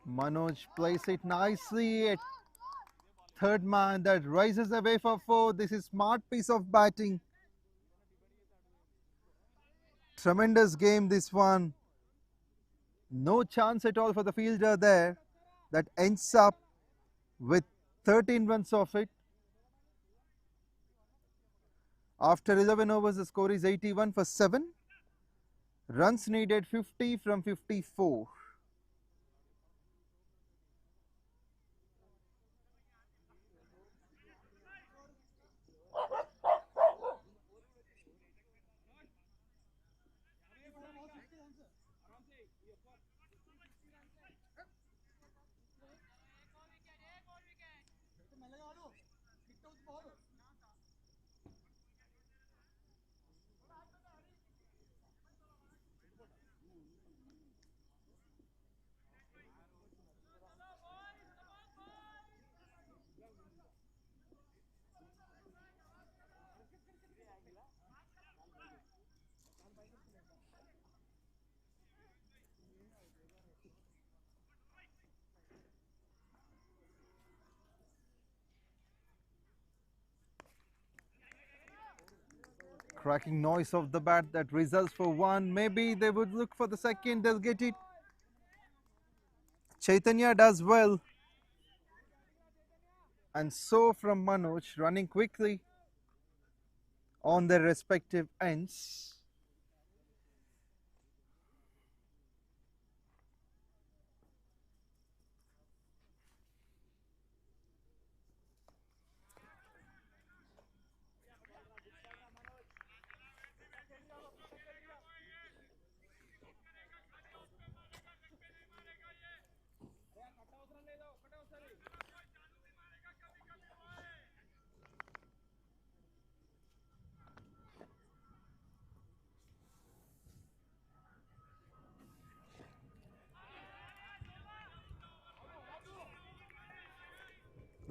Manoj plays it nicely at third man, that rises away for 4. This is smart piece of batting. Tremendous game this one. No chance at all for the fielder there. That ends up with 13 runs of it. After 11 overs, the score is 81 for 7. Runs needed 50 from 54. Cracking noise of the bat, that results for 1. Maybe they would look for the second, they'll get it. Chaitanya does well. And so from Manoj, running quickly on their respective ends.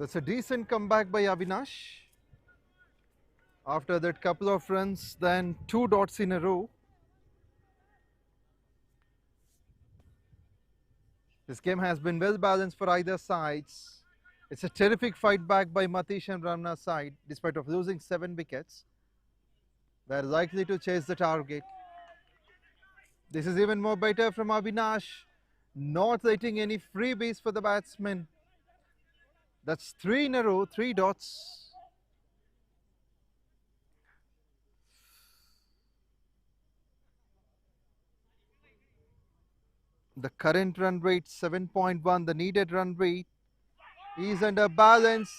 That's a decent comeback by Avinash. After that couple of runs, then 2 dots in a row. This game has been well balanced for either sides. It's a terrific fight back by MATHESH and RAMANA side. Despite of losing 7 wickets, they're likely to chase the target. This is even more better from Avinash, not letting any freebies for the batsman. That's 3 in a row, 3 dots. The current run rate 7.1, the needed run rate is under balance.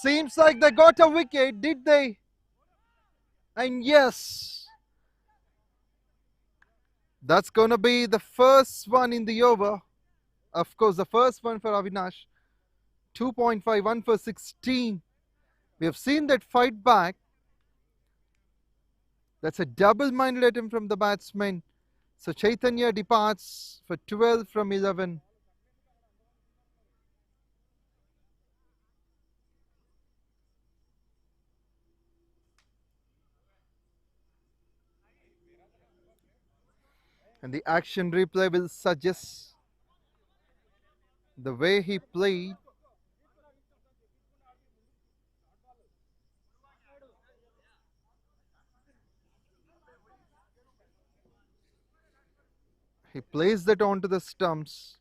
Seems like they got a wicket, did they? And yes, that's going to be the first one in the over. Of course, the first one for Avinash. 2.51 for 16. We have seen that fight back. That's a double-minded attempt from the batsman. So Chaitanya departs for 12 from 11. And the action replay will suggest the way he played. He plays that onto the stumps.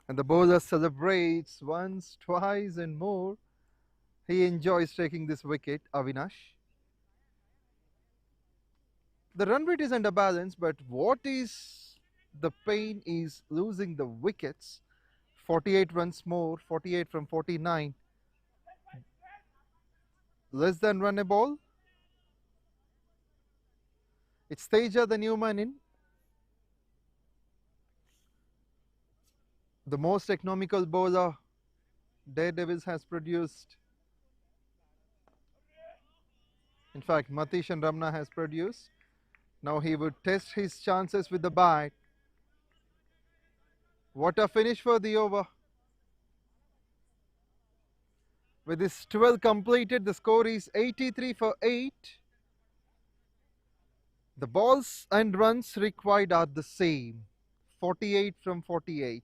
And the bowler celebrates once, twice and more. He enjoys taking this wicket, Avinash. The run rate is under balance, but what is the pain is losing the wickets. 48 runs more, 48 from 49. Less than run a ball. It's Teja, the new man in. The most economical bowler Daredevils has produced. In fact, MATHESH and RAMANA has produced. Now he would test his chances with the bat. What a finish for the over. With this 12 completed, the score is 83 for 8. The balls and runs required are the same. 48 from 48.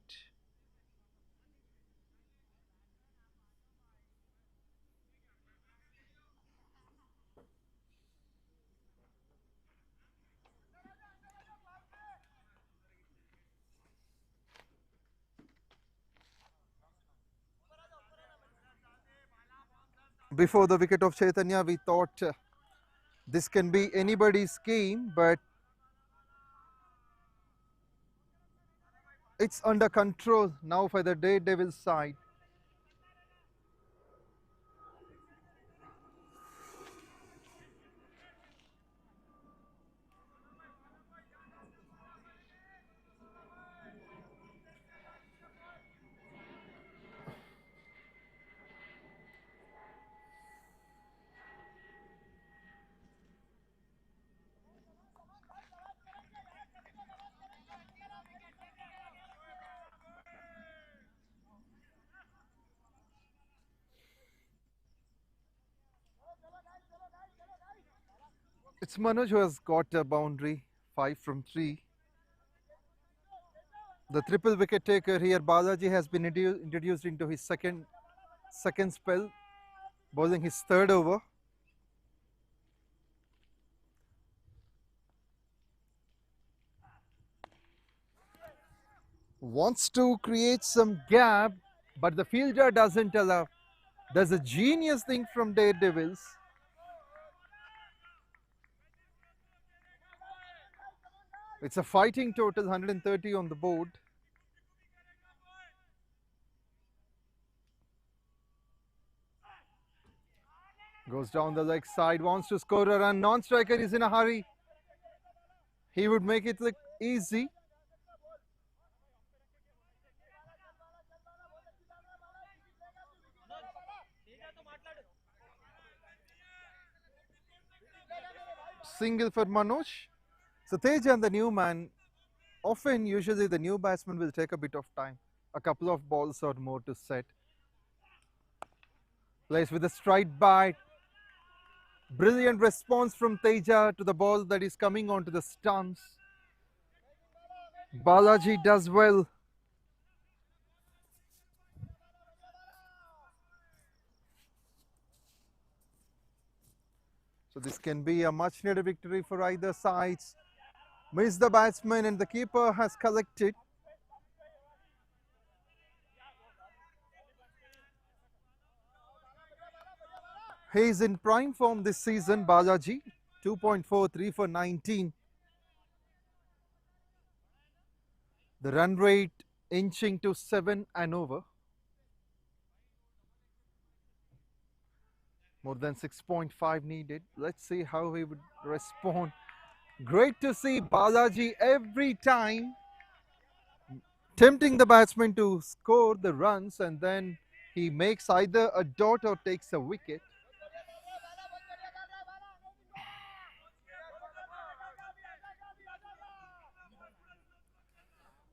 Before the wicket of Chaitanya, we thought this can be anybody's game, but it's under control now for the Daredevils side. It's Manoj who has got a boundary, 5 from 3. The triple wicket taker here, Balaji, has been introduced into his second spell, bowling his 3rd over. Wants to create some gap, but the fielder doesn't allow. There's a genius thing from Daredevils. It's a fighting total, 130 on the board. Goes down the leg side, wants to score a run. Non-striker is in a hurry. He would make it look easy. Single for Manoj. So Teja and the new man, usually the new batsman will take a bit of time, a couple of balls or more to set. Plays with a straight bat. Brilliant response from Teja to the ball that is coming onto the stumps. Balaji does well. So this can be a much needed victory for either sides. Missed the batsman and the keeper has collected. He is in prime form this season, Balaji. 2.43 for 19. The run rate inching to 7 and over. More than 6.5 needed. Let's see how he would respond. Great to see Balaji every time tempting the batsman to score the runs, and then he makes either a dot or takes a wicket.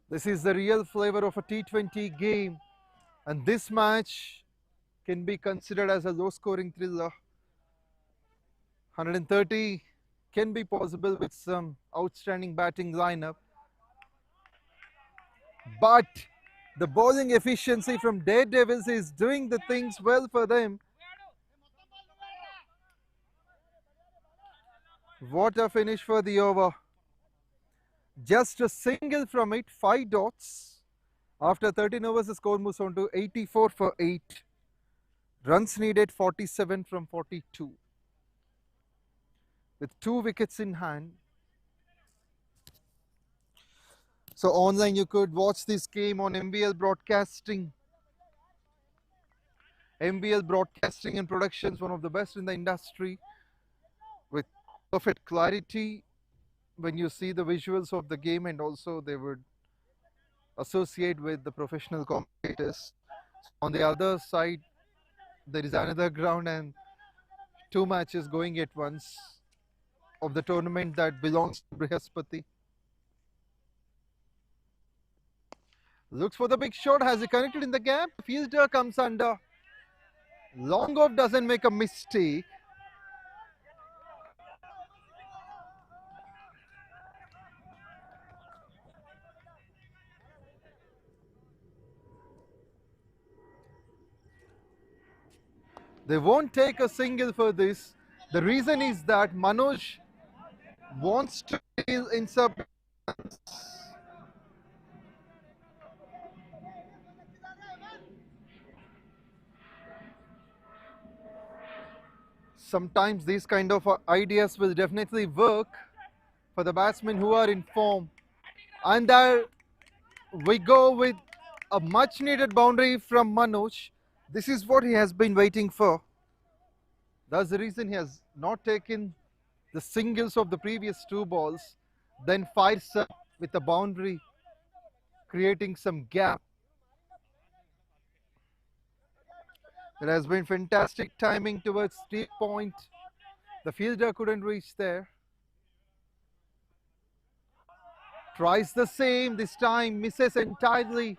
This is the real flavor of a T20 game, and this match can be considered as a low-scoring thriller. 130 can be possible with some outstanding batting lineup. But the bowling efficiency from Daredevils is doing the things well for them. What a finish for the over. Just a single from it, 5 dots. After 13 overs, the score moves on to 84 for 8. Runs needed 47 from 42. With 2 wickets in hand. So online you could watch this game on MBL Broadcasting. MBL Broadcasting and Productions, one of the best in the industry, with perfect clarity when you see the visuals of the game, and also they would associate with the professional commentators. On the other side, there is another ground and 2 matches going at once of the tournament that belongs to BRIHASPATHI. Looks for the big shot. Has he connected in the gap? Fielder comes under. Long off doesn't make a mistake. They won't take a single for this. The reason is that Manoj wants to deal in sub. Sometimes these kind of ideas will definitely work for the batsmen who are in form. And there we go with a much needed boundary from Manoj. This is what he has been waiting for. That's the reason he has not taken the singles of the previous 2 balls, then fires up with a boundary, creating some gap. There has been fantastic timing towards steep point. The fielder couldn't reach there. Tries the same, this time misses entirely.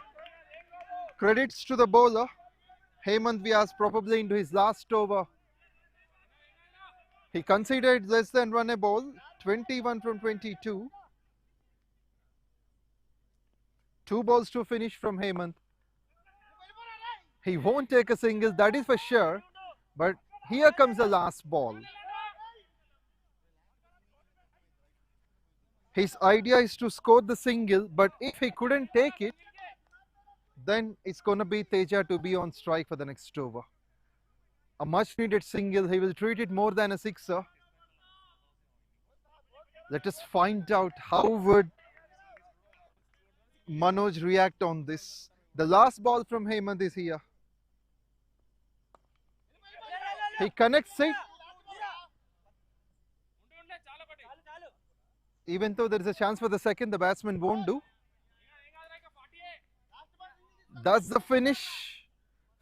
Credits to the bowler. Hemant Vyas probably into his last over. He conceded less than 1 a ball, 21 from 22. 2 balls to finish from Hemant. He won't take a single, that is for sure. But here comes the last ball. His idea is to score the single, but if he couldn't take it, then it's going to be Teja to be on strike for the next over. A much needed single. He will treat it more than a sixer. Let us find out how would Manoj react on this. The last ball from Hemant is here. He connects it. Even though there is a chance for the second, the batsman won't do. That's the finish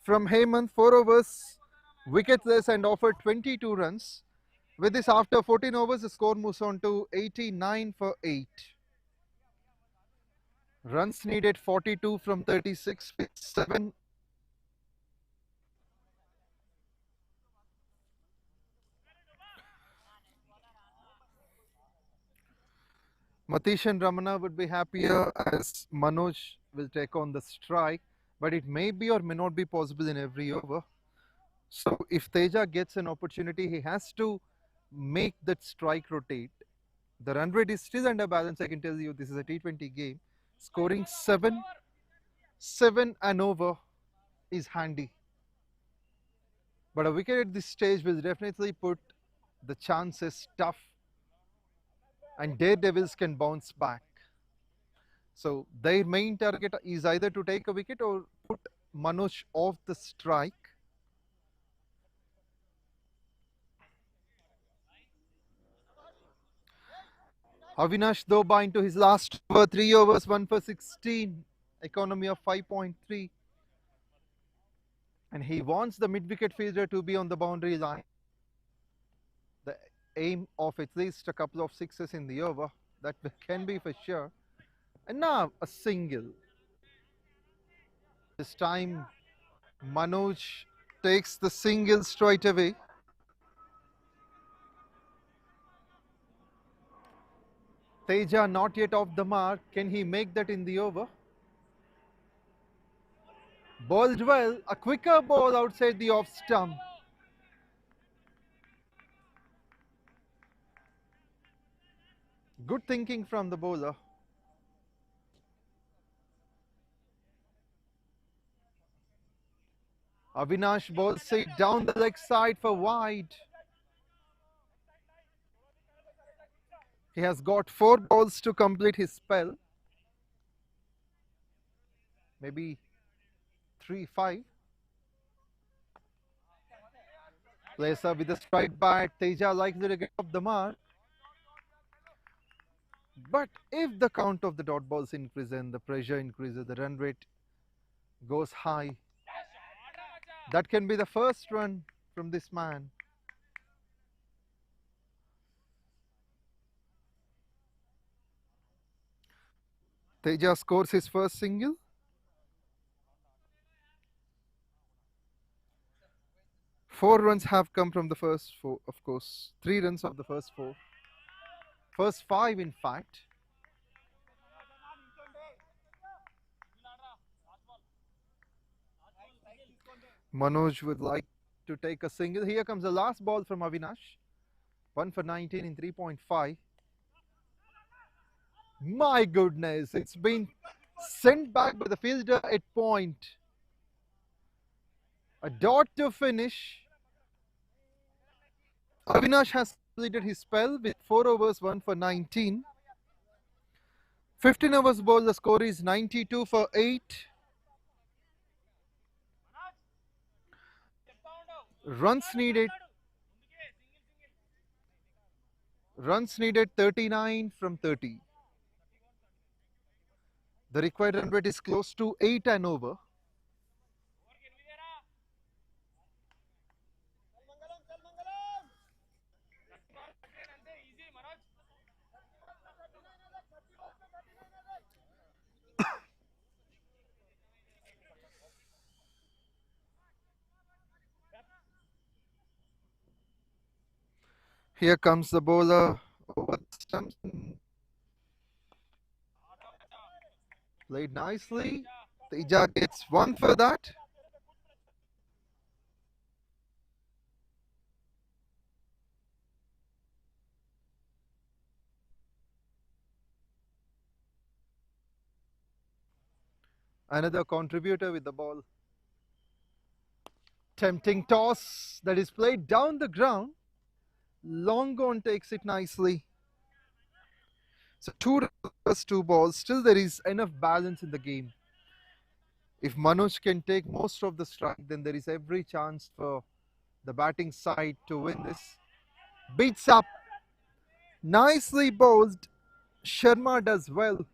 from Hemant. 4 overs, wicketless, and offered 22 runs. With this, after 14 overs, the score moves on to 89 for 8. Runs needed 42 from 36 with 7. Mathesh and Ramana would be happier as Manoj will take on the strike, but it may be or may not be possible in every over. So if Teja gets an opportunity, he has to make that strike rotate. The run rate is still under balance. I can tell you this is a T20 game. Scoring 7 and over is handy. But a wicket at this stage will definitely put the chances tough, and Daredevils can bounce back. So their main target is either to take a wicket or put Manoj off the strike. Avinash Doba into his last over, 3 overs, 1 for 16, economy of 5.3. And he wants the mid-wicket fielder to be on the boundary line. The aim of at least a couple of sixes in the over, that can be for sure. And now a single. This time Manoj takes the single straight away. Teja not yet off the mark. Can he make that in the over? Bowled well, a quicker ball outside the off stump. Good thinking from the bowler. Avinash bowls it down the leg side for wide. He has got 4 balls to complete his spell. Maybe 3-5. Placer with a strike bat. Teja likely to get off the mark. But if the count of the dot balls increases and the pressure increases, the run rate goes high. That can be the first run from this man. Teja scores his first single. Four runs have come from the first 4, of course. 3 runs of the first 4. First 5, in fact. Manoj would like to take a single. Here comes the last ball from Avinash. 1 for 19 in 3.5. My goodness, it's been sent back by the fielder at point. A dot to finish. Avinash has completed his spell with 4 overs, 1 for 19. 15 overs bowled, the score is 92 for 8. Runs needed 39 from 30. The required run rate is close to 8 and over. Here comes the bowler over the stumps. Played nicely. Teja gets 1 for that. Another contributor with the ball. Tempting toss that is played down the ground. Long on takes it nicely. So 2 runs, 2 balls. Still there is enough balance in the game. If Manoj can take most of the strike, then there is every chance for the batting side to win this. Beats up. Nicely bowled. Sharma does well.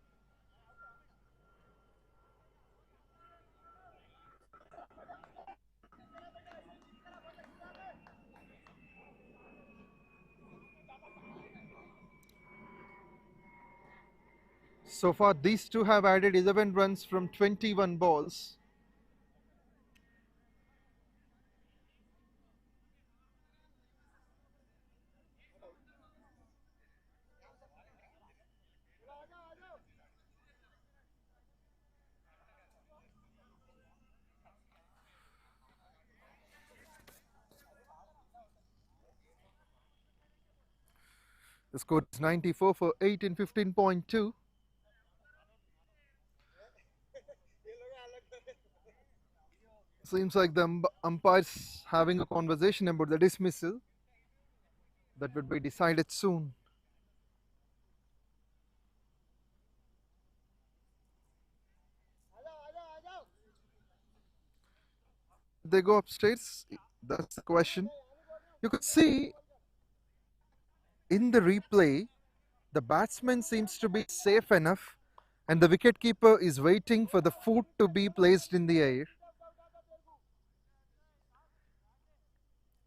So far, these two have added 11 runs from 21 balls. The score is 94 for 8 in 15.2. Seems like the umpire's having a conversation about the dismissal that would be decided soon. They go upstairs? That's the question. You could see in the replay, the batsman seems to be safe enough and the wicketkeeper is waiting for the foot to be placed in the air.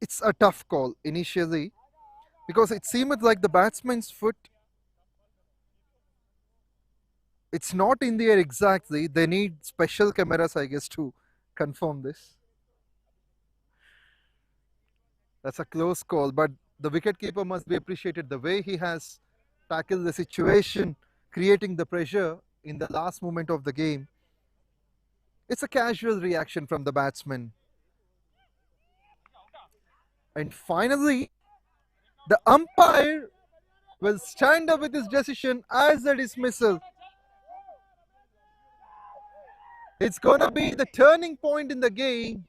It's a tough call initially because it seemed like the batsman's foot, it's not in the air exactly. They need special cameras, I guess, to confirm this. That's a close call, but the wicketkeeper must be appreciated the way he has tackled the situation, creating the pressure in the last moment of the game. It's a casual reaction from the batsman. And finally, the umpire will stand up with his decision as a dismissal. It's going to be the turning point in the game.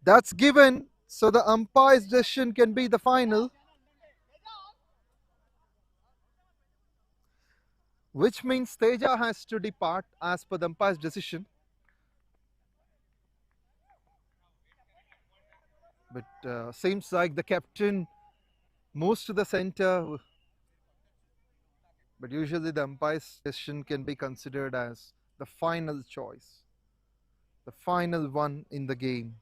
That's given, so the umpire's decision can be the final, which means Teja has to depart as per the umpire's decision. But seems like the captain moves to the center, but usually the umpire's decision can be considered as the final choice, the final one in the game.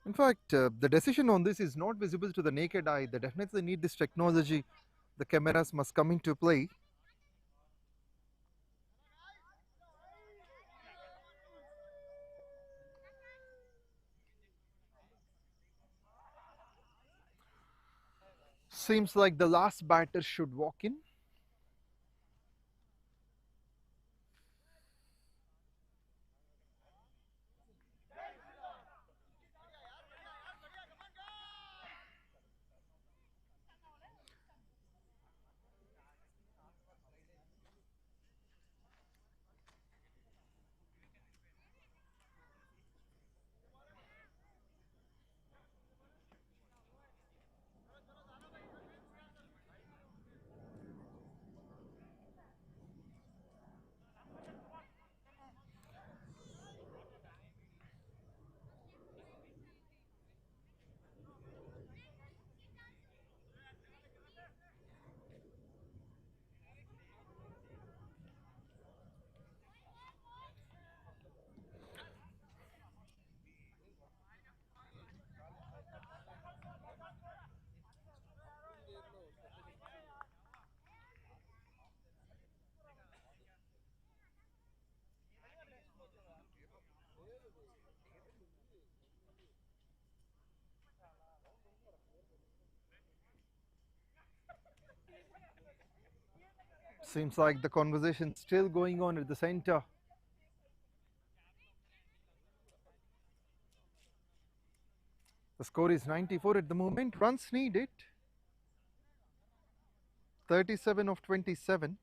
In fact, the decision on this is not visible to the naked eye. They definitely need this technology. The cameras must come into play. Seems like the last batter should walk in. Seems like the conversation still going on at the center. The score is 94 at the moment. Runs needed 37 of 27.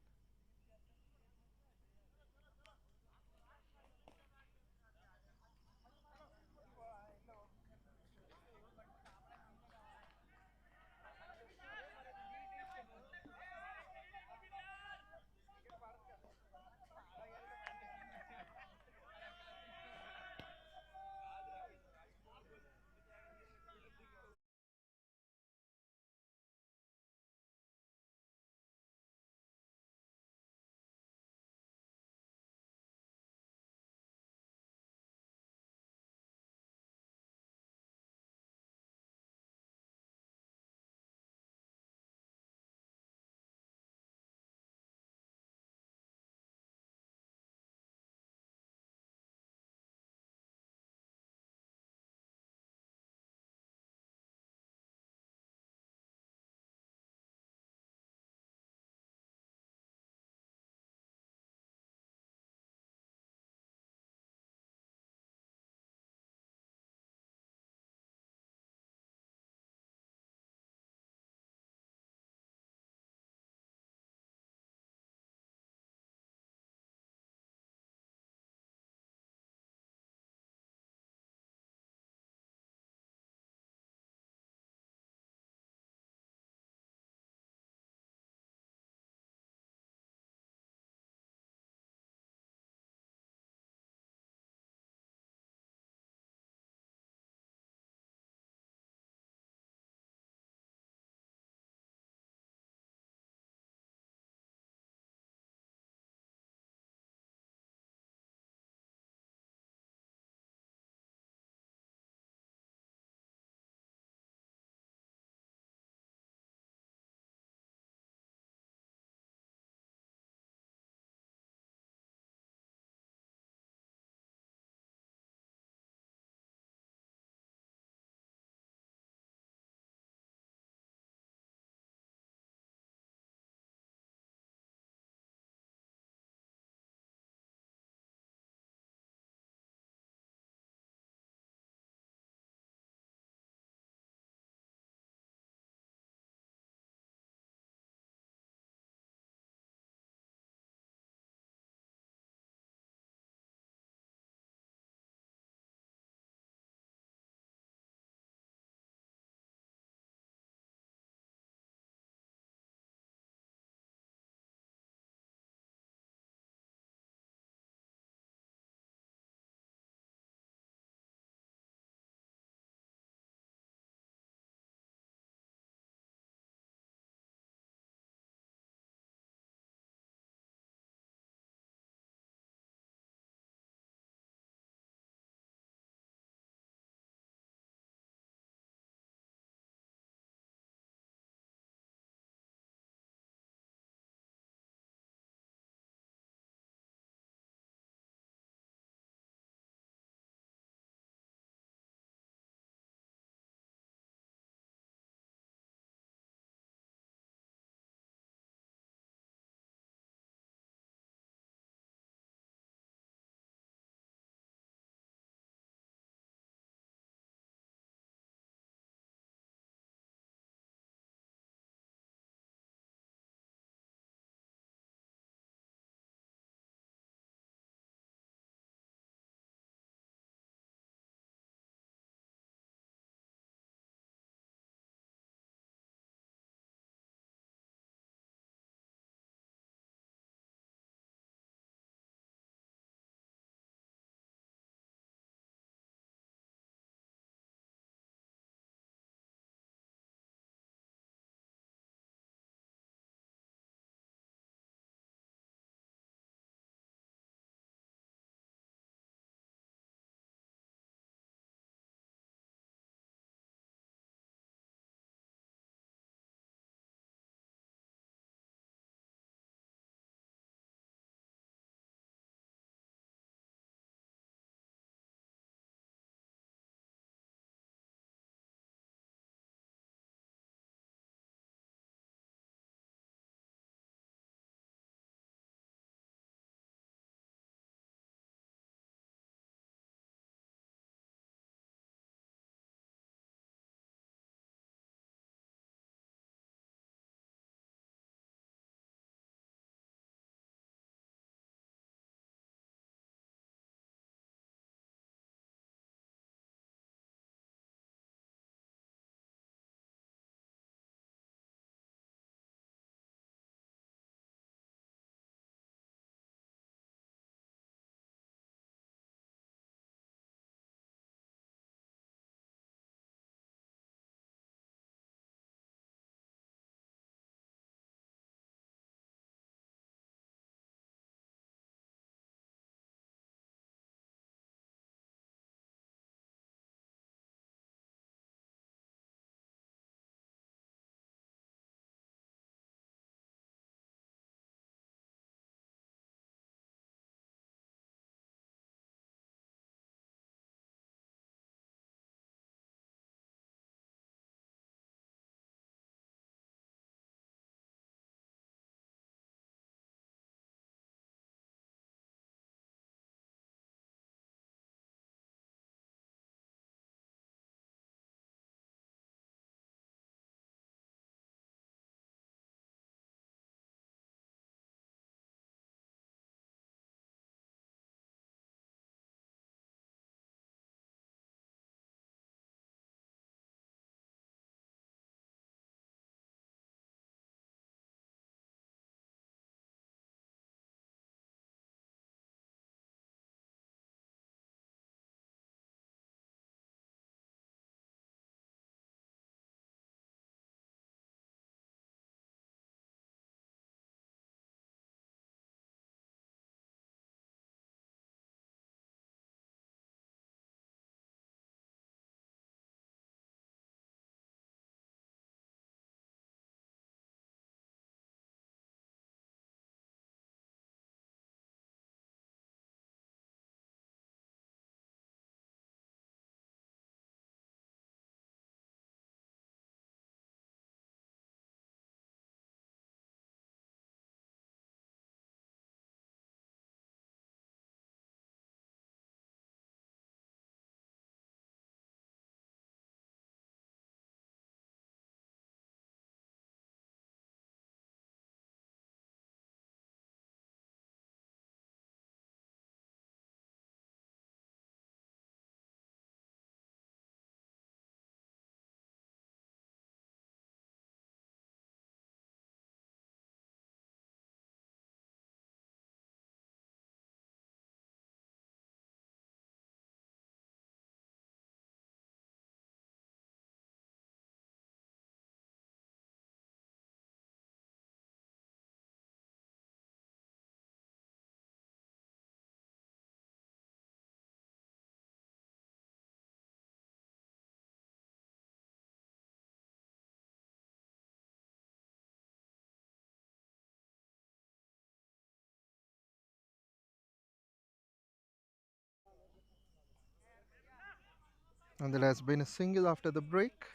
And there has been a single after the break.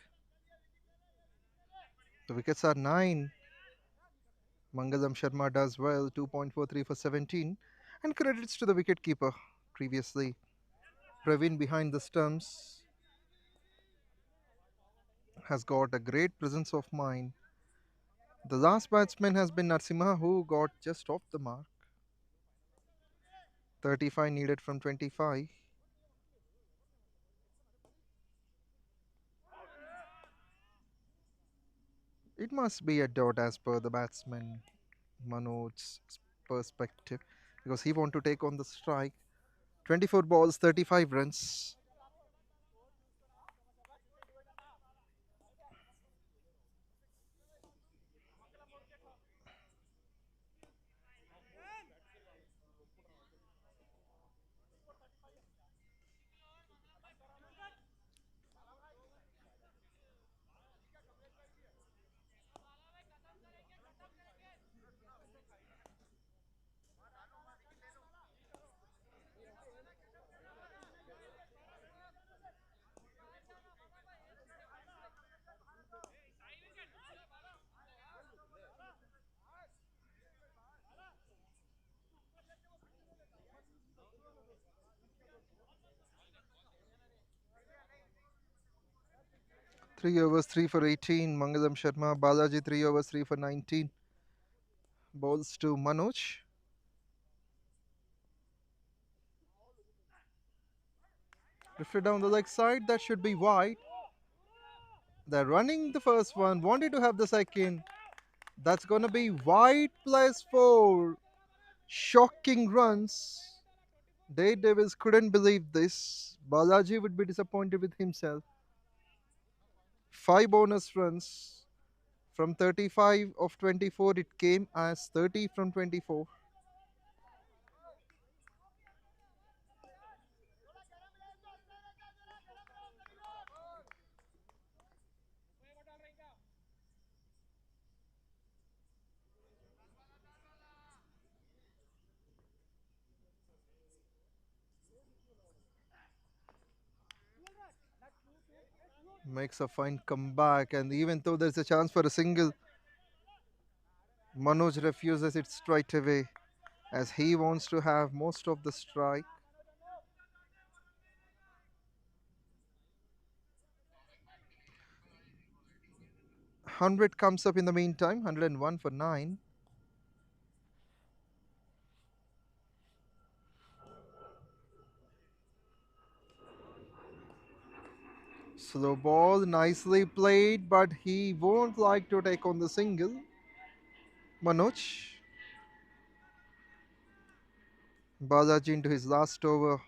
The wickets are 9. 𝗙𝗪𝗃𝗃 does well, 2.43 for 17. And credits to the wicketkeeper previously. Praveen behind the stumps has got a great presence of mind. The last batsman has been Narasimha, who got just off the mark. 35 needed from 25. It must be a dot as per the batsman Manoj's perspective, because he want to take on the strike. 24 balls, 35 runs. Three overs, 3 for 18. 𝗙𝗪𝗃𝗃. Balaji, 3 overs, 3 for 19. Balls to Manoj. Drifted down the leg side. That should be wide. They're running the first one. Wanted to have the second. That's going to be wide plus 4. Shocking runs. Daredevils couldn't believe this. Balaji would be disappointed with himself. 5 bonus runs. From 35 of 24, it came as 30 from 24. Makes a fine comeback, and even though there's a chance for a single, Manoj refuses it straight away, as he wants to have most of the strike. _100 comes up in the meantime, 101 for 9. Slow ball, nicely played, but he won't like to take on the single. Manoj. Balaji into his last over.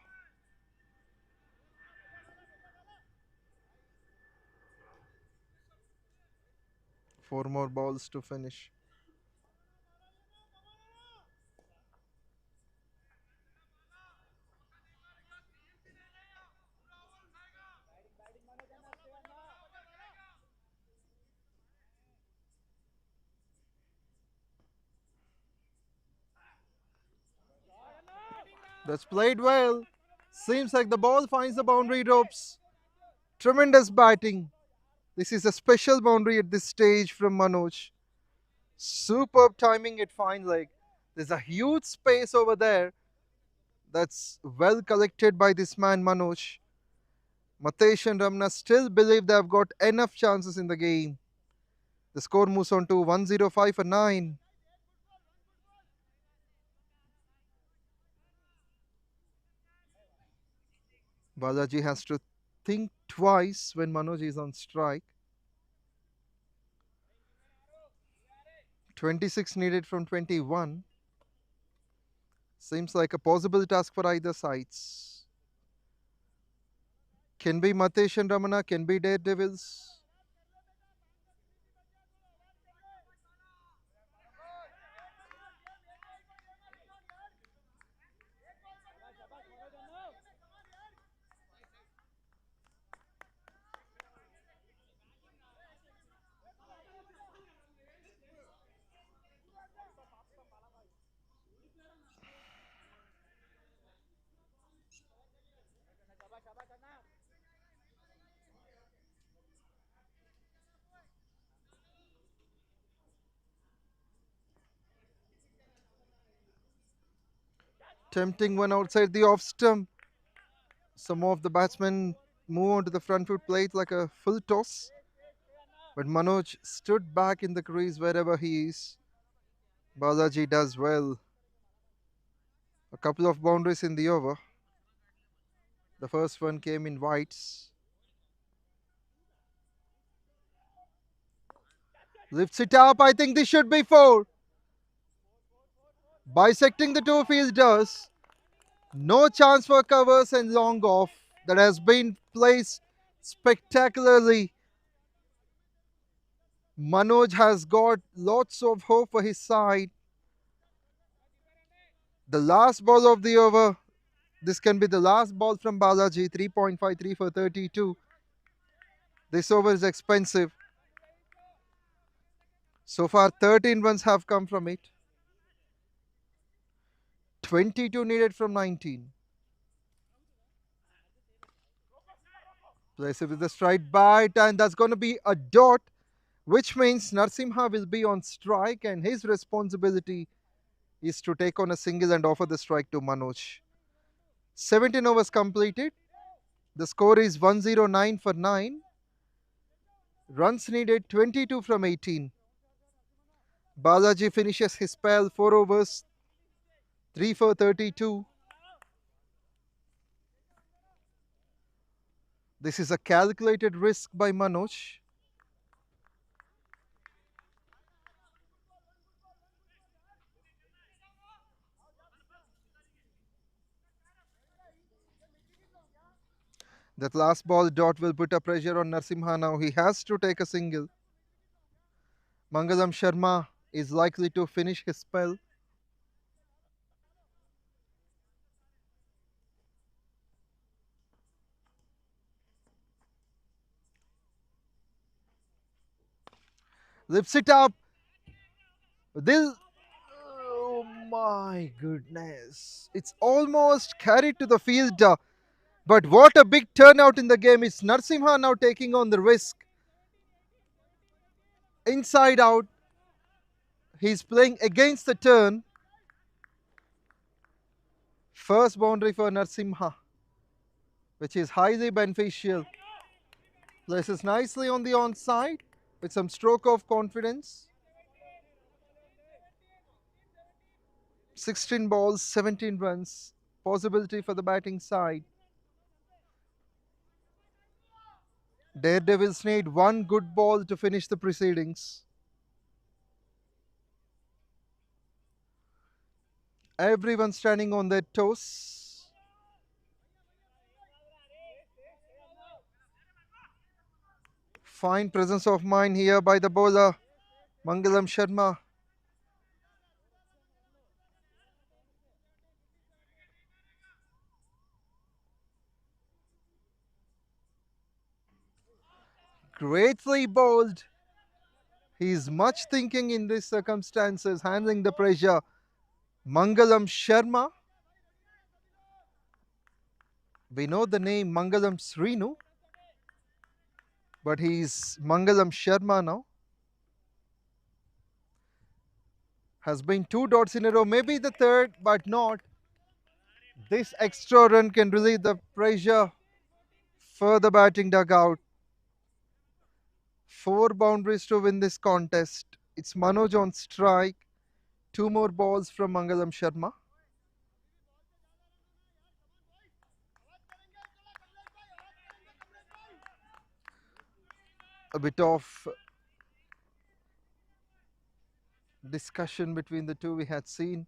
Four more balls to finish. That's played well. Seems like the ball finds the boundary ropes. Tremendous batting. This is a special boundary at this stage from Manoj. Superb timing at fine leg. There's a huge space over there. That's well collected by this man Manoj. Mathesh and Ramana still believe they have got enough chances in the game. The score moves on to 105 for 9. Balaji has to think twice when Manoj is on strike. 26 needed from 21. Seems like a possible task for either sides. Can be Mathesh and Ramana, can be Daredevils. Tempting one outside the off stump. Some of the batsmen move onto the front foot plate like a full toss. But Manoj stood back in the crease wherever he is. Balaji does well. A couple of boundaries in the over. The first one came in whites. Lifts it up. I think this should be 4. Bisecting the two fielders. No chance for covers and long off. That has been placed spectacularly. Manoj has got lots of hope for his side. The last ball of the over. This can be the last ball from Balaji. 3.53 for 32. This over is expensive. So far 13 runs have come from it. 22 needed from 19. Plays it with a straight bite, and that's going to be a dot, which means Narasimha will be on strike, and his responsibility is to take on a single and offer the strike to Manoj. 17 overs completed. The score is 109 for 9. Runs needed 22 from 18. Balaji finishes his spell 4 overs, 3 for 32. This is a calculated risk by Manoj. That last ball dot will put a pressure on Narasimha now. He has to take a single. Mangalam Sharma is likely to finish his spell. Lifts it up. Oh my goodness. It's almost carried to the fielder. But what a big turnout in the game. It's Narasimha now taking on the risk. Inside out. He's playing against the turn. First boundary for Narasimha, which is highly beneficial. Places nicely on the onside with some stroke of confidence. 16 balls, 17 runs. Possibility for the batting side. Daredevils need one good ball to finish the proceedings. Everyone standing on their toes. Fine presence of mind here by the bowler, Mangalam Sharma. Greatly bowled. He's much thinking in these circumstances, handling the pressure. Mangalam Sharma. We know the name Mangalam Srinu, but he's Mangalam Sharma now. Has been 2 dots in a row, maybe the third, but not. This extra run can relieve the pressure for the batting dugout. 4 boundaries to win this contest. It's Manoj on strike. 2 more balls from Mangalam Sharma. A bit of discussion between the two we had seen.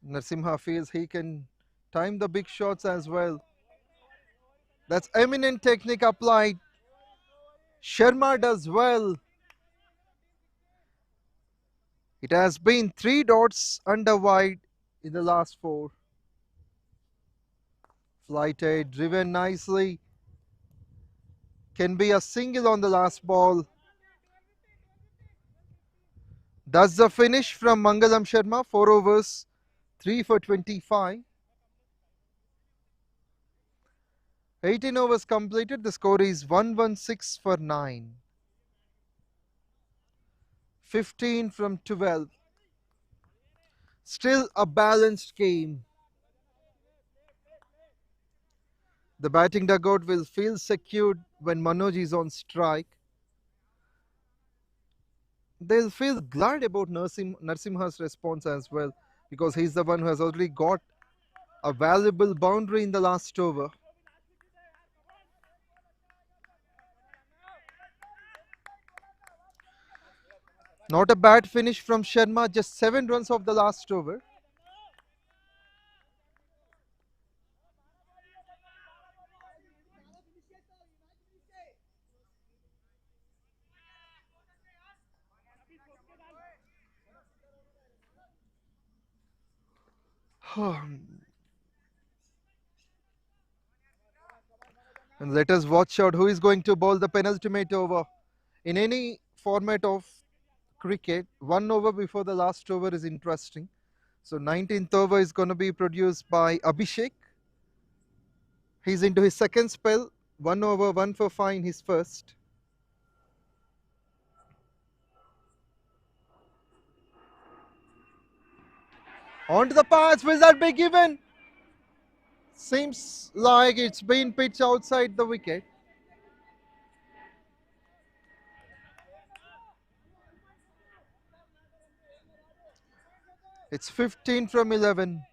Narasimha feels he can time the big shots as well. That's eminent technique applied. Sharma does well. It has been 3 dots under wide in the last 4. Flighted, driven nicely. Can be a single on the last ball. That's the finish from Mangalam Sharma. 4 overs, 3 for 25. 18 overs completed. The score is 116 for 9. 15 from 12. Still a balanced game. The batting dugout will feel secured when Manoj is on strike. They'll feel glad about Narsimha's response as well, because he's the one who has already got a valuable boundary in the last over. Not a bad finish from Sharma, just 7 runs off the last over. And let us watch out who is going to bowl the penultimate over. In any format of cricket, 1 over before the last over is interesting. So 19th over is going to be produced by Abhishek. He's into his second spell, 1 over, 1 for 5 in his first. Onto the pass, will that be given? Seems like it's been pitched outside the wicket. It's 15 from 11.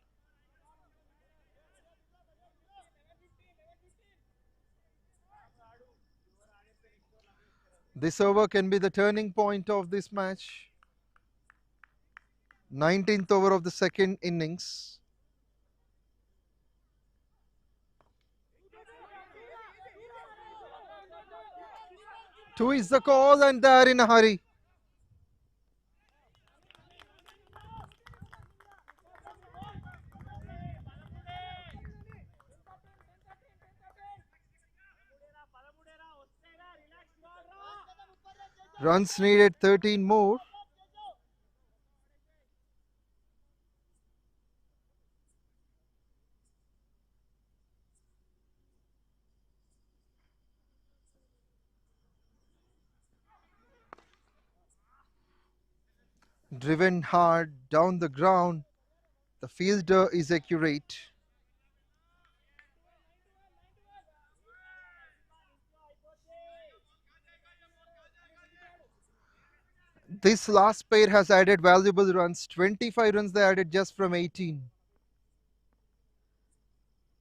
This over can be the turning point of this match. 19th over of the second innings. Two is the call and they are in a hurry. Runs needed 13 more. Driven hard down the ground. The fielder is accurate. This last pair has added valuable runs. 25 runs they added just from 18.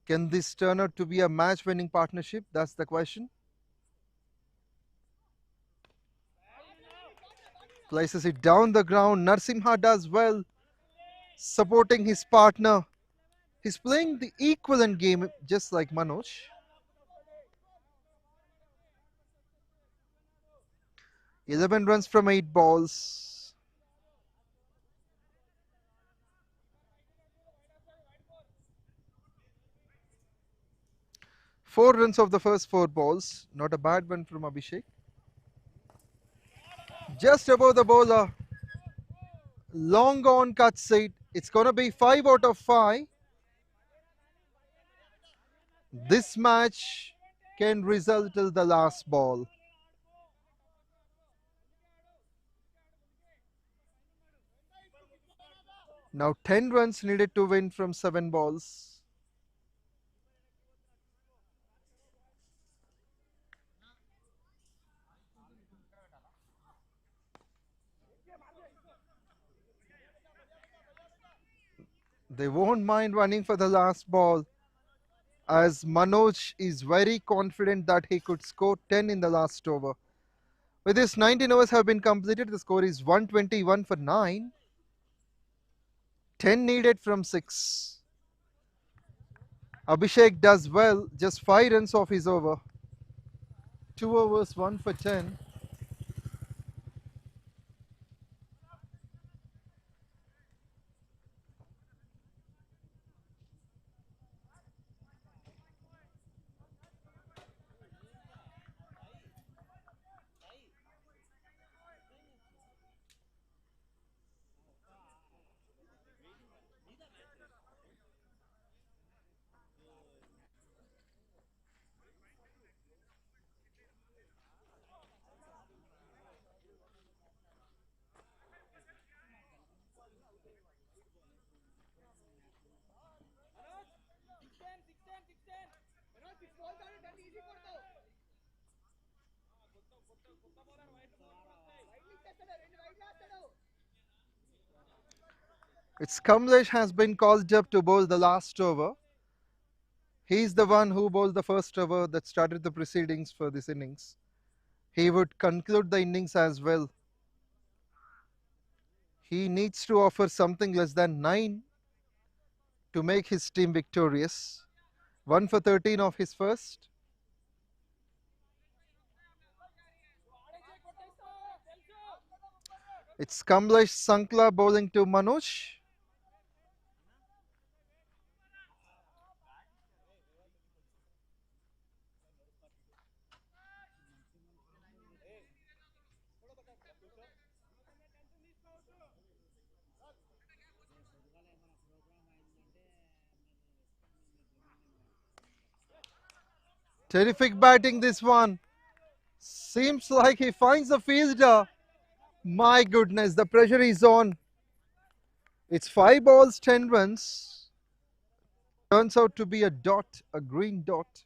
Can this turn out to be a match-winning partnership? That's the question. Places it down the ground. Narsimha does well, supporting his partner. He's playing the equivalent game just like Manoj. $11 runs from 8 balls. Four runs of the first 4 balls. Not a bad one from Abhishek. Just above the bowler. Long on cuts it. It's going to be 5 out of 5. This match can result till the last ball. Now 10 runs needed to win from 7 balls. They won't mind running for the last ball, as Manoj is very confident that he could score 10 in the last over. With this, 19 overs have been completed. The score is 121 for 9. 10 needed from 6. Abhishek does well, just 5 runs off his over. 2 overs, 1 for 10. It's 𝗃𝗃𝗃 has been called up to bowl the last over. He's the one who bowled the first over that started the proceedings for this innings. He would conclude the innings as well. He needs to offer something less than 9 to make his team victorious. 1 for 13 of his first. It's 𝗃𝗃𝗃𝗃 bowling to MATHESH. Terrific batting this one. Seems like he finds the fielder. My goodness, the pressure is on. It's 5 balls, 10 runs. Turns out to be a dot, a green dot.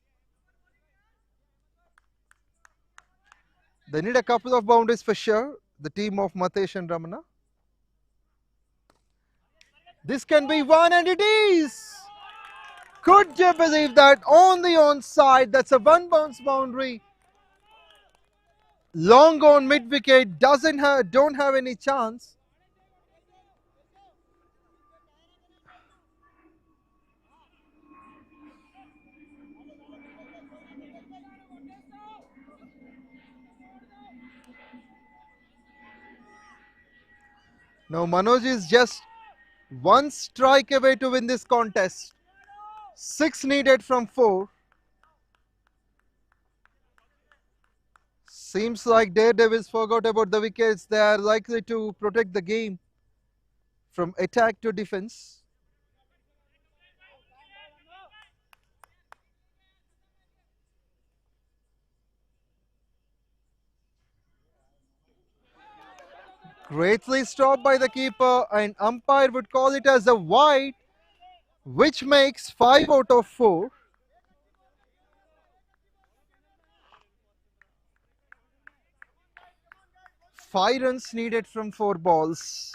They need a couple of boundaries for sure, the team of MATHESH and RAMANA. This can be one, and it is! Could you believe that? On the onside, that's a one bounce boundary. Long on mid wicket, don't have any chance. Now Manoj is just 1 strike away to win this contest. 6 needed from 4. Seems like Daredevils forgot about the wickets. They are likely to protect the game from attack to defense. Greatly stopped by the keeper, and umpire would call it as a wide, which makes 5 out of 4. Five runs needed from 4 balls.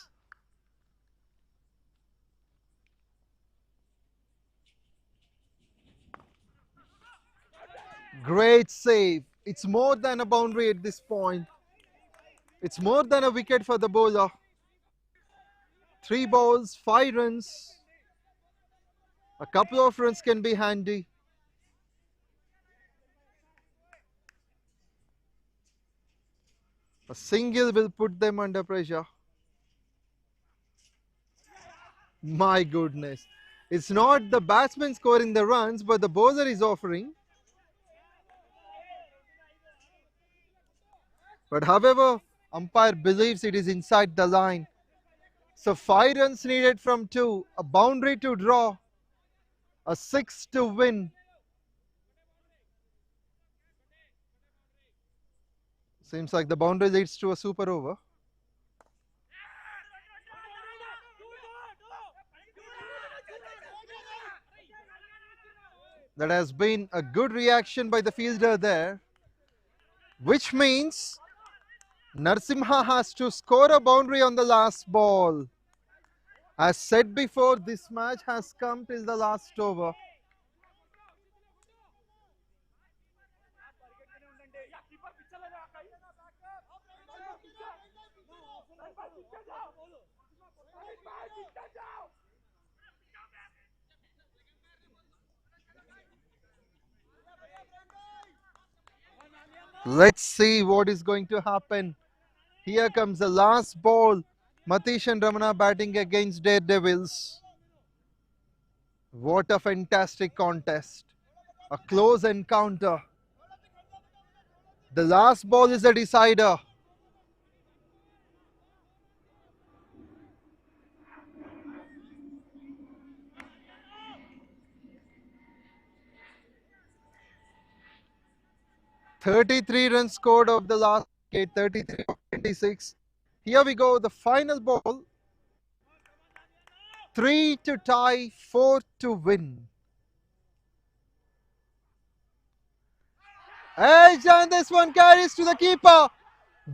Great save. It's more than a boundary at this point. It's more than a wicket for the bowler. 3 balls, 5 runs. A couple of runs can be handy. A single will put them under pressure. My goodness. It's not the batsman scoring the runs, but the bowler is offering. But however, umpire believes it is inside the line. So 5 runs needed from 2, a boundary to draw, a 6 to win. Seems like the boundary leads to a super over. That has been a good reaction by the fielder there, which means Narasimha has to score a boundary on the last ball. As said before, this match has come till the last over. Let's see what is going to happen. Here comes the last ball. MATHESH and RAMANA batting against Daredevils. What a fantastic contest. A close encounter. The last ball is a decider. "33 runs scored of the last wicket, 33 of 26. Here we go, the final ball. 3 to tie, 4 to win. Edge, and this one carries to the keeper,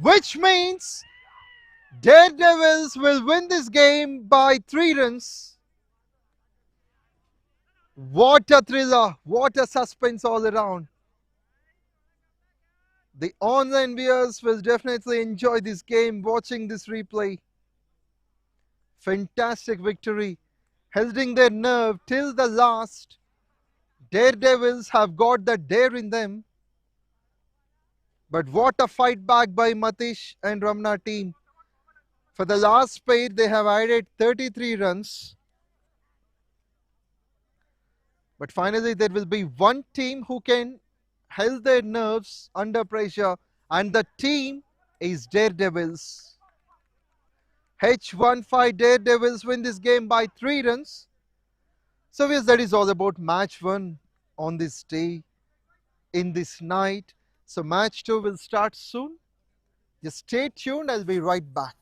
which means Daredevils will win this game by 3 runs. What a thriller, what a suspense all around. The online viewers will definitely enjoy this game watching this replay. Fantastic victory, holding their nerve till the last. Daredevils have got the dare in them. But what a fight back by Mathesh and Ramana team. For the last pair, they have added 33 runs. But finally, there will be one team who can hold their nerves under pressure, and the team is Daredevils. H15 Daredevils win this game by 3 runs. So yes, that is all about match 1 on this day, in this night. So match 2 will start soon. Just stay tuned, I'll be right back.